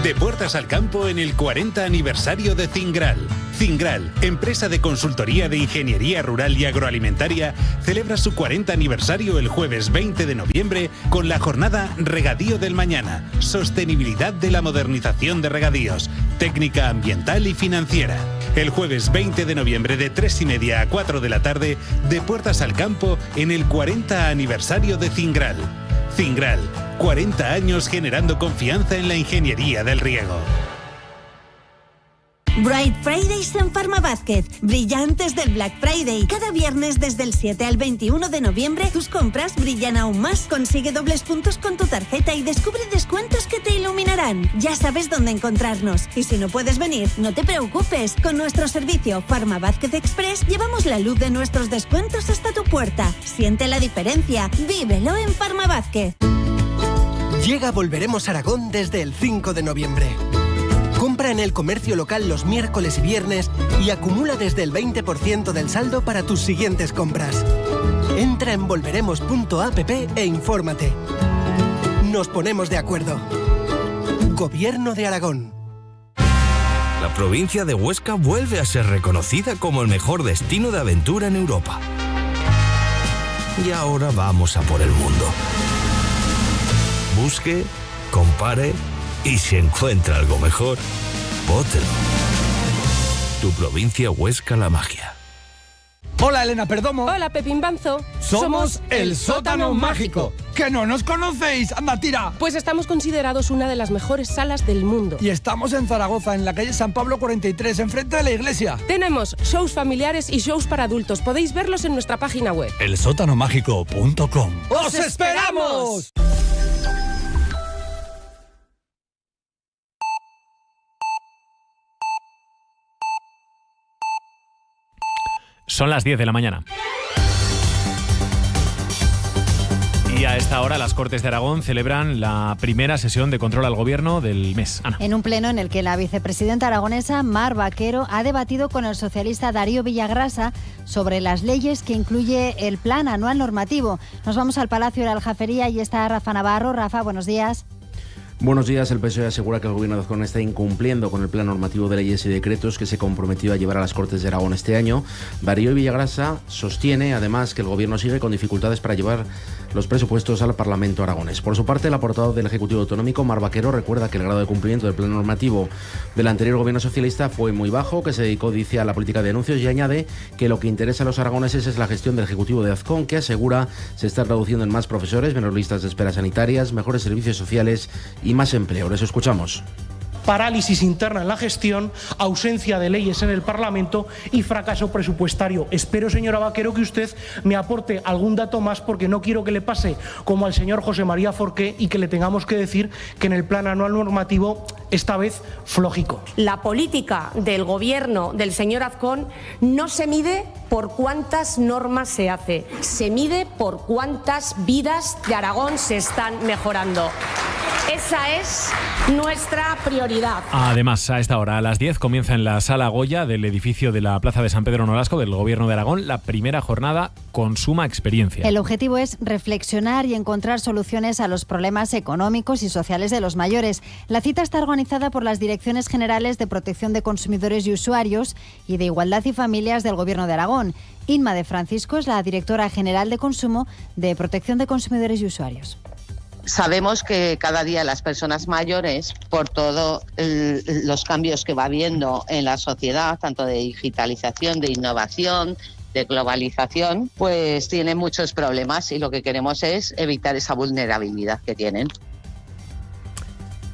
De puertas al campo en el 40 aniversario de Cingral. Cingral, empresa de consultoría de ingeniería rural y agroalimentaria, celebra su 40 aniversario el jueves 20 de noviembre con la jornada Regadío del Mañana, sostenibilidad de la modernización de regadíos, técnica ambiental y financiera. El jueves 20 de noviembre de 3:30 a 4 de la tarde, de puertas al campo en el 40 aniversario de Cingral. Cingral, 40 años generando confianza en la ingeniería del riego. Bright Fridays en Farmavázquez. Brillantes del Black Friday. Cada viernes desde el 7 al 21 de noviembre tus compras brillan aún más. Consigue dobles puntos con tu tarjeta y descubre descuentos que te iluminarán. Ya sabes dónde encontrarnos. Y si no puedes venir, no te preocupes. Con nuestro servicio Farmavázquez Express llevamos la luz de nuestros descuentos hasta tu puerta. Siente la diferencia. Vívelo en Farmavázquez. Llega Volveremos a Aragón desde el 5 de noviembre. Compra en el comercio local los miércoles y viernes y acumula desde el 20% del saldo para tus siguientes compras. Entra en volveremos.app e infórmate. Nos ponemos de acuerdo. Gobierno de Aragón. La provincia de Huesca vuelve a ser reconocida como el mejor destino de aventura en Europa. Y ahora vamos a por el mundo. Busque, compare y si encuentra algo mejor, bótelo. Tu provincia Huesca la magia. Hola Elena Perdomo. Hola Pepín Banzo. Somos el Sótano Mágico. ¡Que no nos conocéis! ¡Anda, tira! Pues estamos considerados una de las mejores salas del mundo. Y estamos en Zaragoza, en la calle San Pablo 43, enfrente de la iglesia. Tenemos shows familiares y shows para adultos. Podéis verlos en nuestra página web. elsótanomágico.com. ¡Os esperamos! Son las 10 de la mañana. Y a esta hora las Cortes de Aragón celebran la primera sesión de control al gobierno del mes. Ana. En un pleno en el que la vicepresidenta aragonesa Mar Vaquero ha debatido con el socialista Darío Villagrasa sobre las leyes que incluye el plan anual normativo. Nos vamos al Palacio de la Aljafería y está Rafa Navarro. Rafa, buenos días. Buenos días. El PSOE asegura que el Gobierno de Azcón está incumpliendo con el plan normativo de leyes y decretos que se comprometió a llevar a las Cortes de Aragón este año. Darío Villagrasa sostiene, además, que el Gobierno sigue con dificultades para llevar los presupuestos al Parlamento aragonés. Por su parte, el portavoz del Ejecutivo Autonómico, Mar Vaquero, recuerda que el grado de cumplimiento del plan normativo del anterior Gobierno socialista fue muy bajo, que se dedicó, dice, a la política de anuncios y añade que lo que interesa a los aragoneses es la gestión del Ejecutivo de Azcón, que asegura se está traduciendo en más profesores, menos listas de espera sanitarias, mejores servicios sociales y más empleo. Les escuchamos. Parálisis interna en la gestión, ausencia de leyes en el Parlamento y fracaso presupuestario. Espero, señora Vaquero, que usted me aporte algún dato más, porque no quiero que le pase como al señor José María Forqué y que le tengamos que decir que en el plan anual normativo, esta vez, flojico. La política del gobierno del señor Azcón no se mide por cuántas normas se hace, se mide por cuántas vidas de Aragón se están mejorando. Esa es nuestra prioridad. Además, a esta hora, a las 10, comienza en la Sala Goya del edificio de la Plaza de San Pedro Nolasco del Gobierno de Aragón la primera jornada Consuma Experiencia. El objetivo es reflexionar y encontrar soluciones a los problemas económicos y sociales de los mayores. La cita está organizada por las Direcciones Generales de Protección de Consumidores y Usuarios y de Igualdad y Familias del Gobierno de Aragón. Inma de Francisco es la directora general de Consumo de Protección de Consumidores y Usuarios. Sabemos que cada día las personas mayores, por todos los cambios que va habiendo en la sociedad, tanto de digitalización, de innovación, de globalización, pues tienen muchos problemas y lo que queremos es evitar esa vulnerabilidad que tienen.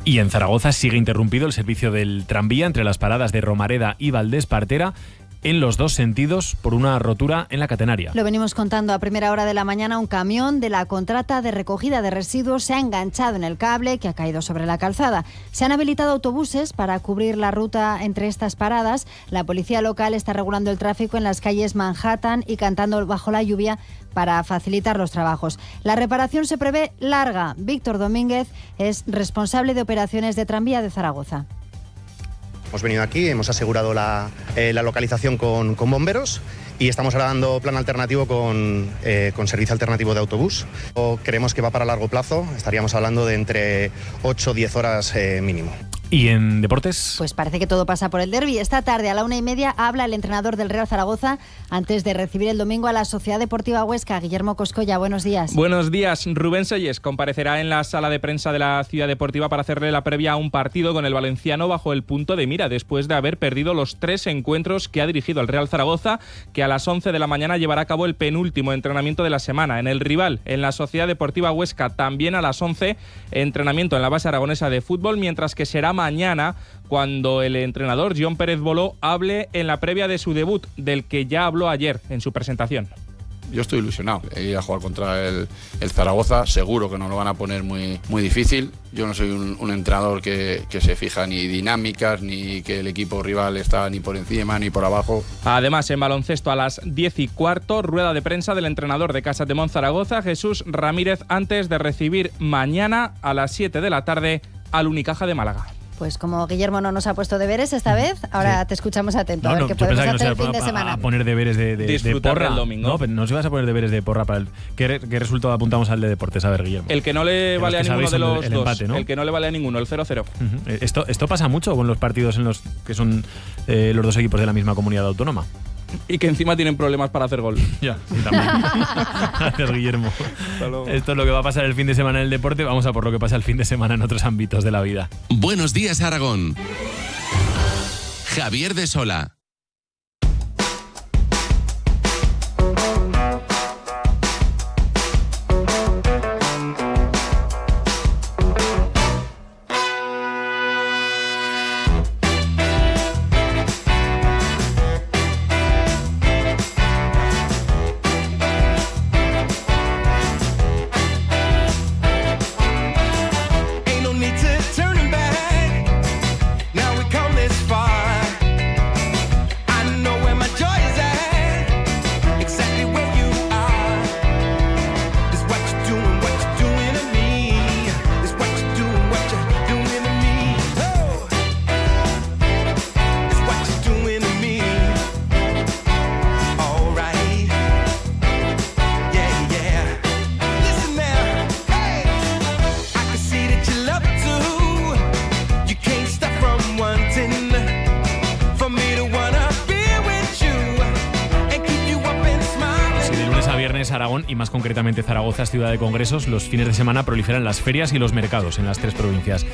Y en Zaragoza sigue interrumpido el servicio del tranvía entre las paradas de Romareda y Valdés Partera en los dos sentidos por una rotura en la catenaria. Lo venimos contando a primera hora de la mañana. Un camión de la contrata de recogida de residuos se ha enganchado en el cable que ha caído sobre la calzada. Se han habilitado autobuses para cubrir la ruta entre estas paradas. La policía local está regulando el tráfico en las calles Manhattan y Cantando bajo la lluvia para facilitar los trabajos. La reparación se prevé larga. Víctor Domínguez es responsable de operaciones de tranvía de Zaragoza. Hemos venido aquí, hemos asegurado la localización con bomberos y estamos ahora dando plan alternativo con servicio alternativo de autobús. Creemos que va para largo plazo, estaríamos hablando de entre 8 o 10 horas mínimo. ¿Y en deportes? Pues parece que todo pasa por el derbi. Esta tarde a la 1:30 habla el entrenador del Real Zaragoza antes de recibir el domingo a la Sociedad Deportiva Huesca. Guillermo Coscolla, buenos días. Buenos días. Rubén Selles comparecerá en la sala de prensa de la Ciudad Deportiva para hacerle la previa a un partido con el valenciano bajo el punto de mira, después de haber perdido los 3 encuentros que ha dirigido el Real Zaragoza, que a las 11 de la mañana llevará a cabo el penúltimo entrenamiento de la semana. En el rival, en la Sociedad Deportiva Huesca, también a las 11, entrenamiento en la base aragonesa de fútbol, mientras que será mañana cuando el entrenador John Pérez Boló hable en la previa de su debut, del que ya habló ayer en su presentación. Yo estoy ilusionado. Ir a jugar contra el Zaragoza, seguro que nos lo van a poner muy difícil. Yo no soy un entrenador que se fija ni dinámicas, ni que el equipo rival está ni por encima ni por abajo. Además, en baloncesto a las 10:15, rueda de prensa del entrenador de Casa Temón Zaragoza, Jesús Ramírez, antes de recibir mañana a las 7 de la tarde al Unicaja de Málaga. Pues como Guillermo no nos ha puesto deberes esta vez, ahora te escuchamos atento. A ver qué podemos hacer el fin de semana. A poner deberes de porra. El domingo. No, pero no se vas a poner deberes de porra para ¿Qué resultado apuntamos al de deportes? A ver, Guillermo. El que no le vale a ninguno de los dos. Empate, ¿no? El que no le vale a ninguno, el 0-0. Esto pasa mucho con los partidos en los que son los dos equipos de la misma comunidad autónoma. Y que encima tienen problemas para hacer gol. Ya, sí, también. Gracias, Guillermo. Esto es lo que va a pasar el fin de semana en el deporte. Vamos a por lo que pasa el fin de semana en otros ámbitos de la vida. Buenos días, Aragón. Javier de Sola. Aragón y más concretamente Zaragoza es ciudad de congresos. Los fines de semana proliferan las ferias y los mercados en las 3 provincias.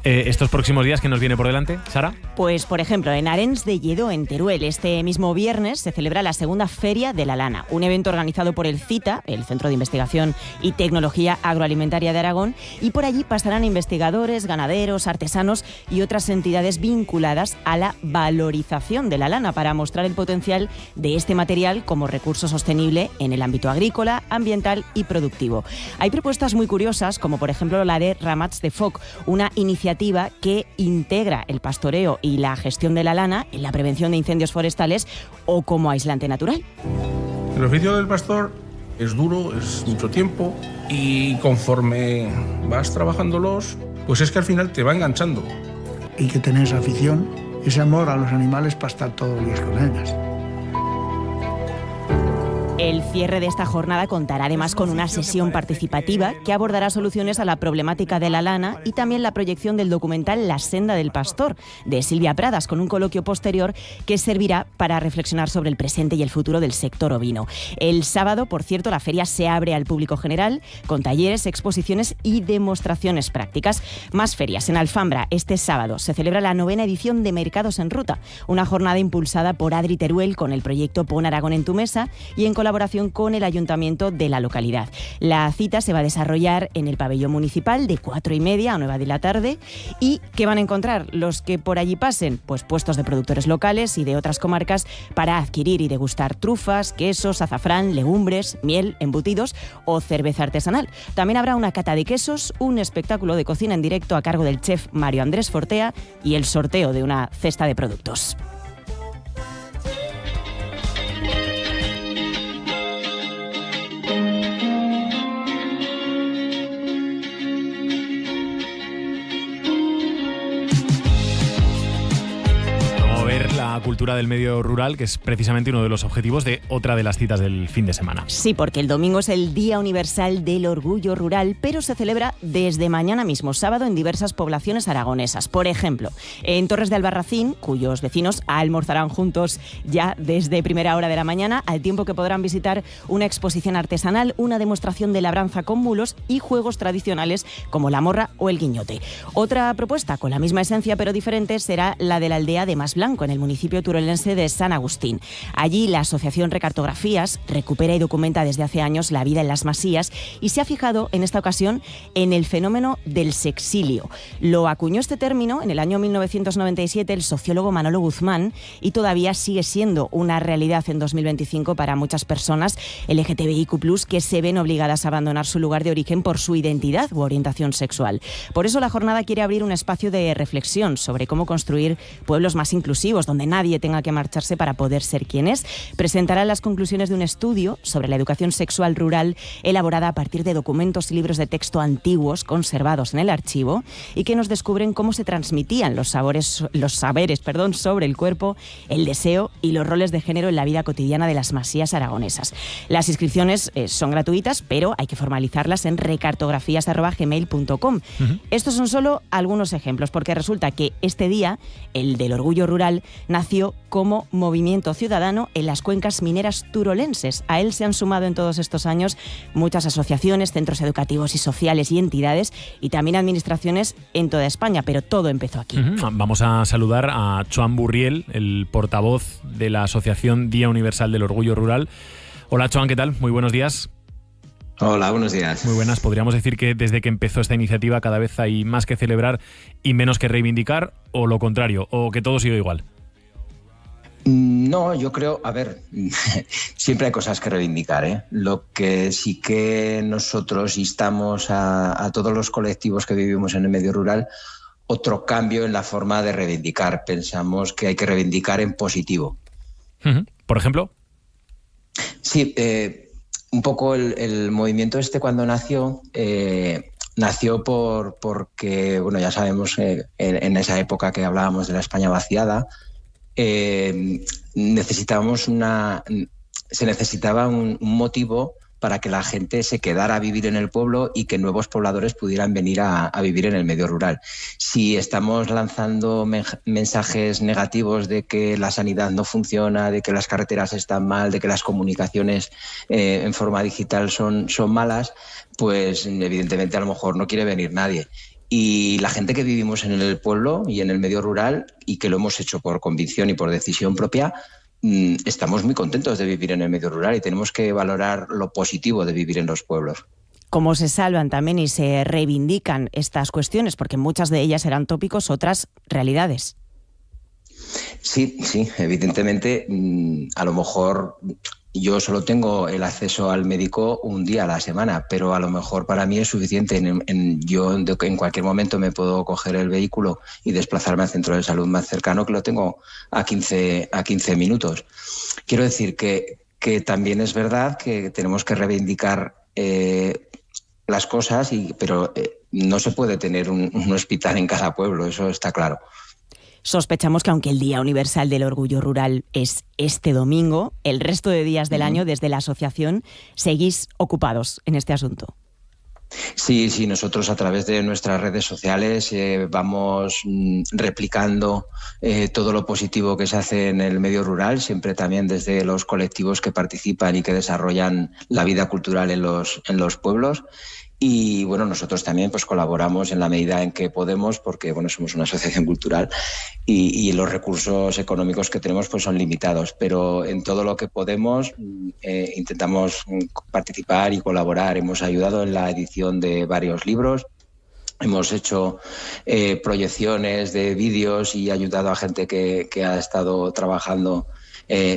Estos próximos días, ¿qué nos viene por delante, Sara? Pues, por ejemplo, en Arenys de Lledó, en Teruel, este mismo viernes se celebra la segunda Feria de la Lana, un evento organizado por el CITA, el Centro de Investigación y Tecnología Agroalimentaria de Aragón, y por allí pasarán investigadores, ganaderos, artesanos y otras entidades vinculadas a la valorización de la lana para mostrar el potencial de este material como recurso sostenible en el ámbito agrícola, ambiental y productivo. Hay propuestas muy curiosas, como por ejemplo la de Ramats de Foc, una iniciativa que integra el pastoreo y la gestión de la lana en la prevención de incendios forestales o como aislante natural. El oficio del pastor es duro, es mucho tiempo y conforme vas trabajándolos, pues es que al final te va enganchando. Hay que tener esa afición, ese amor a los animales para estar todos los días con ellas. El cierre de esta jornada contará además con una sesión participativa que abordará soluciones a la problemática de la lana y también la proyección del documental La senda del pastor, de Silvia Pradas, con un coloquio posterior que servirá para reflexionar sobre el presente y el futuro del sector ovino. El sábado, por cierto, la feria se abre al público general con talleres, exposiciones y demostraciones prácticas. Más ferias en Alfambra. Este sábado se celebra la 9ª edición de Mercados en Ruta, una jornada impulsada por Adri Teruel con el proyecto Pon Aragón en tu mesa y en colaboración con el ayuntamiento de la localidad. La cita se va a desarrollar en el pabellón municipal de 4:30 a 9 de la tarde. ¿Y qué van a encontrar los que por allí pasen? Pues puestos de productores locales y de otras comarcas para adquirir y degustar trufas, quesos, azafrán, legumbres, miel, embutidos o cerveza artesanal. También habrá una cata de quesos, un espectáculo de cocina en directo a cargo del chef Mario Andrés Fortea y el sorteo de una cesta de productos. La cultura cultura del medio rural, que es precisamente uno de los objetivos de otra de las citas del fin de semana. Sí, porque el domingo es el Día Universal del Orgullo Rural, pero se celebra desde mañana mismo, sábado, en diversas poblaciones aragonesas. Por ejemplo, en Torres de Albarracín, cuyos vecinos almorzarán juntos ya desde primera hora de la mañana, al tiempo que podrán visitar una exposición artesanal, una demostración de labranza con mulos y juegos tradicionales como la morra o el guiñote. Otra propuesta con la misma esencia pero diferente será la de la aldea de Masblanco, en el municipio turolense de San Agustín. Allí la asociación Recartografías recupera y documenta desde hace años la vida en las masías y se ha fijado en esta ocasión en el fenómeno del sexilio. Lo acuñó este término en el año 1997 el sociólogo Manolo Guzmán y todavía sigue siendo una realidad en 2025 para muchas personas LGTBIQ+, que se ven obligadas a abandonar su lugar de origen por su identidad u orientación sexual. Por eso la jornada quiere abrir un espacio de reflexión sobre cómo construir pueblos más inclusivos, donde nadie tenga que marcharse para poder ser quien es. Presentará las conclusiones de un estudio sobre la educación sexual rural elaborada a partir de documentos y libros de texto antiguos conservados en el archivo y que nos descubren cómo se transmitían los saberes sobre el cuerpo, el deseo y los roles de género en la vida cotidiana de las masías aragonesas. Las inscripciones son gratuitas, pero hay que formalizarlas en recartografías@gmail.com. Estos son solo algunos ejemplos, porque resulta que este día, el del Orgullo Rural, nació como movimiento ciudadano en las cuencas mineras turolenses. A él se han sumado en todos estos años muchas asociaciones, centros educativos y sociales y entidades, y también administraciones en toda España, pero todo empezó aquí. Vamos a saludar a Joan Burriel, el portavoz de la Asociación Día Universal del Orgullo Rural. Hola, Joan, ¿qué tal? Muy buenos días. Hola, buenos días. Muy buenas. ¿Podríamos decir que desde que empezó esta iniciativa cada vez hay más que celebrar y menos que reivindicar, o lo contrario, o que todo sigue igual? No, yo creo, siempre hay cosas que reivindicar, ¿eh? Lo que sí que nosotros instamos a todos los colectivos que vivimos en el medio rural, otro cambio en la forma de reivindicar. Pensamos que hay que reivindicar en positivo. ¿Por ejemplo? Sí, un poco el movimiento cuando nació porque, bueno, ya sabemos en esa época que hablábamos de la España vaciada, se necesitaba un motivo para que la gente se quedara a vivir en el pueblo y que nuevos pobladores pudieran venir a vivir en el medio rural. Si estamos lanzando mensajes negativos de que la sanidad no funciona, de que las carreteras están mal, de que las comunicaciones en forma digital son malas, pues evidentemente a lo mejor no quiere venir nadie. Y la gente que vivimos en el pueblo y en el medio rural, y que lo hemos hecho por convicción y por decisión propia, estamos muy contentos de vivir en el medio rural y tenemos que valorar lo positivo de vivir en los pueblos. ¿Cómo se salvan también y se reivindican estas cuestiones? Porque muchas de ellas eran tópicos, otras realidades. Sí, evidentemente, a lo mejor yo solo tengo el acceso al médico un día a la semana, pero a lo mejor para mí es suficiente. Yo en cualquier momento me puedo coger el vehículo y desplazarme al centro de salud más cercano, que lo tengo a 15 minutos. Quiero decir que también es verdad que tenemos que reivindicar las cosas, pero no se puede tener un hospital en cada pueblo, eso está claro. Sospechamos que aunque el Día Universal del Orgullo Rural es este domingo, el resto de días del año desde la asociación seguís ocupados en este asunto. Sí, nosotros a través de nuestras redes sociales vamos replicando todo lo positivo que se hace en el medio rural, siempre también desde los colectivos que participan y que desarrollan la vida cultural en los pueblos. Y bueno, nosotros también pues colaboramos en la medida en que podemos, porque bueno, somos una asociación cultural y los recursos económicos que tenemos pues son limitados, pero en todo lo que podemos intentamos participar y colaborar. Hemos ayudado en la edición de varios libros, hemos hecho proyecciones de vídeos y ayudado a gente que ha estado trabajando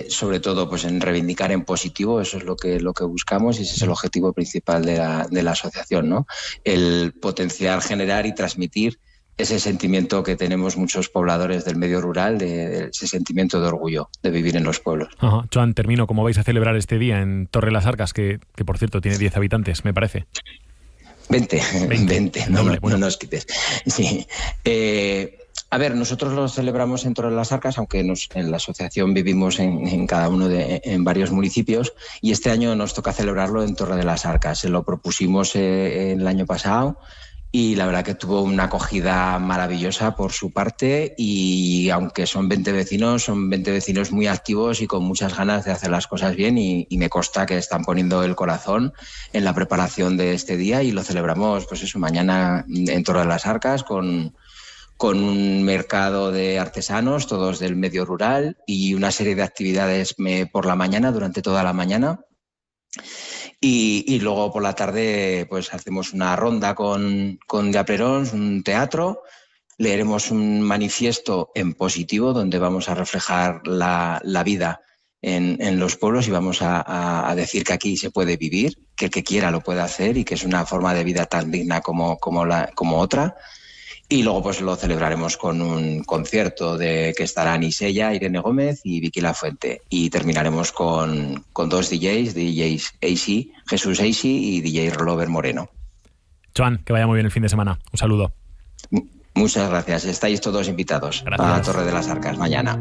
sobre todo pues en reivindicar en positivo. Eso es lo que buscamos y ese es el objetivo principal de la asociación, ¿no? El potenciar, generar y transmitir ese sentimiento que tenemos muchos pobladores del medio rural, ese sentimiento de orgullo de vivir en los pueblos. Joan, termino. ¿Cómo vais a celebrar este día en Torre las Arcas, que por cierto tiene 10 habitantes, me parece? 20, no nos quites. Sí. A ver, nosotros lo celebramos en Torre de las Arcas, aunque en la asociación vivimos en cada uno en varios municipios, y este año nos toca celebrarlo en Torre de las Arcas. Se lo propusimos el año pasado y la verdad que tuvo una acogida maravillosa por su parte, y aunque son 20 vecinos muy activos y con muchas ganas de hacer las cosas bien, y me consta que están poniendo el corazón en la preparación de este día, y lo celebramos pues eso, mañana en Torre de las Arcas con un mercado de artesanos, todos del medio rural, y una serie de actividades por la mañana, durante toda la mañana. Y luego por la tarde pues hacemos una ronda con diaperons, un teatro, leeremos un manifiesto en positivo donde vamos a reflejar la vida en los pueblos, y vamos a decir que aquí se puede vivir, que el que quiera lo puede hacer y que es una forma de vida tan digna como otra. Y luego pues lo celebraremos con un concierto que estarán Isella, Irene Gómez y Vicky Lafuente. Y terminaremos con dos DJs AC, Jesús AC y DJ Robert Moreno. Joan, que vaya muy bien el fin de semana. Un saludo. Muchas gracias. Estáis todos invitados a Torre de las Arcas mañana.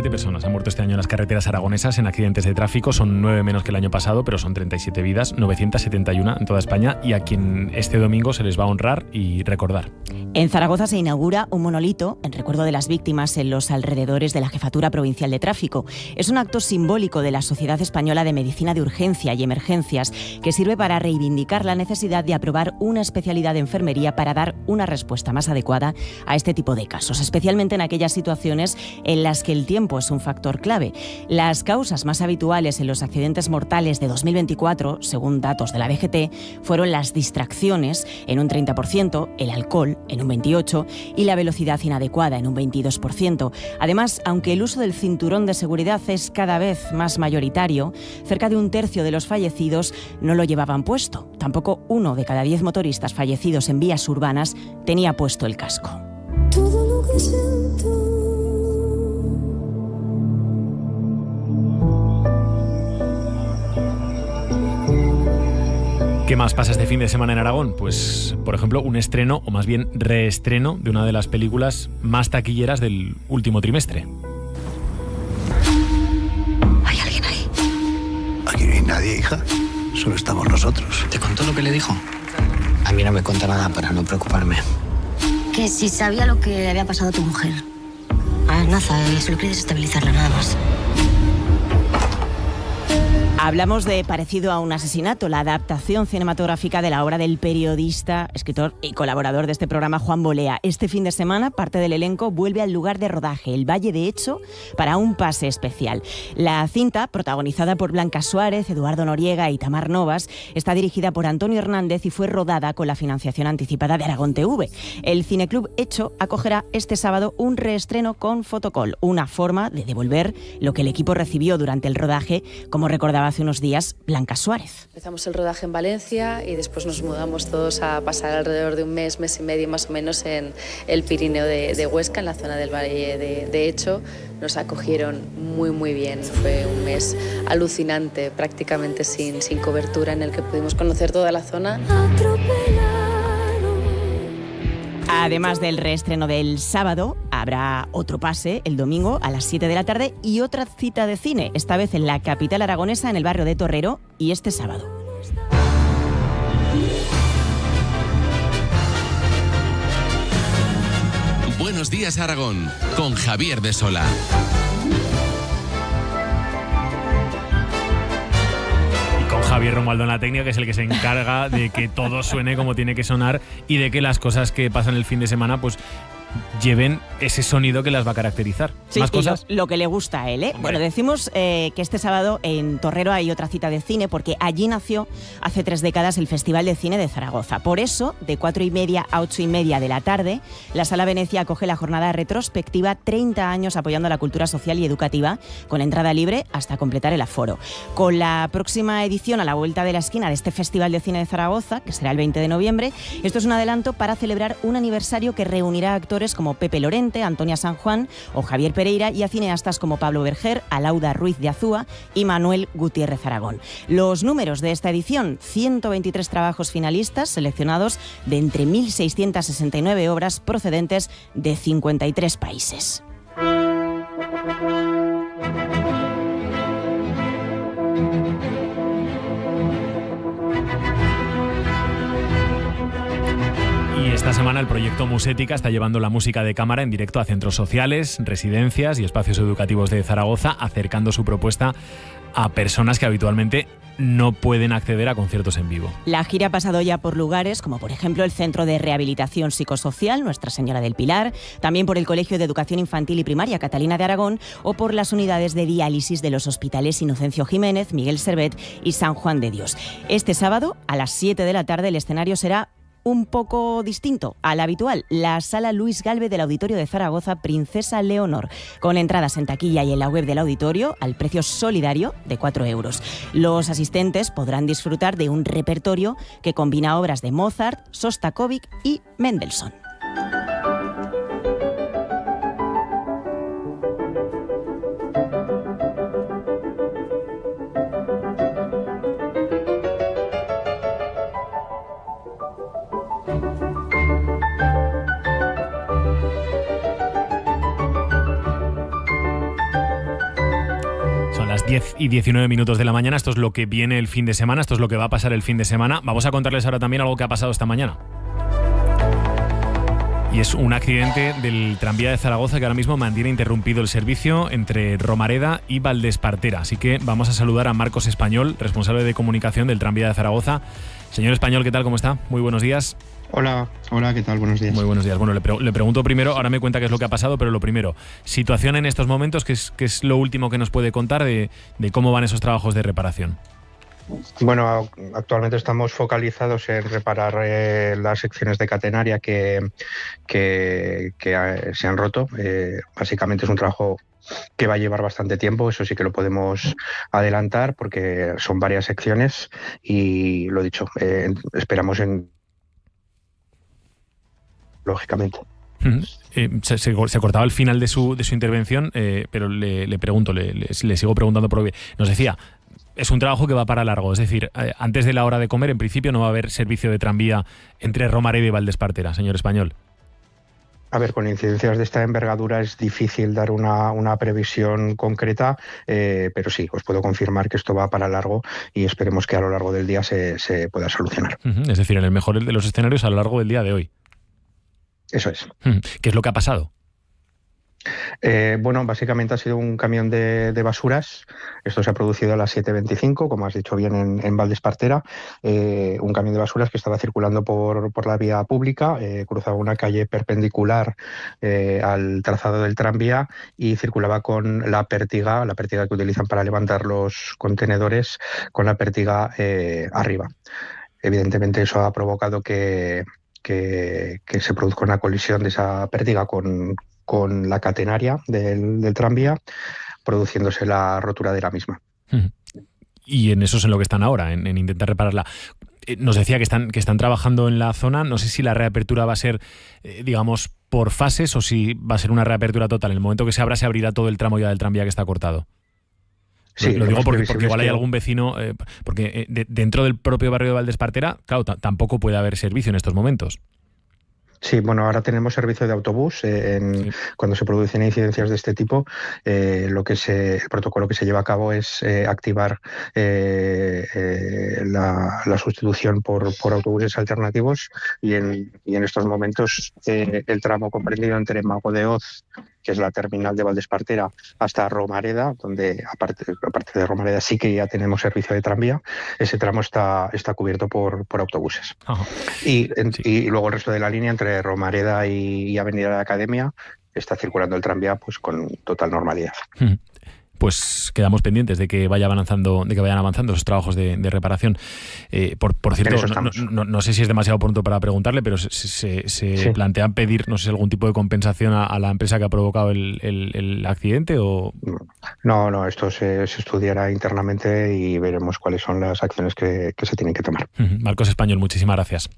Personas han muerto este año en las carreteras aragonesas en accidentes de tráfico. Son 9 menos que el año pasado, pero son 37 vidas, 971 en toda España, y a quien este domingo se les va a honrar y recordar. En Zaragoza se inaugura un monolito en recuerdo de las víctimas en los alrededores de la Jefatura Provincial de Tráfico. Es un acto simbólico de la Sociedad Española de Medicina de Urgencia y Emergencias, que sirve para reivindicar la necesidad de aprobar una especialidad de enfermería para dar una respuesta más adecuada a este tipo de casos, especialmente en aquellas situaciones en las que el tiempo es un factor clave. Las causas más habituales en los accidentes mortales de 2024, según datos de la DGT, fueron las distracciones en un 30%, el alcohol en un 28% y la velocidad inadecuada en un 22%. Además, aunque el uso del cinturón de seguridad es cada vez más mayoritario, cerca de un tercio de los fallecidos no lo llevaban puesto. Tampoco 1 de cada 10 motoristas fallecidos en vías urbanas tenía puesto el casco. Todo lo que siento. ¿Qué más pasa este fin de semana en Aragón? Pues, por ejemplo, un estreno, o más bien reestreno, de una de las películas más taquilleras del último trimestre. ¿Hay alguien ahí? Aquí no hay nadie, hija. Solo estamos nosotros. ¿Te contó lo que le dijo? A mí no me cuenta nada para no preocuparme. Que si sabía lo que le había pasado a tu mujer. Nada, solo quería desestabilizarla, nada más. Hablamos de Parecido a un asesinato, la adaptación cinematográfica de la obra del periodista, escritor y colaborador de este programa, Juan Bolea. Este fin de semana, parte del elenco vuelve al lugar de rodaje, el Valle de Hecho, para un pase especial. La cinta, protagonizada por Blanca Suárez, Eduardo Noriega y Tamar Novas, está dirigida por Antonio Hernández y fue rodada con la financiación anticipada de Aragón TV. El Cineclub Hecho acogerá este sábado un reestreno con fotocall, una forma de devolver lo que el equipo recibió durante el rodaje, como recordaba hace unos días Blanca Suárez. Empezamos el rodaje en Valencia y después nos mudamos todos a pasar alrededor de un mes y medio más o menos en el Pirineo de Huesca, en la zona del Valle de Hecho. Nos acogieron muy bien. Fue un mes alucinante, prácticamente sin cobertura, en el que pudimos conocer toda la zona. Además del reestreno del sábado, habrá otro pase el domingo a las 7 de la tarde y otra cita de cine, esta vez en la capital aragonesa, en el barrio de Torrero, y este sábado. Buenos días, Aragón, con Javier de Sola. Javier Romualdo en la técnica, que es el que se encarga de que todo suene como tiene que sonar y de que las cosas que pasan el fin de semana pues lleven ese sonido que las va a caracterizar. Sí, ¿Más cosas? Lo que le gusta a él, ¿eh? Bueno, decimos que este sábado en Torrero hay otra cita de cine, porque allí nació hace 3 décadas el Festival de Cine de Zaragoza. Por eso, de 4:30 a 8:30 de la tarde, la Sala Venecia acoge la jornada retrospectiva 30 años apoyando la cultura social y educativa, con entrada libre hasta completar el aforo. Con la próxima edición a la vuelta de la esquina de este Festival de Cine de Zaragoza, que será el 20 de noviembre, esto es un adelanto para celebrar un aniversario que reunirá a actores como Pepe Lorente, Antonia San Juan o Javier Pereira y a cineastas como Pablo Berger, Alauda Ruiz de Azúa y Manuel Gutiérrez Aragón. Los números de esta edición: 123 trabajos finalistas seleccionados de entre 1.669 obras procedentes de 53 países. Y esta semana el proyecto Musética está llevando la música de cámara en directo a centros sociales, residencias y espacios educativos de Zaragoza, acercando su propuesta a personas que habitualmente no pueden acceder a conciertos en vivo. La gira ha pasado ya por lugares como, por ejemplo, el Centro de Rehabilitación Psicosocial Nuestra Señora del Pilar, también por el Colegio de Educación Infantil y Primaria Catalina de Aragón o por las unidades de diálisis de los hospitales Inocencio Jiménez, Miguel Servet y San Juan de Dios. Este sábado, a las 7 de la tarde, el escenario será un poco distinto al habitual, la Sala Luis Gálvez del Auditorio de Zaragoza Princesa Leonor, con entradas en taquilla y en la web del auditorio al precio solidario de 4 euros. Los asistentes podrán disfrutar de un repertorio que combina obras de Mozart, Sostakovich y Mendelssohn. Las 10:19 de la mañana, esto es lo que viene el fin de semana, esto es lo que va a pasar el fin de semana. Vamos a contarles ahora también algo que ha pasado esta mañana. Y es un accidente del tranvía de Zaragoza que ahora mismo mantiene interrumpido el servicio entre Romareda y Valdespartera. Así que vamos a saludar a Marcos Español, responsable de comunicación del tranvía de Zaragoza. Señor Español, ¿qué tal? ¿Cómo está? Muy buenos días. Hola, ¿qué tal? Buenos días. Muy buenos días. Bueno, le pregunto primero, ahora me cuenta qué es lo que ha pasado, pero lo primero, situación en estos momentos, ¿qué es lo último que nos puede contar de cómo van esos trabajos de reparación? Bueno, actualmente estamos focalizados en reparar las secciones de catenaria que se han roto. Básicamente es un trabajo que va a llevar bastante tiempo, eso sí que lo podemos adelantar porque son varias secciones y lo dicho, esperamos lógicamente. Se cortaba el final de su intervención, pero le pregunto, le sigo preguntando porque nos decía, es un trabajo que va para largo, es decir, antes de la hora de comer en principio no va a haber servicio de tranvía entre Romareda y Valdespartera, señor Español. A ver, con incidencias de esta envergadura es difícil dar una previsión concreta, pero sí, os puedo confirmar que esto va para largo y esperemos que a lo largo del día se pueda solucionar. Es decir, en el mejor de los escenarios a lo largo del día de hoy. Eso es. ¿Qué es lo que ha pasado? Bueno, básicamente ha sido un camión de basuras. Esto se ha producido a las 7:25, como has dicho bien, en Valdespartera. Un camión de basuras que estaba circulando por la vía pública, cruzaba una calle perpendicular al trazado del tranvía y circulaba con la pértiga que utilizan para levantar los contenedores, con la pértiga arriba. Evidentemente eso ha provocado que se produzca una colisión de esa pértiga con la catenaria del tranvía, produciéndose la rotura de la misma. Y en eso es en lo que están ahora, en intentar repararla. Nos decía que están trabajando en la zona, no sé si la reapertura va a ser, digamos, por fases o si va a ser una reapertura total. En el momento que se abra, se abrirá todo el tramo ya del tranvía que está cortado. Sí, lo digo porque igual hay algún vecino, porque dentro del propio barrio de Valdespartera, claro, tampoco puede haber servicio en estos momentos. Sí, bueno, ahora tenemos servicio de autobús. Cuando se producen incidencias de este tipo, el protocolo que se lleva a cabo es activar la sustitución por autobuses alternativos y en estos momentos el tramo comprendido entre Mago de Oz que es la terminal de Valdespartera, hasta Romareda, donde aparte de Romareda sí que ya tenemos servicio de tranvía. Ese tramo está cubierto por autobuses. Y luego el resto de la línea entre Romareda y Avenida de la Academia está circulando el tranvía pues con total normalidad. Pues quedamos pendientes de que vayan avanzando esos trabajos de reparación. Por cierto, no sé si es demasiado pronto para preguntarle, pero se plantean pedir, no sé, algún tipo de compensación a la empresa que ha provocado el accidente o... No, esto se estudiará internamente y veremos cuáles son las acciones que se tienen que tomar. Marcos Español, muchísimas gracias.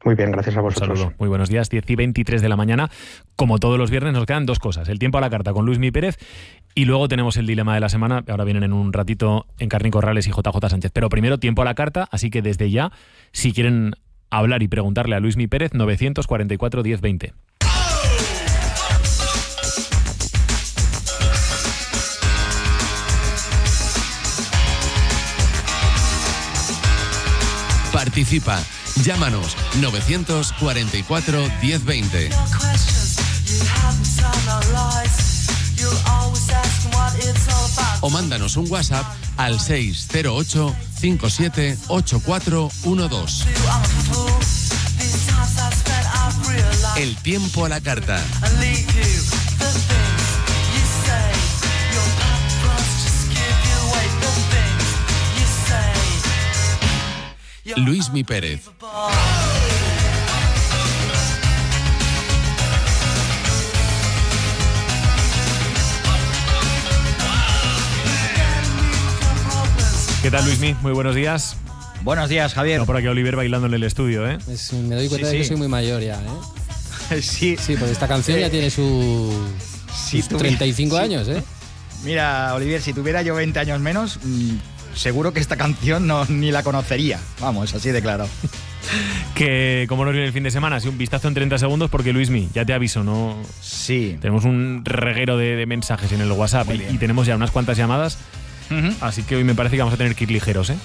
Muy bien, gracias a vosotros. Un saludo. Muy buenos días, 10:23 de la mañana. Como todos los viernes nos quedan dos cosas. El tiempo a la carta con Luismi Pérez y luego tenemos el dilema de la semana. Ahora vienen en un ratito Encarni Corrales y JJ Sánchez. Pero primero tiempo a la carta, así que desde ya, si quieren hablar y preguntarle a Luismi Pérez, 944 1020. Participa. Llámanos 944 1020. O mándanos un WhatsApp al 608 57 8412. El tiempo a la carta. Luismi Pérez. ¿Qué tal, Luismi? Muy buenos días. Buenos días, Javier. No, por aquí Oliver bailando en el estudio, ¿eh? Me doy cuenta de que soy muy mayor ya, ¿eh? Sí, porque esta canción ya tiene sus 35 años, ¿eh? Mira, Oliver, si tuviera yo 20 años menos, seguro que esta canción ni la conocería. Vamos, así de claro. Que como nos viene el fin de semana, así un vistazo en 30 segundos porque Luismi, ya te aviso, ¿no? Sí. Tenemos un reguero de mensajes en el WhatsApp y tenemos ya unas cuantas llamadas, así que hoy me parece que vamos a tener que ir ligeros, ¿eh?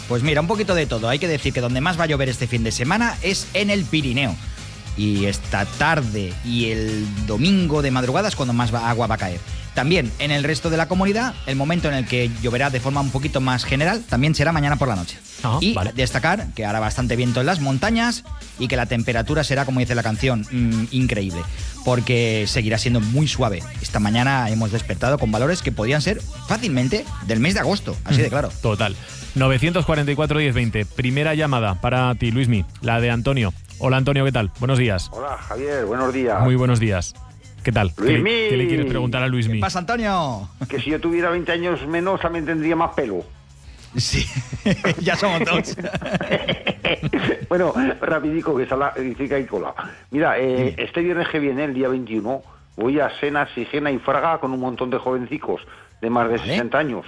Pues mira, un poquito de todo. Hay que decir que donde más va a llover este fin de semana es en el Pirineo. Y esta tarde y el domingo de madrugada es cuando más agua va a caer. También en el resto de la comunidad, el momento en el que lloverá de forma un poquito más general también será mañana por la noche. Destacar que hará bastante viento en las montañas y que la temperatura será, como dice la canción, increíble, porque seguirá siendo muy suave. Esta mañana hemos despertado con valores que podrían ser fácilmente del mes de agosto, así de claro. Total. 944 1020. Primera llamada para ti, Luismi, la de Antonio. Hola, Antonio, ¿qué tal? Buenos días. Hola, Javier, buenos días. Muy buenos días. ¿Qué tal? ¿Qué le quieres preguntar a Luismi? ¿Qué pasa, Antonio? Que si yo tuviera 20 años menos también tendría más pelo. Sí, ya somos dos. Bueno, rapidico, que dice hay cola. Mira, este viernes que viene, el día 21, voy a Sena, Sigena y Fraga con un montón de jovencicos de más de 60 años.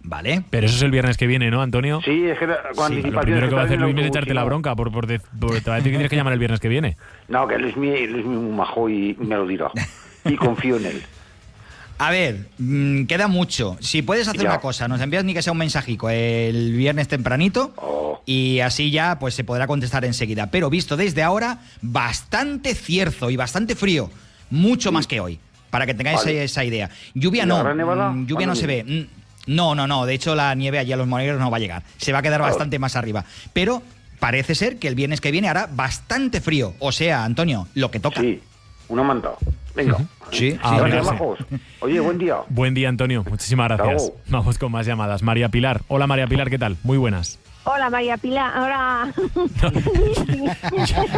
Vale. Pero eso es el viernes que viene, ¿no, Antonio? Sí, es que con anticipación. Lo primero que va a hacer Luismi es echarte la bronca porque te va a decir que tienes que llamar el viernes que viene. No, que Luismi es muy majo y me lo dirá. Y confío en él. A ver, queda mucho. Si puedes hacer una cosa, nos envías ni que sea un mensajico el viernes tempranito y así ya pues se podrá contestar enseguida. Pero visto desde ahora, bastante cierzo y bastante frío. Mucho más que hoy, para que tengáis esa idea. Lluvia no, lluvia no se ve. No, de hecho la nieve allí a los Monegros no va a llegar, se va a quedar bastante más arriba, pero parece ser que el viernes que viene hará bastante frío, o sea, Antonio, lo que toca. Sí, una manta, venga. Sí. Oye, buen día. Buen día, Antonio, muchísimas gracias. Chao. Vamos con más llamadas. María Pilar. Hola, María Pilar, ¿qué tal? Muy buenas. Hola, María Pilar. Ahora.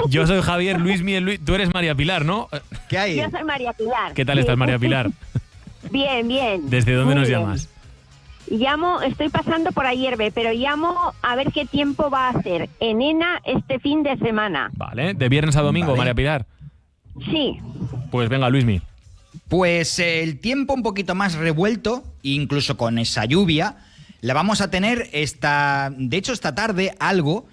Yo soy Javier, Luismi, tú eres María Pilar, ¿no? ¿Qué hay? Yo soy María Pilar. ¿Qué tal estás, María Pilar? Bien. ¿Desde dónde nos bien. llamas? Estoy pasando por Ayerbe, pero llamo a ver qué tiempo va a hacer en ENA este fin de semana. Vale, de viernes a domingo, María Pilar. Sí. Pues venga, Luismi. Pues el tiempo un poquito más revuelto, incluso con esa lluvia, la vamos a tener esta tarde algo,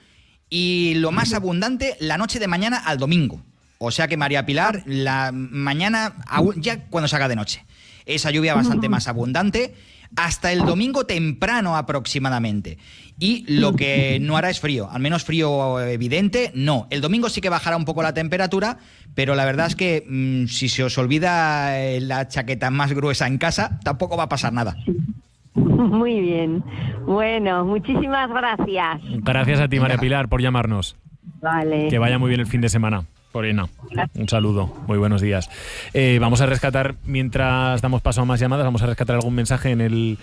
y lo más abundante la noche de mañana al domingo. O sea que María Pilar, la mañana, ya cuando se haga de noche. Esa lluvia bastante más abundante. hasta el domingo temprano aproximadamente. Y lo que no hará es frío, al menos frío evidente, no. El domingo sí que bajará un poco la temperatura, pero la verdad es que si se os olvida la chaqueta más gruesa en casa, tampoco va a pasar nada. Muy bien. Bueno, muchísimas gracias. Gracias a ti, María Pilar, por llamarnos. Vale. Que vaya muy bien el fin de semana. Corina, un saludo, muy buenos días. Vamos a rescatar, mientras damos paso a más llamadas, vamos a rescatar algún mensaje en el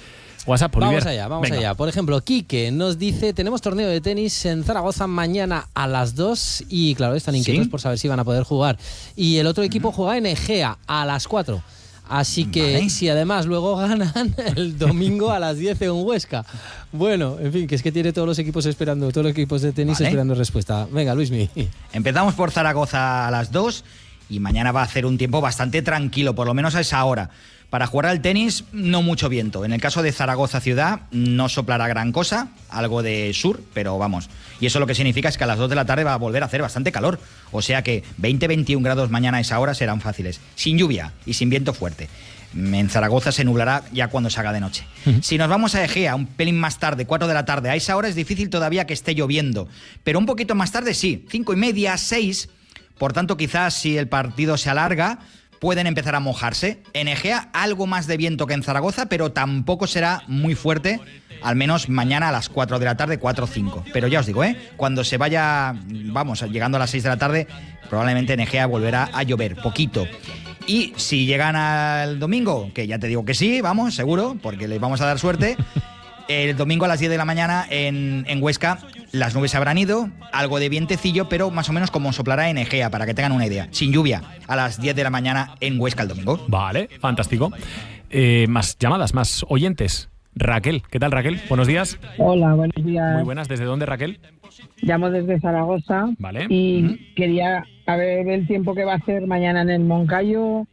WhatsApp. Vamos allá. Por ejemplo, Quique nos dice, tenemos torneo de tenis en Zaragoza mañana a las 2 y claro, están inquietos por saber si van a poder jugar. Y el otro equipo juega en Egea a las 4. Así que si además luego ganan el domingo a las 10 en Huesca. Bueno, en fin, que es que tiene todos los equipos esperando, todos los equipos de tenis esperando respuesta. Venga, Luismi. Empezamos por Zaragoza a las 2 y mañana va a hacer un tiempo bastante tranquilo, por lo menos a esa hora. Para jugar al tenis, no mucho viento. En el caso de Zaragoza ciudad, no soplará gran cosa, algo de sur, pero vamos. Y eso lo que significa es que a las 2 de la tarde va a volver a hacer bastante calor. O sea que 20-21 grados mañana a esa hora serán fáciles. Sin lluvia y sin viento fuerte. En Zaragoza se nublará ya cuando se haga de noche. Si nos vamos a Egea un pelín más tarde, 4 de la tarde, a esa hora es difícil todavía que esté lloviendo. Pero un poquito más tarde sí, 5:30, 6. Por tanto, quizás si el partido se alarga, pueden empezar a mojarse. En Egea algo más de viento que en Zaragoza, pero tampoco será muy fuerte, al menos mañana a las 4 de la tarde, 4 o 5. Pero ya os digo, cuando se vaya, llegando a las 6 de la tarde, probablemente en Egea volverá a llover, poquito. Y si llegan al domingo, que ya te digo que sí, seguro, porque les vamos a dar suerte, el domingo a las 10 de la mañana en Huesca las nubes habrán ido, algo de vientecillo, pero más o menos como soplará en Egea, para que tengan una idea. Sin lluvia, a las 10 de la mañana en Huesca el domingo. Vale, fantástico. Más llamadas, más oyentes. Raquel, ¿qué tal, Raquel? Buenos días. Hola, buenos días. Muy buenas, ¿desde dónde, Raquel? Llamo desde Zaragoza. Vale. Y quería ver el tiempo que va a hacer mañana en el Moncayo,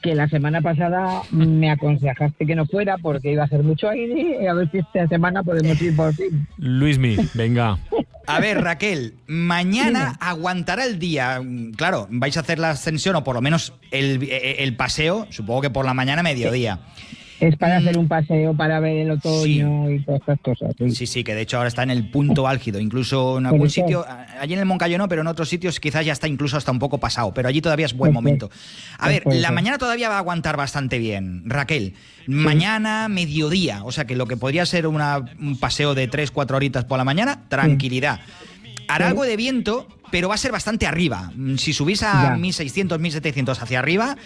que la semana pasada me aconsejaste que no fuera porque iba a hacer mucho aire, y a ver si esta semana podemos ir por fin. Luismi, venga. A ver, Raquel, mañana aguantará el día. Claro, vais a hacer la ascensión o por lo menos el paseo, supongo que por la mañana, mediodía. Es para hacer un paseo, para ver el otoño y todas estas cosas. Sí, que de hecho ahora está en el punto álgido. Incluso en algún sitio, allí en el Moncayo no, pero en otros sitios quizás ya está incluso hasta un poco pasado. Pero allí todavía es buen momento. A ver, la mañana todavía va a aguantar bastante bien, Raquel. Mañana, mediodía. O sea que lo que podría ser un paseo de 3-4 horitas por la mañana, tranquilidad. Hará algo de viento, pero va a ser bastante arriba. Si subís a 1600, 1700 hacia arriba,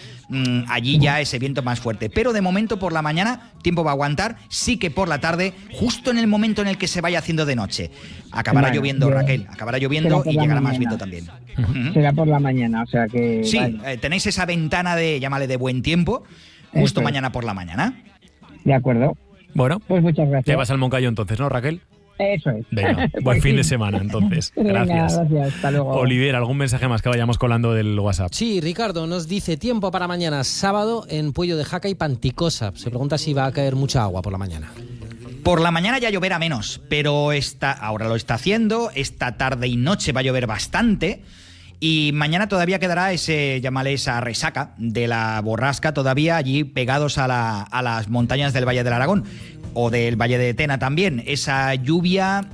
allí ya ese viento más fuerte. Pero de momento por la mañana, tiempo va a aguantar. Sí que por la tarde, justo en el momento en el que se vaya haciendo de noche, acabará lloviendo, Raquel. Acabará lloviendo y llegará más viento también. Será por la mañana, o sea que... Sí, tenéis esa ventana llámale de buen tiempo, justo mañana por la mañana. De acuerdo. Bueno, pues muchas gracias. Te vas al Moncayo entonces, ¿no, Raquel? Eso es. Venga, buen fin de semana entonces. Gracias. Venga, hasta luego. Oliver, ¿algún mensaje más que vayamos colando del WhatsApp? Sí, Ricardo nos dice tiempo para mañana sábado en Puello de Jaca y Panticosa. Se pregunta si va a caer mucha agua por la mañana. Por la mañana ya lloverá menos, pero ahora lo está haciendo. Esta tarde y noche va a llover bastante. Y mañana todavía quedará esa resaca de la borrasca todavía allí pegados a las montañas del Valle del Aragón o del Valle de Tena también. Esa lluvia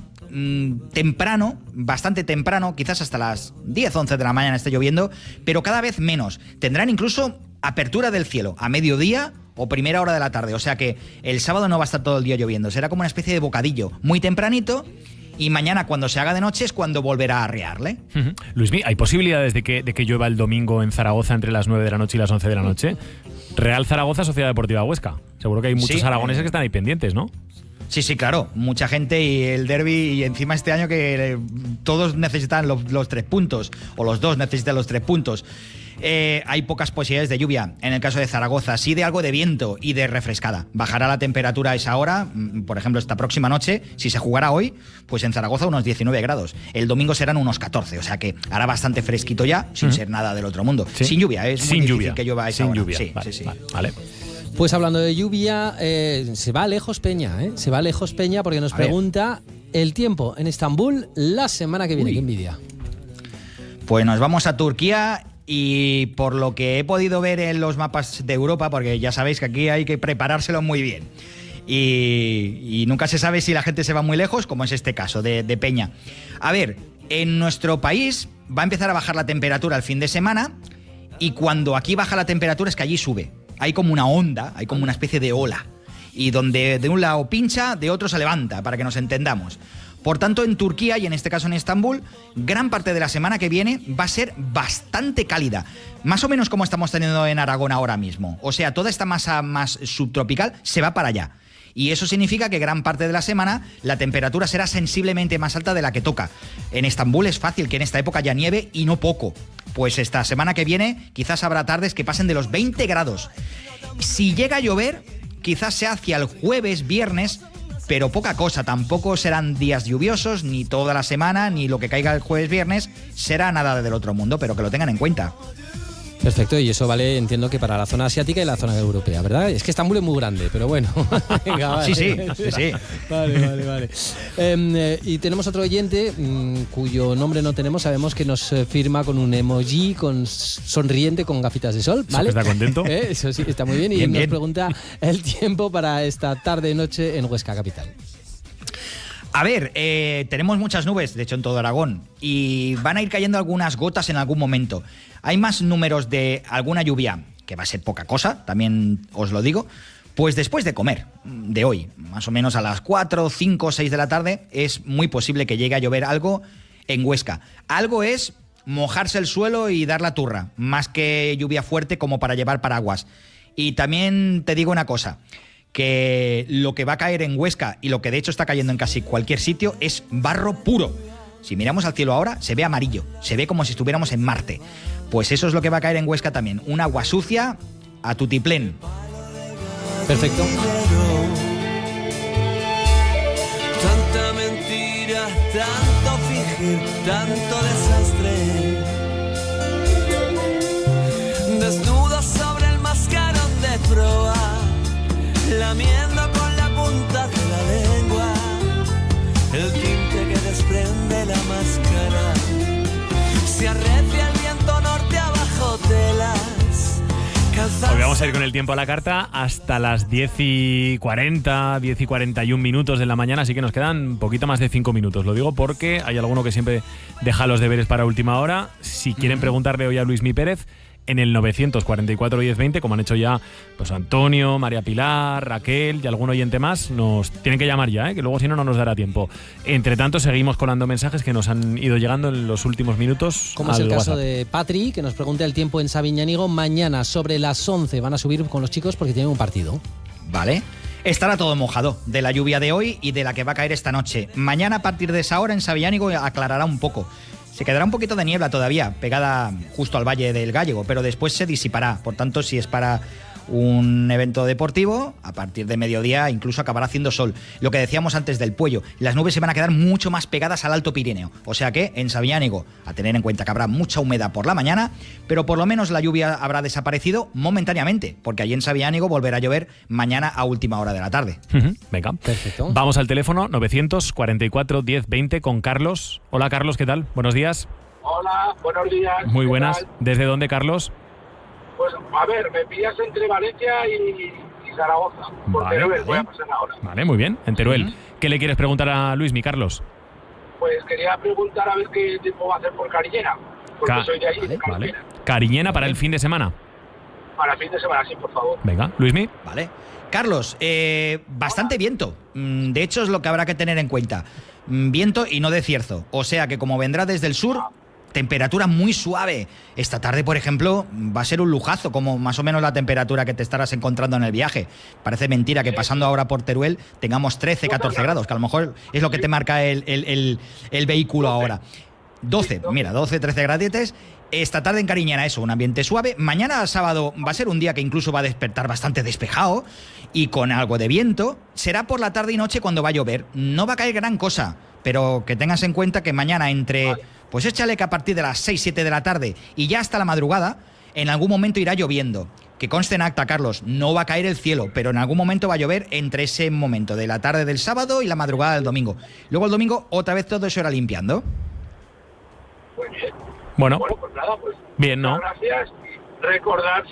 temprano, bastante temprano, quizás hasta las 10, 11 de la mañana esté lloviendo, pero cada vez menos. Tendrán incluso apertura del cielo a mediodía o primera hora de la tarde. O sea que el sábado no va a estar todo el día lloviendo. Será como una especie de bocadillo muy tempranito. Y mañana, cuando se haga de noche, es cuando volverá a arrearle. Luismi, ¿hay posibilidades de que llueva el domingo en Zaragoza entre las 9 de la noche y las 11 de la noche? Real Zaragoza, Sociedad Deportiva Huesca. Seguro que hay muchos aragoneses que están ahí pendientes, ¿no? Sí, claro. Mucha gente y el derbi, y encima este año que todos necesitan los 3 puntos, o los 2 necesitan los 3 puntos. Hay pocas posibilidades de lluvia. En el caso de Zaragoza, sí de algo de viento y de refrescada. Bajará la temperatura a esa hora, por ejemplo, esta próxima noche, si se jugara hoy, pues en Zaragoza unos 19 grados. El domingo serán unos 14, o sea que hará bastante fresquito ya, sin ser nada del otro mundo. ¿Sí? Sin lluvia, es muy difícil que llueva a esa hora. Sin lluvia, sí. Vale. Pues hablando de lluvia, se va lejos Peña, se va lejos Peña porque nos pregunta el tiempo en Estambul la semana que viene. ¡Qué envidia! Pues nos vamos a Turquía. Y por lo que he podido ver en los mapas de Europa, porque ya sabéis que aquí hay que preparárselo muy bien, y nunca se sabe si la gente se va muy lejos, como es este caso de Peña. A ver, en nuestro país va a empezar a bajar la temperatura el fin de semana, y cuando aquí baja la temperatura es que allí sube. Hay como una onda, hay como una especie de ola, y donde de un lado pincha, de otro se levanta, para que nos entendamos. Por tanto, en Turquía, y en este caso en Estambul, gran parte de la semana que viene va a ser bastante cálida. Más o menos como estamos teniendo en Aragón ahora mismo. O sea, toda esta masa más subtropical se va para allá. Y eso significa que gran parte de la semana la temperatura será sensiblemente más alta de la que toca. En Estambul es fácil que en esta época haya nieve, y no poco. Pues esta semana que viene quizás habrá tardes que pasen de los 20 grados. Si llega a llover, quizás sea hacia el jueves, viernes, pero poca cosa. Tampoco serán días lluviosos, ni toda la semana, ni lo que caiga el jueves, viernes, será nada del otro mundo, pero que lo tengan en cuenta. Perfecto, y eso vale, entiendo que para la zona asiática y la zona europea, ¿verdad? Es que Estambul es muy grande, pero bueno. Venga, vale. Sí. Vale. Y tenemos otro oyente cuyo nombre no tenemos, sabemos que nos firma con un emoji sonriente con gafitas de sol, ¿vale? ¿Está contento? Eso sí, está muy bien. Y nos pregunta el tiempo para esta tarde-noche en Huesca capital. A ver, tenemos muchas nubes, de hecho en todo Aragón, y van a ir cayendo algunas gotas en algún momento. Hay más números de alguna lluvia, que va a ser poca cosa, también os lo digo, pues después de comer, de hoy, más o menos a las 4, 5, 6 de la tarde, es muy posible que llegue a llover algo en Huesca. Algo es mojarse el suelo y dar la turra, más que lluvia fuerte como para llevar paraguas. Y también te digo una cosa, que lo que va a caer en Huesca, y lo que de hecho está cayendo en casi cualquier sitio, es barro puro. Si miramos al cielo ahora, se ve amarillo, se ve como si estuviéramos en Marte. Pues eso es lo que va a caer en Huesca también, un agua sucia a tutiplén. Perfecto. Tanta mentira, tanto fingir, tanto desastre. Desnudo sobre el mascarón de proa, lamiendo con la punta de la lengua el tinte que desprende la máscara. Se arrecia el viento norte abajo telas. Hoy vamos a ir con el tiempo a la carta hasta las 10:40, 10:41 minutos de la mañana, así que nos quedan un poquito más de 5 minutos. Lo digo porque hay alguno que siempre deja los deberes para última hora. Si quieren preguntarle hoy a Luismi Pérez, en el 944 1020, como han hecho ya pues Antonio, María Pilar, Raquel y algún oyente más, nos tienen que llamar ya, que luego si no, no nos dará tiempo. Entre tanto, seguimos colando mensajes que nos han ido llegando en los últimos minutos. Como es el caso de Patri, que nos pregunta el tiempo en Sabiñánigo. Mañana sobre las 11 van a subir con los chicos porque tienen un partido. Vale. Estará todo mojado de la lluvia de hoy y de la que va a caer esta noche. Mañana, a partir de esa hora, en Sabiñánigo aclarará un poco. Se quedará un poquito de niebla todavía, pegada justo al Valle del Gállego, pero después se disipará. Por tanto, si es para un evento deportivo, a partir de mediodía incluso acabará haciendo sol. Lo que decíamos antes del Puello, las nubes se van a quedar mucho más pegadas al Alto Pirineo. O sea que en Sabiñánigo, a tener en cuenta que habrá mucha humedad por la mañana, pero por lo menos la lluvia habrá desaparecido momentáneamente, porque allí en Sabiñánigo volverá a llover mañana a última hora de la tarde. Venga, perfecto. Vamos al teléfono 944 1020 con Carlos. Hola Carlos, ¿qué tal? Buenos días. Hola, buenos días. Muy buenas. ¿Desde dónde, Carlos? Pues a ver, me pillas entre Valencia y Zaragoza. Por Teruel, voy a pasar ahora. Vale, muy bien, en Teruel. ¿Qué le quieres preguntar a Luismi, Carlos? Pues quería preguntar a ver qué tiempo va a hacer por Cariñena, porque soy de ahí, de Cariñena. Cariñena para el fin de semana. Para el fin de semana, sí, por favor. Venga, Luismi. Vale. Carlos, bastante viento. De hecho, es lo que habrá que tener en cuenta. Viento y no de cierzo. O sea que como vendrá desde el sur, temperatura muy suave. Esta tarde, por ejemplo, va a ser un lujazo, como más o menos la temperatura que te estarás encontrando en el viaje. Parece mentira que pasando ahora por Teruel tengamos 13, 14 grados, que a lo mejor es lo que te marca el vehículo ahora. 12, mira, 12, 13 gradetes. Esta tarde en Cariñena, eso, un ambiente suave. Mañana sábado va a ser un día que incluso va a despertar bastante despejado y con algo de viento. Será por la tarde y noche cuando va a llover. No va a caer gran cosa, pero que tengas en cuenta que mañana pues échale que a partir de las 6, 7 de la tarde y ya hasta la madrugada, en algún momento irá lloviendo. Que conste en acta, Carlos, no va a caer el cielo, pero en algún momento va a llover entre ese momento de la tarde del sábado y la madrugada del domingo. Luego el domingo otra vez todo eso irá limpiando. Muy bien. Bueno, pues nada, pues bien, ¿no? Gracias. Recordar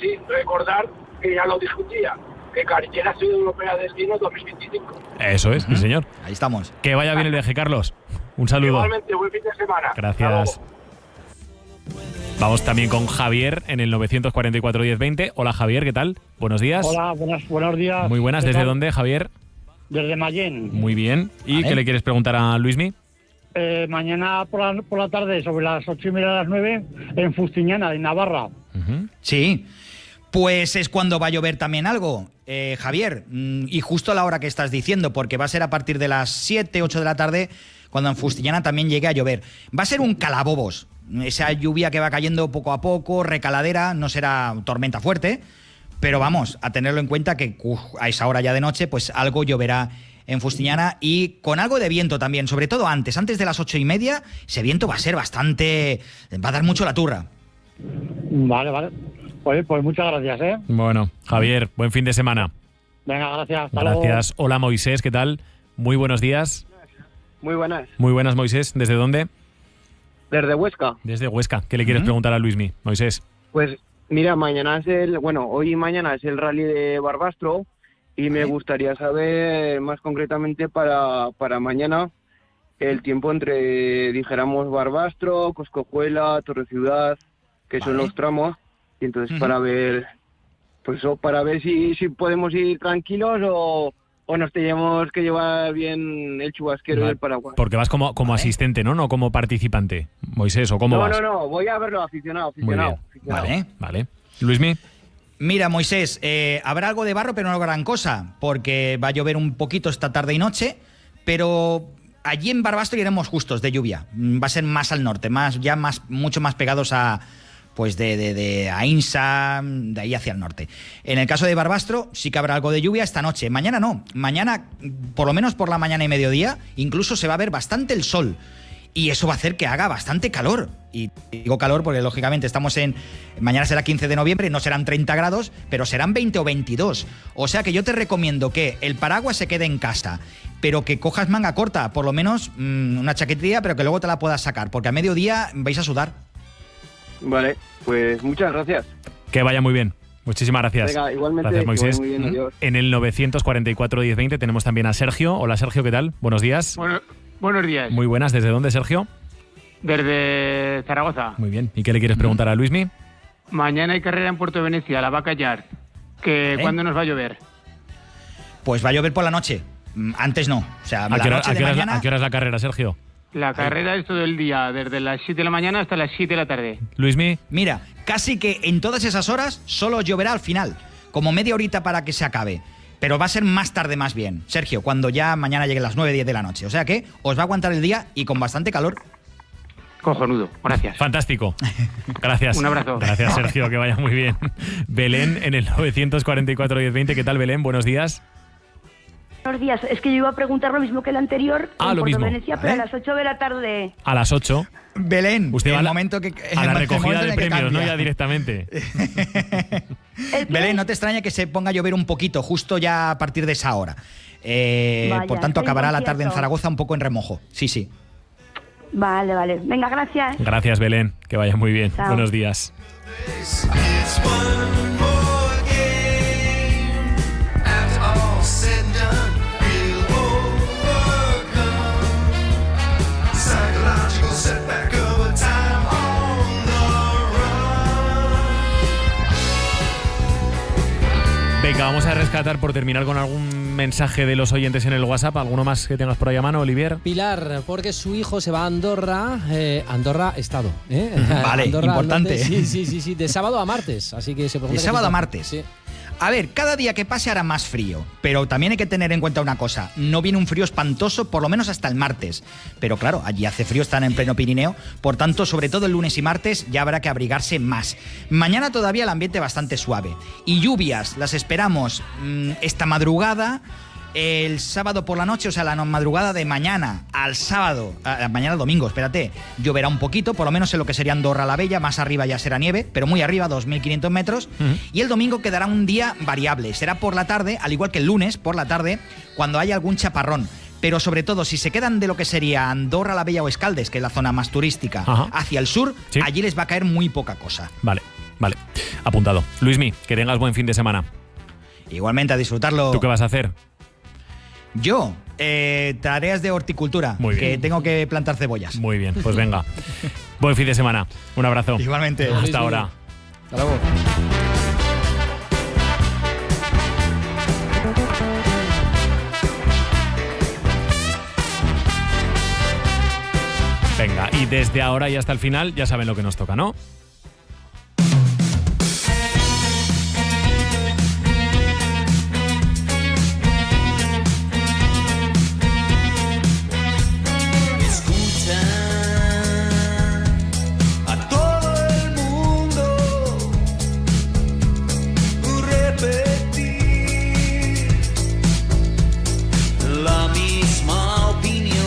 que ya lo discutía, que Carillera Ciudad Europea Destino 2025. Eso es, sí, señor. Ahí estamos. Que vaya bien el viaje, Carlos. Un saludo. Igualmente, buen fin de semana. Gracias. Vamos también con Javier en el 944 1020. Hola, Javier, ¿qué tal? Buenos días. Hola, buenos días. Muy buenas. ¿Desde dónde, Javier? Desde Mayén. Muy bien. ¿Y qué le quieres preguntar a Luismi? Mañana por la tarde, sobre las 8:30 a las 9, en Fustiñana, en Navarra. Sí. Pues es cuando va a llover también algo, Javier, y justo a la hora que estás diciendo, porque va a ser a partir de las 7, 8 de la tarde, cuando en Fustiñana también llegue a llover. Va a ser un calabobos, esa lluvia que va cayendo poco a poco, recaladera, no será tormenta fuerte, pero vamos, a tenerlo en cuenta que a esa hora ya de noche, pues algo lloverá en Fustiñana y con algo de viento también, sobre todo antes de las 8:30, ese viento va a ser bastante, va a dar mucho la turra. Vale. Pues muchas gracias, ¿eh? Bueno, Javier, buen fin de semana. Venga, gracias. Hasta Gracias. luego. Hola, Moisés, ¿qué tal? Muy buenos días. Muy buenas. Muy buenas, Moisés. ¿Desde dónde? Desde Huesca. Desde Huesca. ¿Qué le quieres preguntar a Luismi, Moisés? Pues mira, hoy y mañana es el rally de Barbastro y me gustaría saber más concretamente para mañana el tiempo entre, dijéramos, Barbastro, Coscojuela, Torreciudad, que son los tramos, y entonces para ver si podemos ir tranquilos o nos tenemos que llevar bien el chubasquero y el paraguas. Porque vas como asistente, ¿no? No como participante, Moisés, ¿o cómo vas? No, voy a verlo aficionado. Muy bien. Vale. Luismi. Mira, Moisés, habrá algo de barro, pero no gran cosa, porque va a llover un poquito esta tarde y noche, pero allí en Barbastro iremos justos de lluvia. Va a ser más al norte, mucho más pegados a de Ainsa, de ahí hacia el norte. En el caso de Barbastro sí que habrá algo de lluvia esta noche. Mañana no. Mañana, por lo menos por la mañana y mediodía, incluso se va a ver bastante el sol. Y eso va a hacer que haga bastante calor. Y digo calor porque, lógicamente, mañana será 15 de noviembre, no serán 30 grados, pero serán 20 o 22. O sea que yo te recomiendo que el paraguas se quede en casa, pero que cojas manga corta, por lo menos una chaquetilla, pero que luego te la puedas sacar, porque a mediodía vais a sudar. Vale, pues muchas gracias. Que vaya muy bien. Muchísimas gracias. Venga, igualmente. Gracias, Moisés. Muy bien, adiós. En el 944 1020 tenemos también a Sergio. Hola, Sergio, ¿qué tal? Buenos días. Buenos días. Muy buenas. ¿Desde dónde, Sergio? Desde Zaragoza. Muy bien. ¿Y qué le quieres preguntar a Luismi? Mañana hay carrera en Puerto Venecia, la Vaca Yard. ¿Cuándo nos va a llover? Pues va a llover por la noche. Antes no. O sea, ¿A qué hora es la carrera, Sergio? La carrera es todo el día, desde las 7 de la mañana hasta las 7 de la tarde. Luismi. Mira, casi que en todas esas horas solo lloverá al final, como media horita para que se acabe. Pero va a ser más tarde más bien, Sergio, cuando ya mañana lleguen las 9, 10 de la noche. O sea que os va a aguantar el día y con bastante calor. Cojonudo, gracias. Fantástico. Gracias. Un abrazo. Gracias, Sergio, que vaya muy bien. Belén, en el 944 1020. ¿Qué tal, Belén? Buenos días. Buenos días. Es que yo iba a preguntar lo mismo que el anterior en lo mismo. Venecia, pero a las 8 de la tarde. A las 8. Belén, usted va el momento que a la recogida de premios, no ya directamente. Belén, no te extraña que se ponga a llover un poquito, justo ya a partir de esa hora. Por tanto, acabará la tarde en Zaragoza un poco en remojo. Sí. Vale. Venga, gracias. Gracias, Belén. Que vaya muy bien. Chao. Buenos días. Venga, vamos a rescatar por terminar con algún mensaje de los oyentes en el WhatsApp. ¿Alguno más que tengas por ahí a mano, Olivier? Pilar, porque su hijo se va a Andorra, Andorra Estado. Vale, Andorra, importante. Sí, de sábado a martes. Así que se pregunta. De sábado a martes. Sí. A ver, cada día que pase hará más frío, pero también hay que tener en cuenta una cosa, no viene un frío espantoso por lo menos hasta el martes, pero claro, allí hace frío, están en pleno Pirineo, por tanto, sobre todo el lunes y martes ya habrá que abrigarse más. Mañana todavía el ambiente bastante suave, y lluvias las esperamos esta madrugada, el sábado por la noche, o sea, la madrugada de mañana al sábado, mañana al domingo, espérate, lloverá un poquito, por lo menos en lo que sería Andorra la Bella, más arriba ya será nieve, pero muy arriba, 2.500 metros, y el domingo quedará un día variable, será por la tarde, al igual que el lunes, por la tarde, cuando haya algún chaparrón. Pero sobre todo, si se quedan de lo que sería Andorra la Bella o Escaldes, que es la zona más turística, hacia el sur, allí les va a caer muy poca cosa. Vale, apuntado. Luismi, que tengas buen fin de semana. Igualmente, a disfrutarlo. ¿Tú qué vas a hacer? Yo, tareas de horticultura, Muy bien. que tengo que plantar cebollas. Muy bien, pues venga. Buen fin de semana. Un abrazo. Igualmente. Hasta ahora. Hasta luego. Venga, y desde ahora y hasta el final ya saben lo que nos toca, ¿no? Escucha a todo el mundo repetir la misma opinión.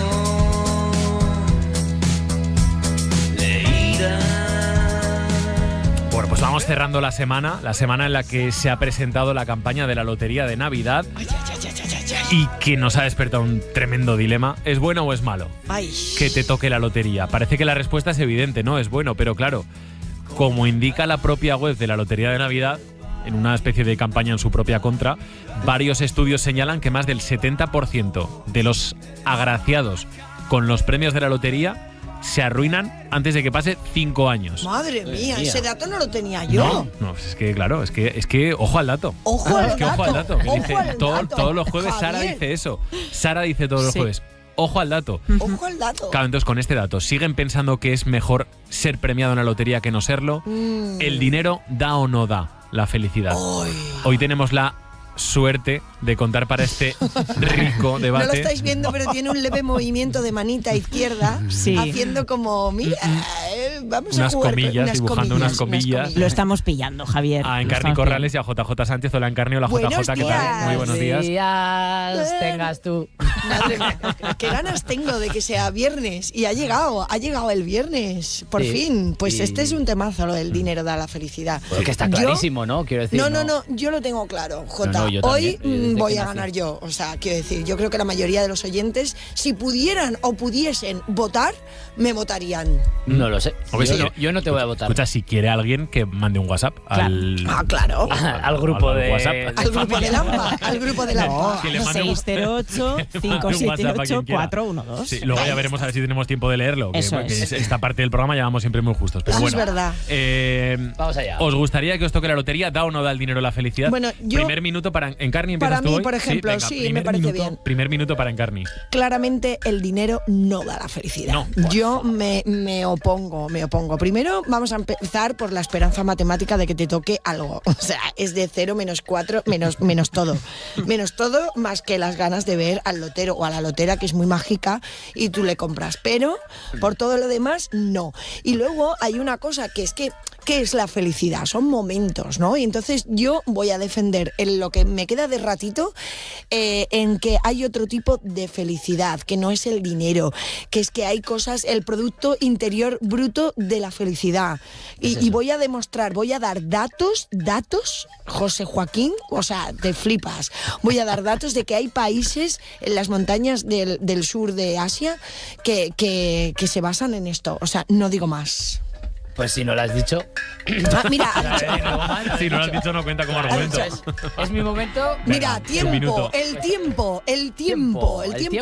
Bueno, pues vamos cerrando la semana en la que se ha presentado la campaña de la Lotería de Navidad y que nos ha despertado un tremendo dilema. ¿Es bueno o es malo que te toque la lotería? Parece que la respuesta es evidente, ¿no? Es bueno, pero claro, como indica la propia web de la Lotería de Navidad, en una especie de campaña en su propia contra, varios estudios señalan que más del 70% de los agraciados con los premios de la lotería se arruinan antes de que pase 5 años. Madre mía, ese dato no lo tenía yo. No, es que claro, es que ojo al dato. Ojo al dato. Ojo al dato. Que Ojo dice, al dato. todos los jueves Javier. Sara dice eso. Sara dice todos los jueves. Ojo al dato. Ojo al dato. Claro, entonces con este dato, ¿siguen pensando que es mejor ser premiado en la lotería que no serlo? ¿El dinero da o no da la felicidad? Hoy tenemos la suerte de contar para este rico debate. No lo estáis viendo, pero tiene un leve movimiento de manita izquierda, haciendo como, mira, vamos unas a jugar comillas, unas dibujando unas comillas. Lo estamos pillando, Javier. A Encarni Corrales y a JJ Sánchez. Hola Encarni, hola Buenos JJ, ¿qué tal? Muy buenos días. Tengas tú. Madre mía, qué ganas tengo de que sea viernes. Y ha llegado el viernes, por Sí. fin. Pues Y- este es un temazo, lo del dinero da la felicidad. Porque está Yo- clarísimo, ¿no? Quiero decir. No, yo lo tengo claro, Jota. No, yo Hoy también, desde voy que a nací. ganar yo. O sea, quiero decir, yo creo que la mayoría de los oyentes, si pudieran o pudiesen votar, me votarían. No lo sé. Hombre, Yo no te voy a votar. Escucha, si quiere alguien que mande un WhatsApp al... Ah, claro. Al grupo de WhatsApp. Al grupo de Lampa, al grupo de Lampa. Que le mande un- 608-578-412. Sí, luego ya veremos a ver si tenemos tiempo de leerlo. Eso que es. esta parte del programa ya vamos siempre muy justos. Pero Eso bueno, es verdad. Vamos allá. ¿Os gustaría que os toque la lotería? ¿Da o no da el dinero la felicidad? Bueno, yo- Primer minuto para Encarni, ¿empiezas Para tú mí, hoy? por ejemplo, venga, sí, primer me parece minuto, bien. Primer minuto para Encarni. Claramente el dinero no da la felicidad. No. Yo me opongo. Primero vamos a empezar por la esperanza matemática de que te toque algo. O sea, es de 0 menos 4 menos todo. Menos todo más que las ganas de ver al lotero o a la lotera, que es muy mágica, y tú le compras. Pero por todo lo demás, no. Y luego hay una cosa que es que ¿qué es la felicidad? Son momentos, ¿no? Y entonces yo voy a defender en lo que me queda de ratito en que hay otro tipo de felicidad, que no es el dinero, que es que hay cosas, el producto interior bruto de la felicidad. Y voy a demostrar, voy a dar datos, José Joaquín, o sea, te flipas. Voy a dar datos de que hay países en las montañas del sur de Asia que se basan en esto. O sea, no digo más. Pues si no lo has dicho. Ah, mira, Si no lo has dicho, no cuenta como argumento. Es mi momento. Mira, un minuto. el tiempo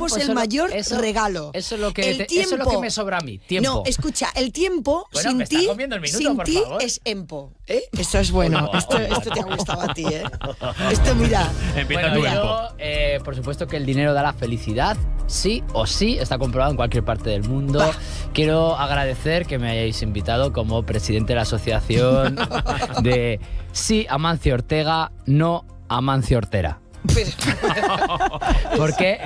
es el mayor regalo. Eso es lo que El eso es lo que tiempo. me sobra a mí. Tiempo. No, escucha, el tiempo Bueno, sin me está ti, comiendo el minuto, sin por ti favor. es empo. Esto es bueno. Esto te ha gustado a ti, ¿eh? Esto, mira. Empieza Bueno, tu yo, tiempo. por supuesto que el dinero da la felicidad, sí o sí, está comprobado en cualquier parte del mundo. Bah. Quiero agradecer que me hayáis invitado como presidente de la asociación de sí Amancio Ortega, no Amancio Ortera. Porque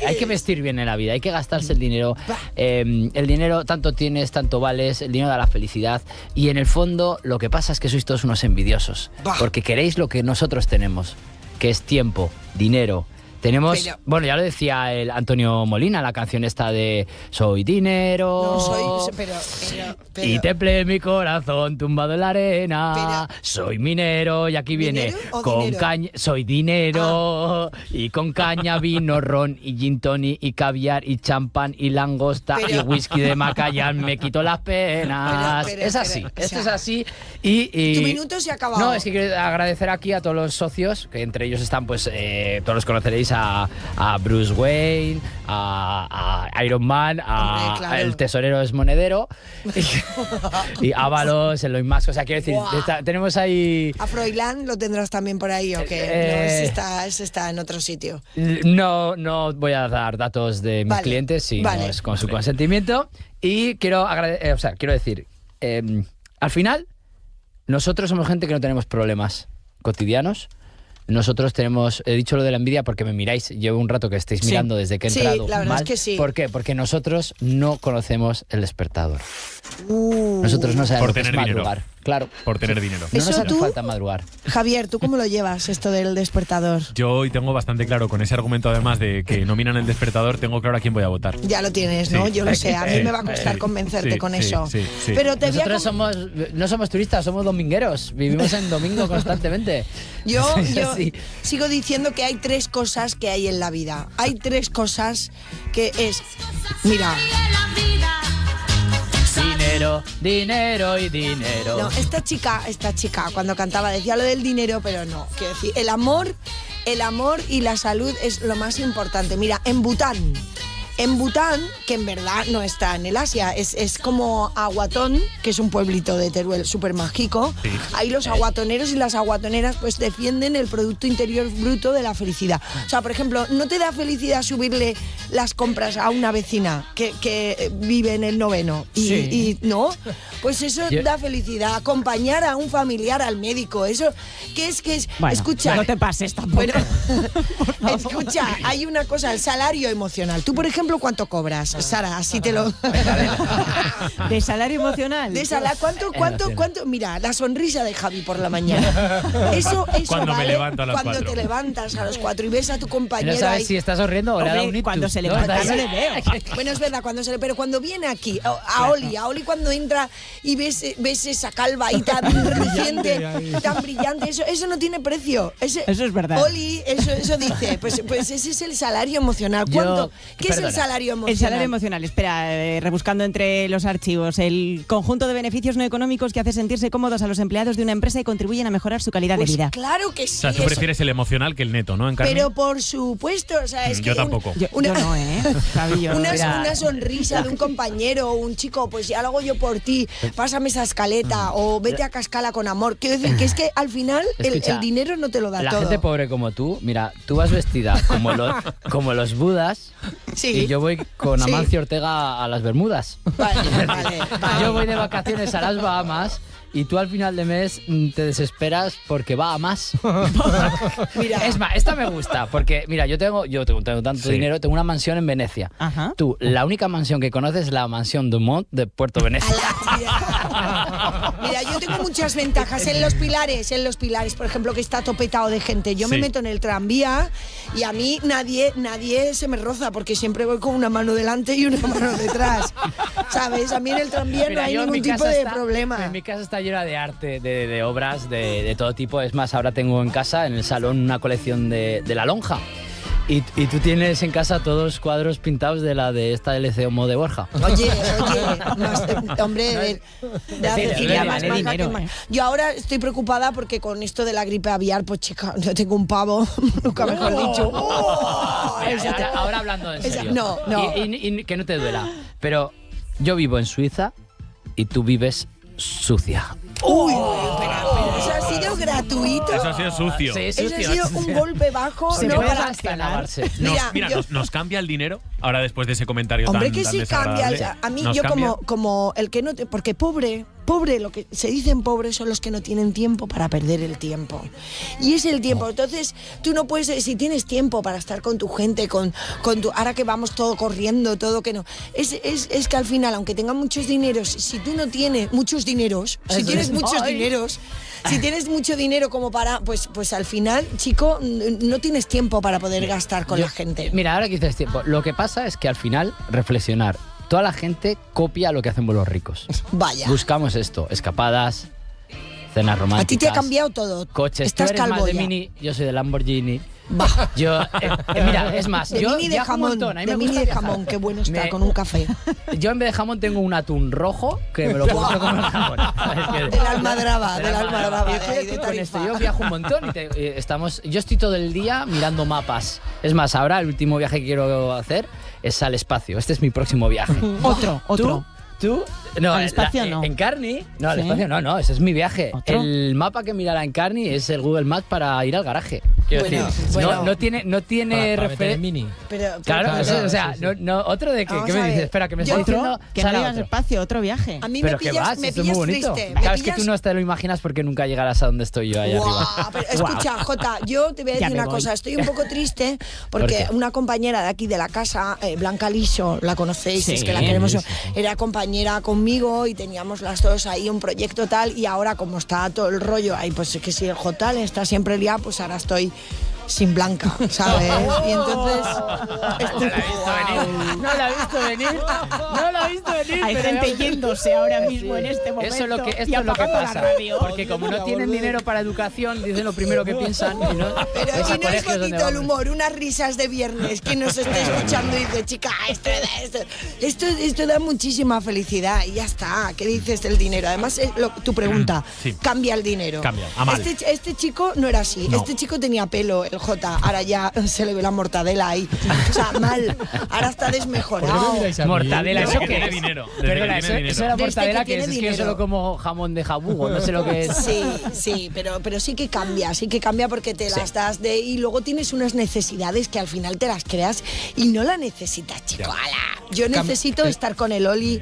hay que vestir bien en la vida, hay que gastarse el dinero. El dinero tanto tienes, tanto vales, el dinero da la felicidad. Y en el fondo lo que pasa es que sois todos unos envidiosos. Porque queréis lo que nosotros tenemos, que es tiempo, dinero, Tenemos, bueno, ya lo decía el Antonio Molina, la canción esta de Soy dinero. No soy, pero y temple mi corazón tumbado en la arena. Soy minero y aquí viene con caña. Soy dinero y con caña, vino, ron y gin tonic y caviar y champán y langosta y whisky de Macallan. Me quito las penas. Es así, esto es así. Y tu minuto se ha acabado. No, es que quiero agradecer aquí a todos los socios, que entre ellos están, pues, todos los conoceréis, a Bruce Wayne, a Iron Man, a el tesorero es monedero y Ábalos, Elon Musk. O sea, quiero decir, tenemos ahí... ¿A Froilán lo tendrás también por ahí o qué? No, ese está en otro sitio. No voy a dar datos de mis clientes, si no es con su consentimiento. Y quiero decir, al final, nosotros somos gente que no tenemos problemas cotidianos. Nosotros he dicho lo de la envidia porque me miráis, llevo un rato que estáis mirando desde que he entrado. Sí, la verdad mal. Es que sí. ¿Por qué? Porque nosotros no conocemos el despertador. Nosotros no sabemos por tener madrugar. Dinero. Claro. Por tener dinero. No nos hace falta madrugar. Javier, ¿tú cómo lo llevas esto del despertador? Yo hoy tengo bastante claro, con ese argumento además de que nominan el despertador, tengo claro a quién voy a votar. Ya lo tienes, ¿no? Yo lo sé, a mí me va a costar convencerte con eso. Sí. Pero nosotros no somos turistas, somos domingueros, vivimos en domingo constantemente. Yo sigo diciendo que hay 3 cosas que hay en la vida. Hay 3 cosas que es... Mira... Dinero y dinero. No, esta chica cuando cantaba decía lo del dinero, pero no. Quiero decir, el amor y la salud es lo más importante. Mira, en Bután, que en verdad no está en el Asia, es como Aguatón, que es un pueblito de Teruel súper mágico. Sí. Ahí los aguatoneros y las aguatoneras pues defienden el Producto Interior Bruto de la felicidad. O sea, por ejemplo, ¿no te da felicidad subirle las compras a una vecina que vive en el 9º? Y no, pues eso da felicidad. Acompañar a un familiar al médico, eso, ¿qué es? Bueno, escucha, no te pases tampoco. Bueno, escucha, hay una cosa, el salario emocional. Tú, por ejemplo, ¿cuánto cobras, Sara? Así te lo... ¿De salario emocional? ¿Cuánto? Mira, la sonrisa de Javi por la mañana. Eso cuando vale me levanto a las 4. Cuando te levantas a las 4 y ves a tu compañero. No sabes ahí. si estás sonriendo o le ha dado un ictus. Cuando se levanta no le veo. Bueno, es verdad, pero cuando viene aquí, a Oli cuando entra y ves esa calva ahí tan reciente, tan brillante, eso no tiene precio. Eso es verdad. Oli, eso dice, pues ese es el salario emocional. ¿Qué es el salario emocional? El salario emocional, espera, rebuscando entre los archivos, el conjunto de beneficios no económicos que hace sentirse cómodos a los empleados de una empresa y contribuyen a mejorar su calidad de vida. Claro que sí. O sea, tú prefieres el emocional que el neto, ¿no, Encarni? Pero por supuesto, o sea, es que... Yo tampoco. Yo no, una sonrisa de un compañero o un chico, pues ya lo hago yo por ti, pásame esa escaleta o vete a Cascala con amor. Quiero decir que es que al final el dinero no te lo da todo. La gente pobre como tú, mira, tú vas vestida como los budas y yo voy con Amancio Ortega a las Bermudas. Vale. Yo voy de vacaciones a las Bahamas y tú al final de mes te desesperas porque va a más. Mira. Es más, esta me gusta, porque mira, yo tengo tanto dinero, tengo una mansión en Venecia. Ajá. Tú, la única mansión que conoces es la mansión Dumont de Puerto Venecia. Mira, yo tengo muchas ventajas en los pilares, por ejemplo, que está topetado de gente. Yo me meto en el tranvía y a mí nadie se me roza porque siempre voy con una mano delante y una mano detrás. ¿Sabes? A mí en el tranvía no hay ningún tipo de problema. En mi casa está llena de arte, de obras de todo tipo. Es más, ahora tengo en casa, en el salón, una colección de La Lonja. Y tú tienes en casa todos cuadros pintados de esta LC Homo de Borja. Oye, hombre, yo ahora estoy preocupada porque con esto de la gripe aviar, pues chica, yo tengo un pavo, nunca mejor dicho. Ahora hablando en serio. No. Y que no te duela. Pero yo vivo en Suiza y tú vives sucia. Uy, pero eso ha sido gratuito. Eso ha sido sucio. Sí, eso ha sido un golpe bajo. Se no puede para hasta lavarse. Mira, nos cambia el dinero Ahora después de ese comentario Hombre, tan que sí cambia. desagradable, A mí ¿nos yo cambia? como el que no... Porque pobre, lo que se dicen pobres son los que no tienen tiempo para perder el tiempo. Y es el tiempo. Entonces, tú no puedes... Si tienes tiempo para estar con tu gente, con tu... Ahora que vamos todo corriendo, todo que no... Es que al final, aunque tengan muchos dineros, si tú no tienes muchos dineros, si tienes muchos dineros... Si tienes mucho dinero como para, pues al final, chico, no tienes tiempo para poder gastar con la gente. Mira, ahora que dices tiempo, lo que pasa es que al final, reflexionar, toda la gente copia lo que hacemos los ricos. Vaya. Buscamos esto, escapadas, cenas románticas. A ti te ha cambiado todo. Coches, Estás tú eres calvo más de ya. Mini, yo soy de Lamborghini. Yo, mira, es más, de yo mini de viajo jamón, un montón, a mí de me mini gusta de viajar. jamón, qué bueno está, con un café. Yo en vez de jamón tengo un atún rojo que me lo compro como el jamón. Del Almadraba, Del Almadraba. Y estoy con esto, yo viajo un montón y yo estoy todo el día mirando mapas. Es más, ahora el último viaje que quiero hacer es al espacio. Este es mi próximo viaje. Otro. ¿Tú? No, al espacio no. ¿En Carni? No, al Sí. espacio no, ese es mi viaje. ¿Otro? El mapa que mirará en Carni es el Google Maps para ir al garaje. Quiero decir, no tiene referencia. Claro, o sea, otro de que, Vamos ¿qué me a dices? ver. Espera, que me Yo- está diciendo. Que no Sara, digas otro. espacio, otro viaje. A mí Pero me que pillas, vas, me eso es pillas muy bonito. triste. Claro, es que tú no te lo imaginas porque nunca llegarás a donde estoy yo allá Guau, arriba. pero escucha, Jota, yo te voy a Ya decir me una voy. cosa. Estoy un poco triste ¿Por porque qué? una compañera de aquí de la casa, Blanca Liso, la conocéis, Sí, es que la queremos. sí, sí. Era compañera conmigo y teníamos las dos ahí un proyecto tal. Y ahora, como está todo el rollo ahí, pues que si el Jota le está siempre liado, pues ahora estoy sin Blanca, ¿sabes? Y entonces. No la he visto venir. No la he visto venir. Hay pero gente veo- yéndose ahora mismo en este momento. Eso es lo que, y esto es lo que apagando la pasa. radio. Porque como no tienen dinero para educación, dicen lo primero que piensan. Y no, Pero es a y no es colegios donde bonito el vamos. humor, unas risas de viernes que nos esté escuchando y dice, chica, esto da muchísima felicidad y ya está. ¿Qué dices del dinero? Además, tu pregunta, Sí. cambia el dinero. Cambia, a mal. Este chico no era así. No. Este chico tenía pelo, el Jota. Ahora ya se le ve la mortadela ahí. O sea, mal. Ahora está desmejorado. Mortadela, ¿eso que qué tiene es? dinero, desde Perdona, que eso, tiene dinero. eso era Desde mortadela que que es tiene que yo dinero. solo como jamón de jabugo, no sé lo que es. Sí, pero sí que cambia porque te las das y luego tienes unas necesidades que al final te las creas y no la necesitas, chico. ¡Hala! Yo necesito estar con el Oli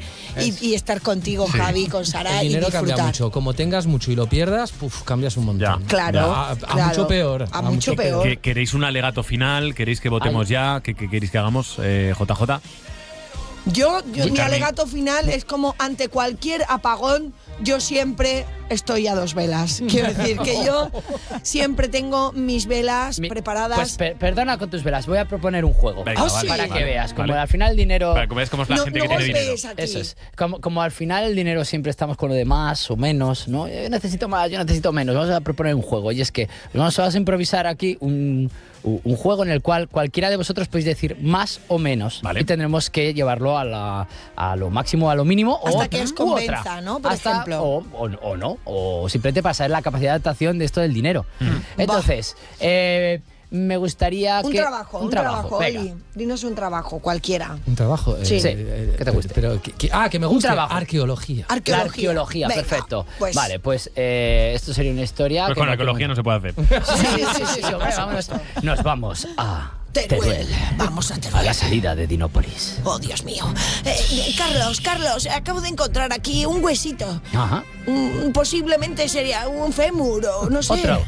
y estar contigo, Javi, con Sara El y dinero disfrutar. cambia mucho. Como tengas mucho y lo pierdas, cambias un montón. Claro, A claro. mucho peor. A mucho peor. ¿Queréis un alegato final? ¿Queréis que votemos ya? ¿Qué queréis que hagamos, JJ? Yo mi Carmen. alegato final es como ante cualquier apagón, yo siempre estoy a dos velas. Quiero decir que yo siempre tengo mis velas preparadas. Pues perdona con tus velas, voy a proponer un juego. Venga, vale, para vale, que veas, como vale. al final el dinero... Para que veas cómo es la gente que tiene dinero. Eso es. Como al final el dinero siempre estamos con lo de más o menos, ¿no? Yo necesito más, yo necesito menos. Vamos a proponer un juego y es que vamos a improvisar aquí un juego en el cual cualquiera de vosotros podéis decir más o menos y tendremos que llevarlo a lo máximo, a lo mínimo Hasta o que os u convenza, otra. ¿no? Por Hasta- ejemplo. o no, o simplemente para saber la capacidad de adaptación de esto del dinero. Entonces, me gustaría Un que... trabajo, venga. Oli. Dinos un trabajo, cualquiera. Un trabajo. Sí. ¿Qué te guste? Pero, que me Un gusta. trabajo. Arqueología. La arqueología, Venga, perfecto. pues. Vale, pues esto sería una historia... Pues que con no arqueología no se puede hacer. Sí, hombre, vámonos. Nos vamos a Teruel. Vamos a a Teruel. la salida de Dinópolis. Oh, Dios mío. Carlos, acabo de encontrar aquí un huesito. Ajá. Posiblemente sería un fémur o no sé. Otro.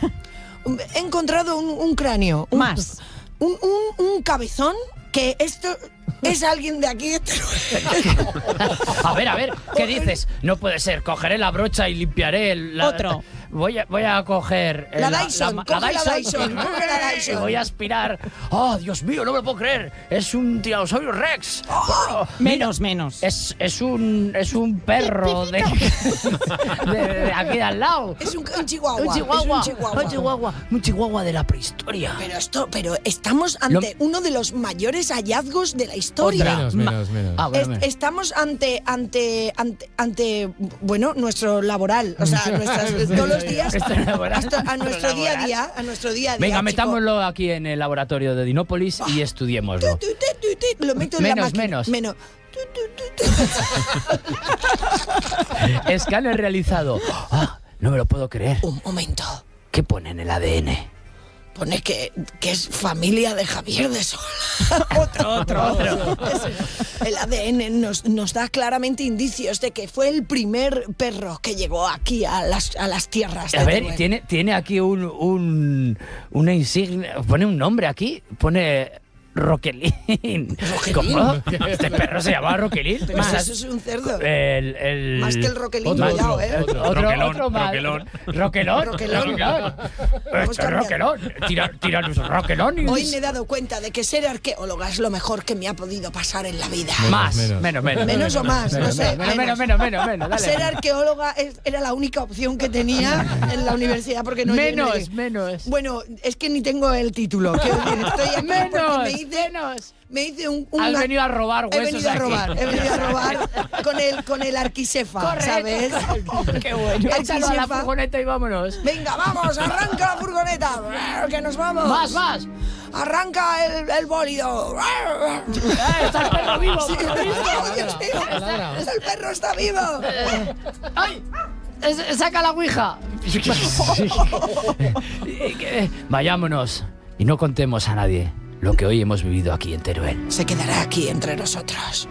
He encontrado un cráneo. Más. Un cabezón que esto es alguien de aquí de Teruel. A ver, ¿qué dices? No puede ser, cogeré la brocha y limpiaré Otro. Voy a coger La Dyson, coge la Dyson, coge la Dyson. y voy a aspirar. ¡Oh, Dios mío, no me lo puedo creer! Es un tiranosaurio Rex. Oh, Menos. Es un perro de aquí de al lado. Es un chihuahua. Un chihuahua, Es un chihuahua. un chihuahua de la prehistoria. Pero estamos ante uno de los mayores hallazgos de la historia. Menos. Ah, bueno, Estamos ante bueno, nuestro laboral, o sea, todos los días a nuestro día a día. Venga, chico. metámoslo aquí en el laboratorio de Dinópolis y estudiémoslo. Lo meto en la Menos. máquina. Escáner realizado. Ah, no me lo puedo creer. Un momento. ¿Qué pone en el ADN? Pone que es familia de Javier de Sola. otro. El ADN nos da claramente indicios de que fue el primer perro que llegó aquí a las tierras de Teruel. Teruel. Tiene aquí una insignia, pone un nombre aquí, pone Roquelín. ¿Cómo? Este perro se llamaba Roquelín. Pero eso es un cerdo. Más que el Roquelín Vallado, ¿eh? Otro más. Roquelón. Tiranos Roquelón. Hoy me he dado cuenta de que ser arqueóloga es lo mejor que me ha podido pasar en la vida. Menos o más, no sé. Menos. Dale. Ser arqueóloga era la única opción que tenía en la universidad porque no menos. Bueno, es que ni tengo el título. Quiero decir, estoy aquí porque me hice un Has venido a robar huesos. He venido a robar con el arquisefa, correcto. ¿sabes? Qué bueno. Échalo a la furgoneta y vámonos. Venga, vamos, arranca la furgoneta, que nos vamos. Más. Arranca el bólido. Está el perro vivo. Sí, Dios mío, el perro está vivo. ¡Ay! ¡Saca la ouija! Vayámonos y no contemos a nadie lo que hoy hemos vivido aquí en Teruel. Se quedará aquí entre nosotros.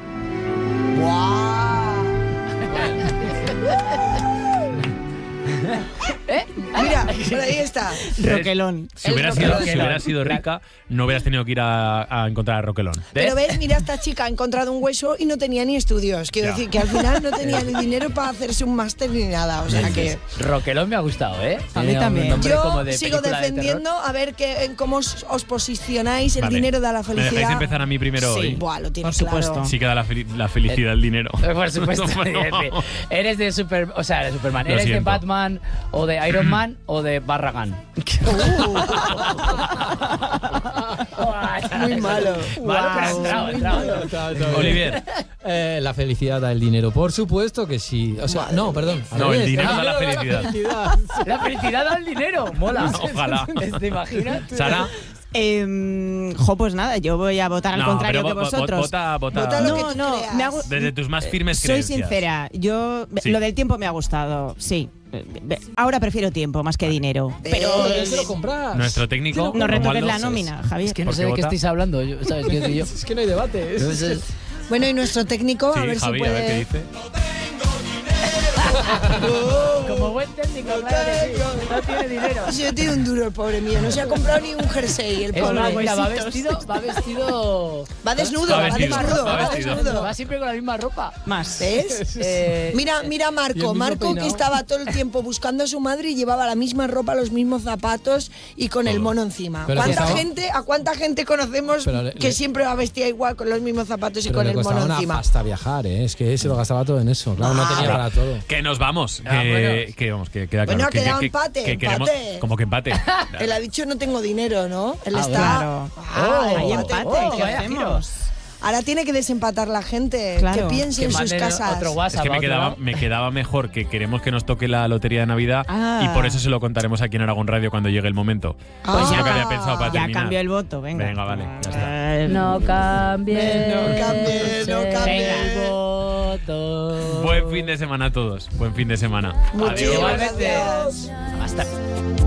Mira, por ahí está. Roquelón. Si hubiera sido rica, no hubieras tenido que ir a encontrar a Roquelón. Pero ves, mira, esta chica ha encontrado un hueso y no tenía ni estudios. Quiero decir que al final no tenía ni dinero para hacerse un máster ni nada. O sea que... Roquelón me ha gustado, ¿eh? A mí también. Yo sigo defendiendo a ver cómo os posicionáis. El dinero da la felicidad. ¿Me dejáis empezar a mí primero hoy? Buah, lo tienes por supuesto. claro. Sí que da la felicidad el dinero. Por supuesto. Eres de Superman. Lo ¿Eres de siento. Batman o de Iron Man o de Barragán? Muy malo. Malo, pero ha entrado. Olivier. La felicidad da el dinero, por supuesto que sí. O sea, no, perdón. No, el dinero da la felicidad. La felicidad da el dinero. Mola. Ojalá. ¿Te imaginas? Sara. Pues nada, yo voy a votar al contrario que vosotros. Vota lo que tú creas. desde tus más firmes Soy creencias. sincera, Sí. lo del tiempo me ha gustado, sí. Ahora prefiero tiempo más que dinero. Pero lo compras. Nuestro técnico. No retoques Romualdo, la nómina, Javier. Es que no sé de qué estáis hablando. ¿Sabes qué digo yo? Es que no hay debate. Bueno, y nuestro técnico, Sí, a ver Javi, si a ver qué puede... dice. Como buen técnico, claro que sí. No tiene dinero. Sí, tiene un duro el pobre mío. No se ha comprado ni un jersey el Es pobre. más, mira, va vestido. Va desnudo, va desnudo. Va siempre con la misma ropa. Más. ¿Ves? Mira Y el Marco, mismo que peinado. estaba todo el tiempo buscando a su madre y llevaba la misma ropa, los mismos zapatos y con el mono encima. Pero ¿A cuánta gente conocemos Pero que siempre va vestida igual con los mismos zapatos y Pero con le el costaba mono una encima? pasta viajar, ¿eh? Es que se lo gastaba todo en eso. Claro, no tenía para todo. Que nos vamos. Vámonos. Que queda Bueno, claro. ha quedado empate, que queremos, empate. como que empate. Él ha dicho no tengo dinero, ¿no? Él está... Claro. Hay empate, ¿qué vaya hacemos? Ahora tiene que desempatar la gente, Claro. que piense Que en sus manden casas. otro Es WhatsApp. que me quedaba mejor que queremos que nos toque la lotería de Navidad y por eso se lo contaremos aquí en Aragón Radio cuando llegue el momento. Pues es ya lo que había pensado para Ya terminar. cambió el voto, venga. Venga, vale, ya está. No cambie. No cambie, no cambie. El voto. Buen fin de semana a todos. Buen fin de semana. Muchísimas Adiós. gracias. Hasta